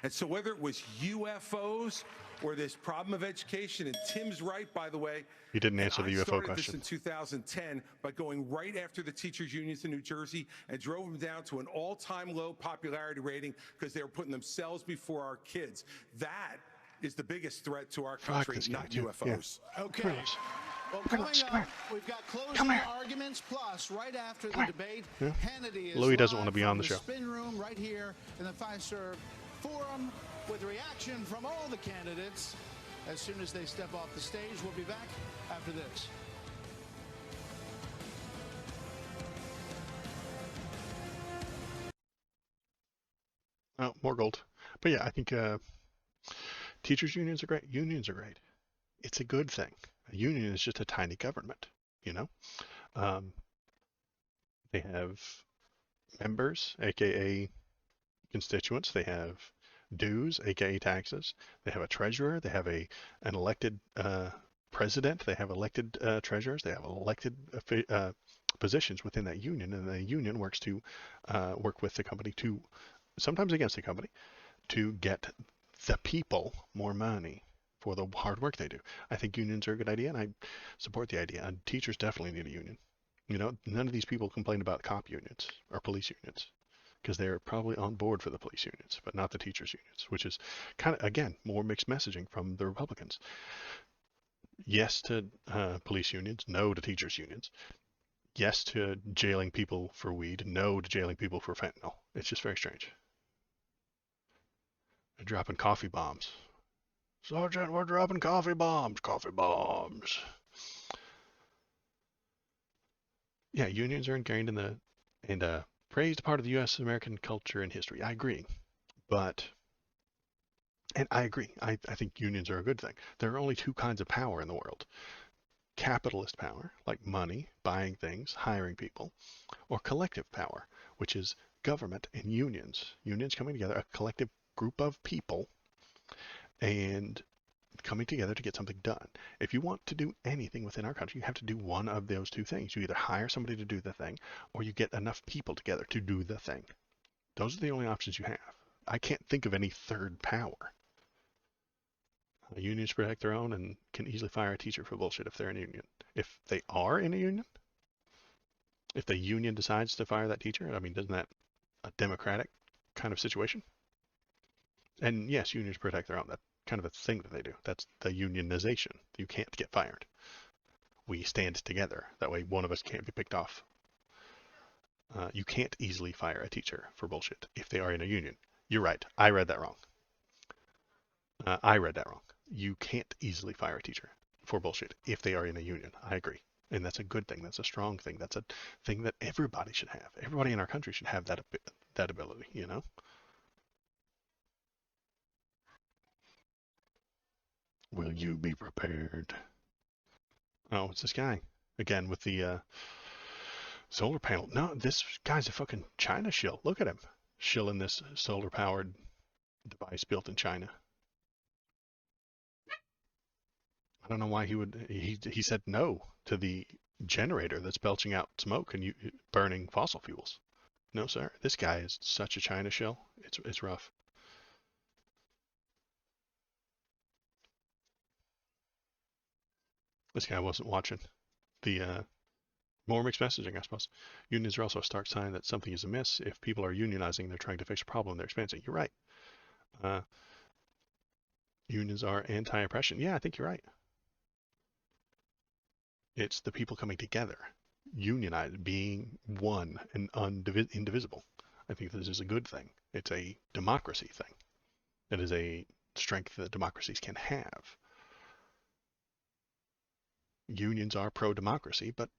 And so whether it was UFOs or this problem of education, and Tim's right, by the way. He didn't answer the UFO I started question. this in 2010 by going right after the teachers' unions in New Jersey and drove them down to an all-time low popularity rating because they were putting themselves before our kids. That is the biggest threat to our country, not UFOs. Okay. Well, coming up, we've got closing arguments, plus right after the debate, Hannity is Louis doesn't live want to be on from the show. spin room right here in the Fiserv Forum with reaction from all the candidates. As soon as they step off the stage, we'll be back after this. Oh, more gold. But yeah, I think teachers' unions are great. Unions are great. It's a good thing. A union is just a tiny government, you know? They have members, aka constituents. They have dues, aka taxes. They have a treasurer. They have an elected president. They have elected treasurers. They have elected positions within that union, and the union works to work with the company to, sometimes against the company, to get the people more money for the hard work they do. I think unions are a good idea, and I support the idea. And teachers definitely need a union. You know, none of these people complain about cop unions or police unions because they're probably on board for the police unions, but not the teachers unions, which is kind of, again, more mixed messaging from the Republicans. Yes to police unions, no to teachers unions. Yes to jailing people for weed, no to jailing people for fentanyl. It's just very strange. They're dropping coffee bombs. Sergeant, we're dropping coffee bombs. Coffee bombs. Yeah, unions are ingrained in the and praised part of the U.S. American culture and history. I agree, and I agree. I think unions are a good thing. There are only two kinds of power in the world: capitalist power, like money, buying things, hiring people, or collective power, which is government and unions. Unions coming together, a collective group of people, and coming together to get something done. If you want to do anything within our country, you have to do one of those two things. You either hire somebody to do the thing, or you get enough people together to do the thing. Those are the only options you have. I can't think of any third power. Unions protect their own and can easily fire a teacher for bullshit if they're in a union. If they are in a union, if the union decides to fire that teacher, I mean, isn't that a democratic kind of situation? And yes, unions protect their own. That's kind of a thing that they do. That's the unionization. You can't get fired. We stand together. That way one of us can't be picked off. You can't easily fire a teacher for bullshit if they are in a union. You're right. I read that wrong. You can't easily fire a teacher for bullshit if they are in a union. I agree. And that's a good thing. That's a strong thing. That's a thing that everybody should have. Everybody in our country should have that ability, you know? Will you be prepared? Oh, it's this guy. Again, with the solar panel. No, this guy's a fucking China shill. Look at him. Shilling this solar-powered device built in China. I don't know why he would. He said no to the generator that's belching out smoke and burning fossil fuels. No, sir. This guy is such a China shill. It's rough. This guy wasn't watching. The more mixed messaging, I suppose. Unions are also a stark sign that something is amiss. If people are unionizing, they're trying to fix a problem they're experiencing. You're right. Unions are anti-oppression. Yeah, I think you're right. It's the people coming together, unionized, being one and indivisible. I think this is a good thing. It's a democracy thing. It is a strength that democracies can have. Unions are pro-democracy, but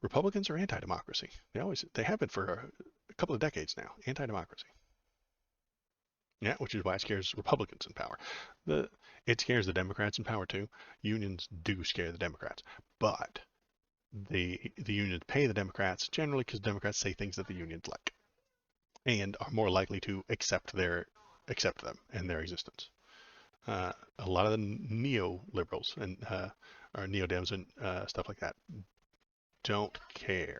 Republicans are anti-democracy. They have been for a couple of decades now. Anti-democracy. Yeah, which is why it scares Republicans in power. It scares the Democrats in power too. Unions do scare the Democrats, but the unions pay the Democrats generally because Democrats say things that the unions like, and are more likely to accept them and their existence. A lot of the neoliberals and or neo-Dems and stuff like that don't care.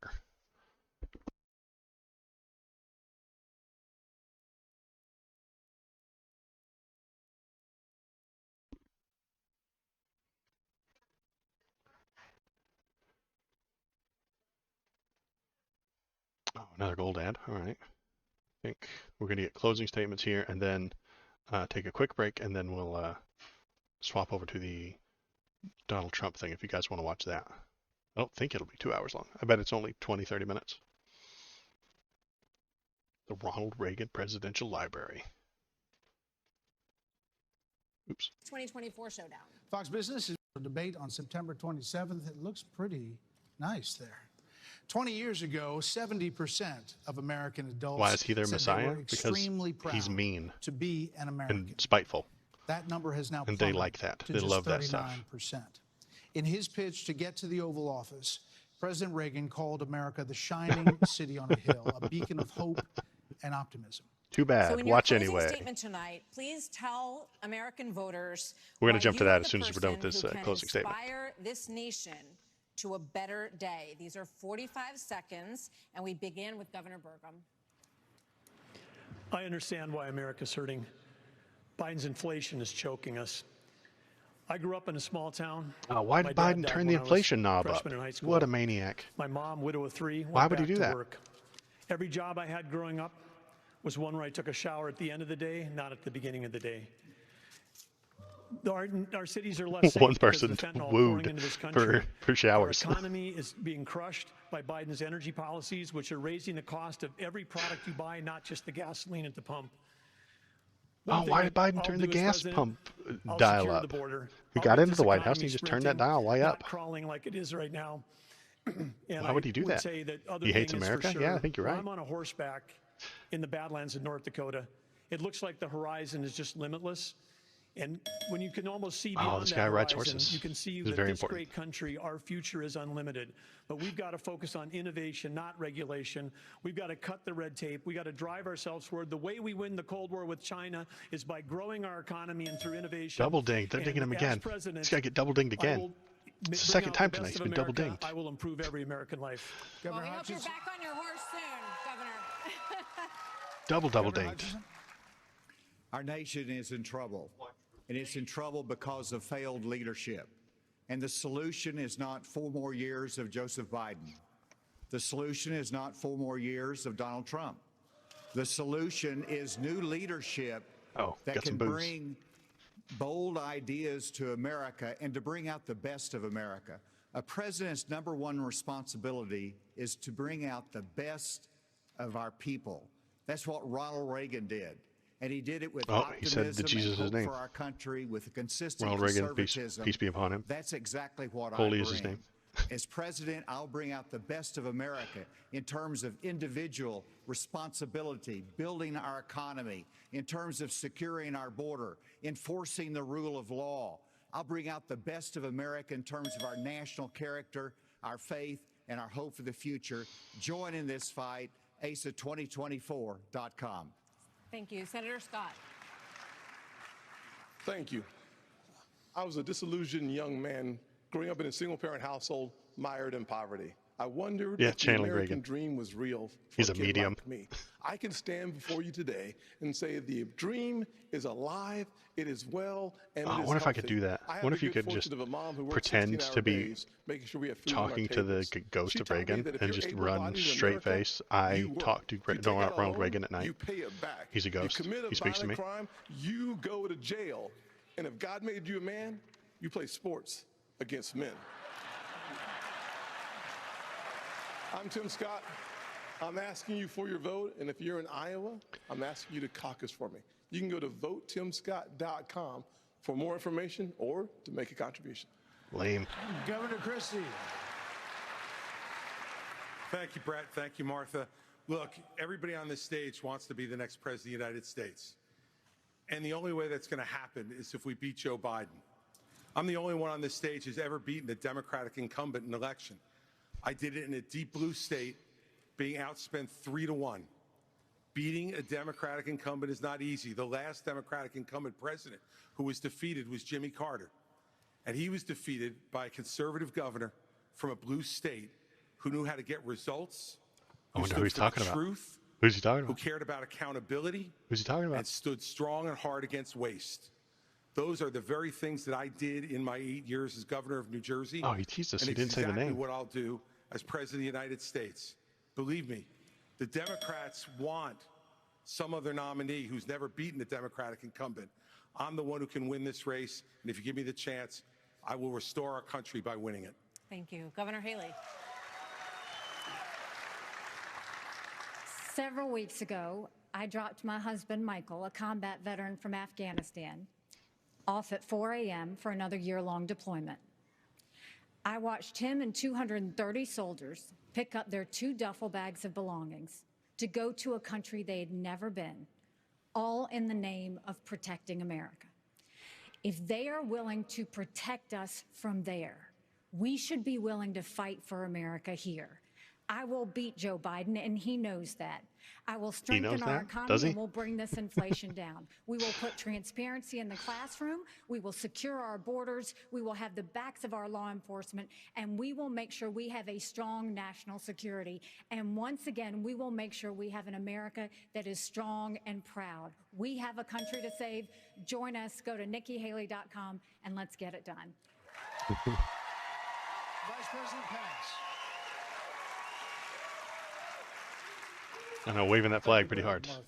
Oh, another gold ad. All right. I think we're going to get closing statements here and then take a quick break, and then we'll swap over to the Donald Trump thing if you guys want to watch that. I don't think it'll be 2 hours long. I bet it's only 20, 30 minutes. The Ronald Reagan Presidential Library. Oops. 2024 showdown. Fox Business is a debate on September 27th. It looks pretty nice there. 20 years ago, 70% of American adults Why is he their said Messiah? they were Because extremely proud he's mean to be an American. and spiteful. That number has now And plummeted they like that. to They just love 39%. that stuff. In his pitch to get to the Oval Office, President Reagan called America the shining city on a hill, a beacon of hope and optimism. Too bad. So in your Watch closing anyway. statement tonight, please tell American voters We're going why to jump to you that are as the soon as we're done with person this who can closing statement. inspire this nation to a better day. These are 45 seconds, and we begin with Governor Burgum. I understand why America's hurting. Biden's inflation is choking us. I grew up in a small town. Why did Biden turn the inflation knob up? What a maniac. My mom, widow of 3, went Why would he back do to that? work. Every job I had growing up was one where I took a shower at the end of the day, not at the beginning of the day. Our cities are less safe One because of person the fentanyl wooed pouring into this country. for showers. Our economy is being crushed by Biden's energy policies, which are raising the cost of every product you buy, not just the gasoline at the pump. Oh, why did Biden turn the gas pump dial up? He got into the White House and he just turned that dial way up. Crawling like it is right now. And Why would he do I would that? say that other He hates thing is for America? sure, Yeah, I think you're when right. I'm on a horseback in the Badlands of North Dakota, it looks like the horizon is just limitless. And when you can almost see beyond this that guy rides horizon, horses. you can see This is that very this important. great country, our future is unlimited. But we've got to focus on innovation, not regulation. We've got to cut the red tape. We've got to drive ourselves forward. The way we win the Cold War with China is by growing our economy and through innovation. Double dinged. They're And dinging him as again. president, This guy get double dinged I again. will It's the bring second out time the tonight best he's of been double America. dinged. I will improve every American life. Well, we hope you're back on your horse soon, Governor. Double dinged. Our nation is in trouble, and it's in trouble because of failed leadership. And the solution is not 4 more years of Joseph Biden. The solution is not 4 more years of Donald Trump. The solution is new leadership that got some can booze. bring bold ideas to America and to bring out the best of America. A president's #1 responsibility is to bring out the best of our people. That's what Ronald Reagan did. And he did it with He said optimism Jesus' and hope name. for our country, with a consistent Ronald Reagan, conservatism. peace be upon him. That's exactly what Holy I is his bring. name. As president, I'll bring out the best of America in terms of individual responsibility, building our economy, in terms of securing our border, enforcing the rule of law. I'll bring out the best of America in terms of our national character, our faith, and our hope for the future. Join in this fight, asa2024.com. Thank you. Senator Scott. Thank you. I was a disillusioned young man growing up in a single-parent household, mired in poverty. I wondered if the channeling American Reagan. dream was real for He's a a kid medium. like me. I can stand before you today and say the dream is alive, it is well, and it I is wonder if I could healthy. do that. I have Wonder the if you good could just fortune of a mom who works pretend 16-hour to be days, making sure we have food on our talking to the tables. ghost She of taught me Reagan that if and you're just able-bodied run in straight America, face. I you work. talk to You take Ronald out a loan, Reagan at night. You pay it back. He's a ghost. You commit a He speaks to violent me. crime, you go to jail. And if God made you a man, you play sports against men. I'm Tim Scott. I'm asking you for your vote, and if you're in Iowa, I'm asking you to caucus for me. You can go to votetimscott.com for more information or to make a contribution. Lame. Governor Christie. Thank you, Brett. Thank you, Martha. Look, everybody on this stage wants to be the next president of the United States. And the only way that's going to happen is if we beat Joe Biden. I'm the only one on this stage who's ever beaten a Democratic incumbent in an election. I did it in a deep blue state, being outspent 3-1. Beating a Democratic incumbent is not easy. The last Democratic incumbent president who was defeated was Jimmy Carter. And he was defeated by a conservative governor from a blue state who knew how to get results, I wonder stood who he's for the talking about. truth, Who's he talking who about? cared about accountability, Who's he talking about? and stood strong and hard against waste. Those are the very things that I did in my 8 years as governor of New Jersey. Oh, he teased us. And He didn't it's say the exactly name. what I'll do as president of the United States. Believe me, the Democrats want some other nominee who's never beaten a Democratic incumbent. I'm the one who can win this race, and if you give me the chance, I will restore our country by winning it. Thank you. Governor Haley. Several weeks ago, I dropped my husband, Michael, a combat veteran from Afghanistan, off at 4 a.m. for another year-long deployment. I watched him and 230 soldiers pick up their 2 duffel bags of belongings to go to a country they had never been, all in the name of protecting America. If they are willing to protect us from there, we should be willing to fight for America here. I will beat Joe Biden, and he knows that. I will strengthen our economy, and we'll bring this inflation down. We will put transparency in the classroom. We will secure our borders. We will have the backs of our law enforcement, and we will make sure we have a strong national security. And once again, we will make sure we have an America that is strong and proud. We have a country to save. Join us. Go to NikkiHaley.com, and let's get it done. Vice President Pence. I know, waving that flag pretty hard. Martha,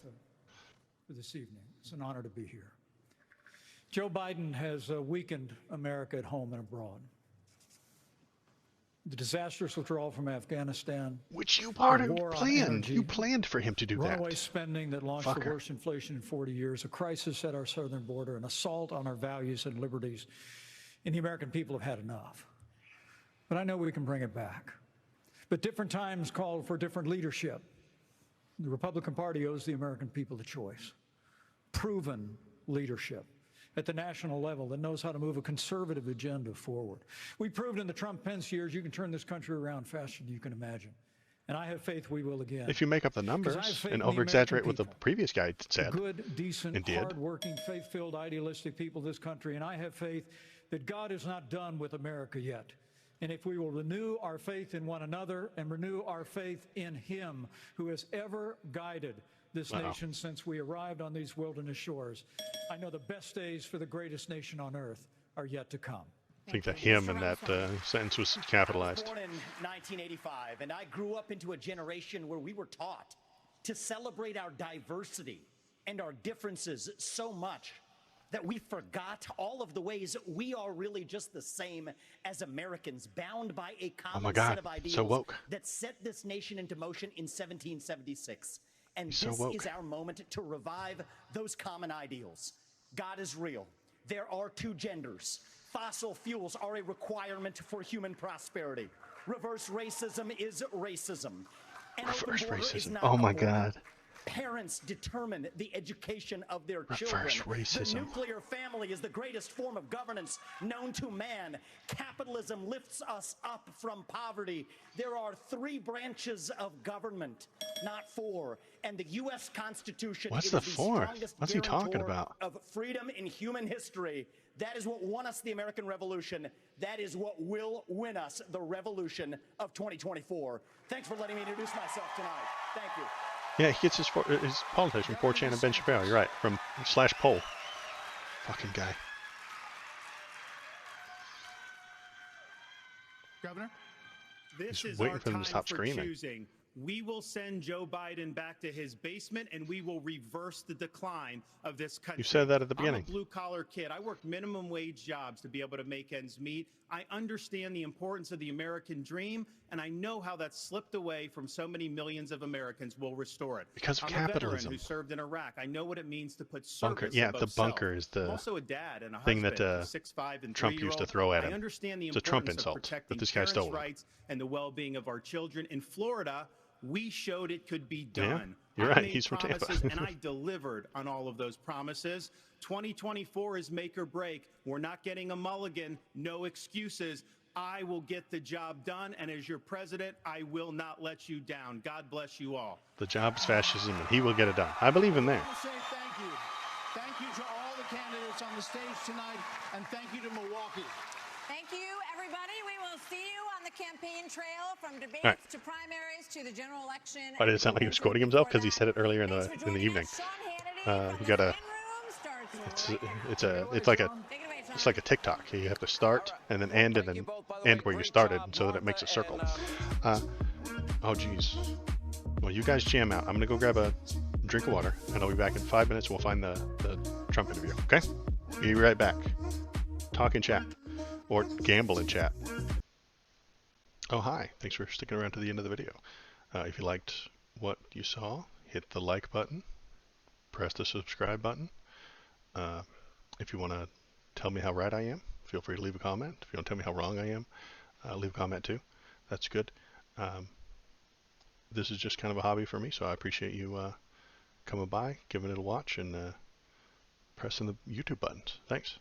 for this evening. It's an honor to be here. Joe Biden has weakened America at home and abroad. The disastrous withdrawal from Afghanistan, which you planned. You planned for him to do that. Runaway spending that launched the worst inflation in 40 years, a crisis at our southern border, an assault on our values and liberties, and the American people have had enough. But I know we can bring it back. But different times call for different leadership. The Republican Party owes the American people a choice. Proven leadership at the national level that knows how to move a conservative agenda forward. We proved in the Trump-Pence years you can turn this country around faster than you can imagine. And I have faith we will again. If you make up the numbers and over-exaggerate what the previous guy said, good, decent, hard-working, faith-filled, idealistic people of this country, and I have faith that God is not done with America yet. And if we will renew our faith in one another and renew our faith in Him who has ever guided this nation since we arrived on these wilderness shores, I know the best days for the greatest nation on earth are yet to come. I think that him in that sentence was capitalized. I was born in 1985, and I grew up into a generation where we were taught to celebrate our diversity and our differences so much that we forgot all of the ways we are really just the same as Americans, bound by a common set of ideals that set this nation into motion in 1776. And this is our moment to revive those common ideals. God is real. There are 2 genders. Fossil fuels are a requirement for human prosperity. Reverse racism is racism. And reverse racism. Oh my God. Parents determine the education of their children. Racism. The nuclear family is the greatest form of governance known to man. Capitalism lifts us up from poverty. There are 3 branches of government, not 4. And the U.S. Constitution is the 4? strongest What's he talking about? of freedom in human history. That is what won us the American Revolution. That is what will win us the revolution of 2024. Thanks for letting me introduce myself tonight. Thank you. Yeah, he gets his politics from 4chan and Ben Shapiro. You're right, from /poll. Fucking guy. Governor? This is waiting our for them time to stop for screaming. choosing. We will send Joe Biden back to his basement, and we will reverse the decline of this country. You said that at the beginning. I'm a blue-collar kid. I worked minimum wage jobs to be able to make ends meet. I understand the importance of the American dream, and I know how that slipped away from so many millions of Americans. We'll restore it. Because of I'm a capitalism. veteran who served in Iraq. I know what it means to put Bunker. service Yeah, above the bunker self. is the I'm also a dad and a thing husband that to 6'5" and Trump 3-year-old. used to throw at him. I understand the It's a Trump importance insult of protecting that this guy parents' stole. rights and the well-being of our children. In Florida, we showed it could be Yeah, done. you're I right. made He's from Tampa. promises, and I delivered on all of those promises. 2024 is make or break. We're not getting a mulligan. No excuses. I will get the job done, and as your president, I will not let you down. God bless you all. The job's fascism, and he will get it done. I believe in there. I want to say thank you. Thank you to all the candidates on the stage tonight, and thank you to Milwaukee. Thank you, everybody. We will see you on the campaign trail from debates to primaries to the general election. Why did it sound like he was quoting himself? Because he said it earlier in the evening. You gotta. It's like a TikTok. You have to start and then end where you started so that it makes a circle. Oh geez. Well, you guys jam out. I'm gonna go grab a drink of water, and I'll be back in 5 minutes. We'll find the Trump interview. Okay? Be right back. Talk in chat. Or gamble in chat. Oh, hi. Thanks for sticking around to the end of the video. If you liked what you saw, hit the like button. Press the subscribe button. If you want to tell me how right I am, feel free to leave a comment. If you want to tell me how wrong I am, leave a comment too. That's good. this is just kind of a hobby for me, so I appreciate you coming by, giving it a watch, and pressing the YouTube buttons. Thanks.